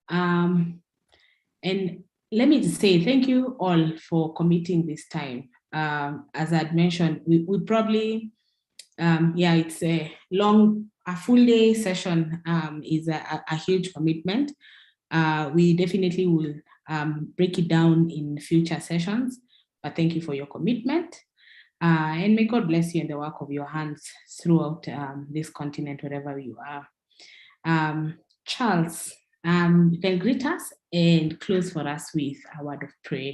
And let me just say thank you all for committing this time. As I'd mentioned, we probably, it's a full day session is a huge commitment. We definitely will break it down in future sessions, but thank you for your commitment. And may God bless you in the work of your hands throughout this continent, wherever you are. Charles, you can greet us and close for us with a word of prayer.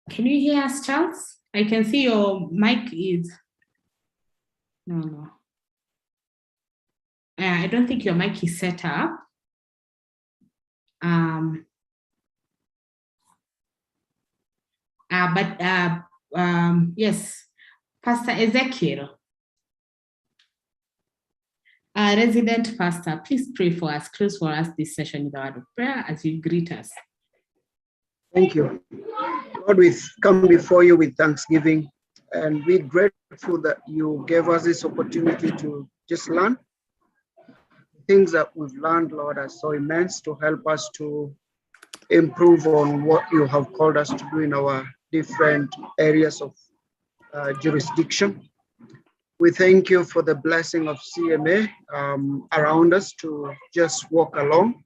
Can you hear us, Charles? I can see your mic is, no. I don't think your mic is set up. Yes, Pastor Ezekiel, resident pastor, please pray for us, close for us this session with a word of prayer as you greet us. Thank you. Lord, we come before you with thanksgiving, and we're grateful that you gave us this opportunity to just learn. Things that we've learned, Lord, are so immense to help us to improve on what you have called us to do in our different areas of jurisdiction. We thank you for the blessing of CMA around us to just walk along.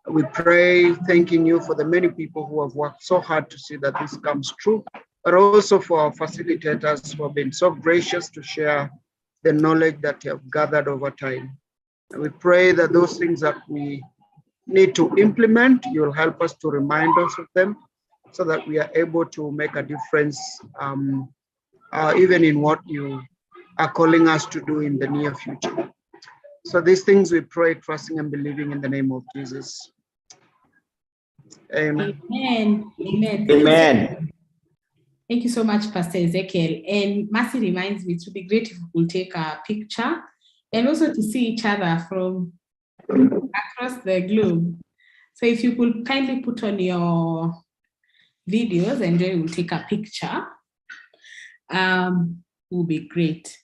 We pray, thanking you for the many people who have worked so hard to see that this comes true, but also for our facilitators who have been so gracious to share the knowledge that you have gathered over time. And we pray that those things that we need to implement, you'll help us to remind us of them so that we are able to make a difference even in what you are calling us to do in the near future. So these things we pray, trusting and believing in the name of Jesus. Amen. Amen. Amen. Amen. Thank you so much, Pastor Ezekiel. And Mercy reminds me, it would be great if we could take a picture and also to see each other from across the globe. So if you could kindly put on your videos and then we'll take a picture, will be great.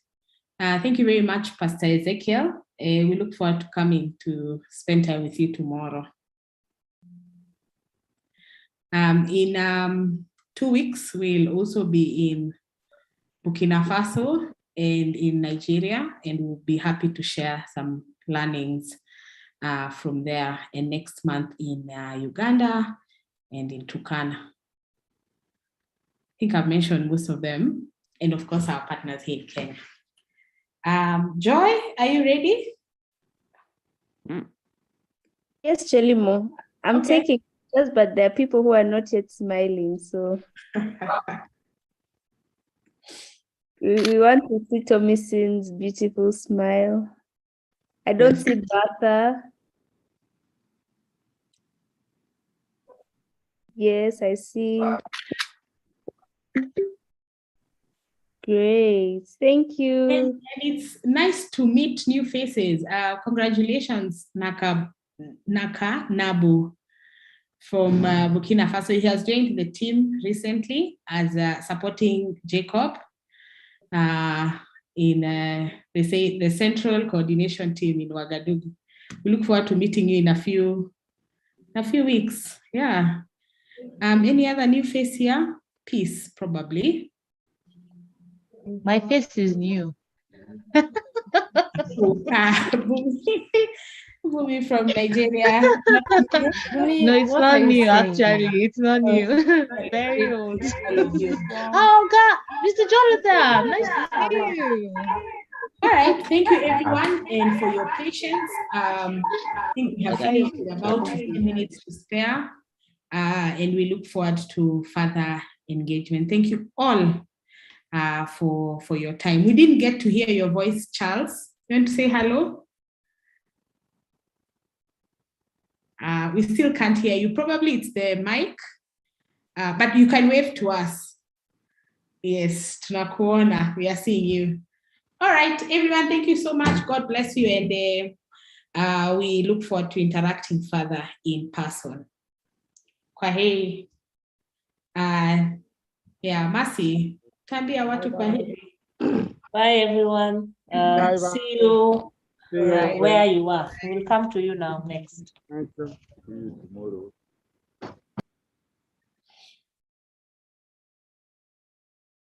Thank you very much, Pastor Ezekiel. We look forward to coming to spend time with you tomorrow. In 2 weeks, we'll also be in Burkina Faso and in Nigeria, and we'll be happy to share some learnings from there, and next month in Uganda and in Turkana. I think I've mentioned most of them, and of course our partners here in Kenya. Joy, are you ready? Yes, Chelimo. I'm Okay. taking pictures, but there are people who are not yet smiling. So we want to see Tommy Sin's beautiful smile. I don't see Bertha. Yes, I see. Great. Thank you. And it's nice to meet new faces. Congratulations, Naka Nabu from Burkina Faso. He has joined the team recently as supporting Jacob in the central coordination team in Ouagadougou. We look forward to meeting you in a few weeks. Yeah. Any other new face here? Peace, probably. My face is new. Moving from Nigeria. No, it's What not are you new, saying? actually. It's not new. Very old. Oh, God. Mr. Jonathan, nice to see you. All right, thank you everyone and for your patience. I think we have finished with about 15 minutes to spare, and we look forward to further engagement. Thank you all for your time. We didn't get to hear your voice, Charles. You want to say hello? We still can't hear you. Probably it's the mic, but you can wave to us. Yes, tunakuona. We are seeing you. All right, everyone, thank you so much. God bless you. And we look forward to interacting further in person. Kwaheri. Yeah, Mercy, tambia watu kwaheri. Bye, everyone. Bye, See you See you. where you are. We'll come to you now next. Thank you. See you tomorrow.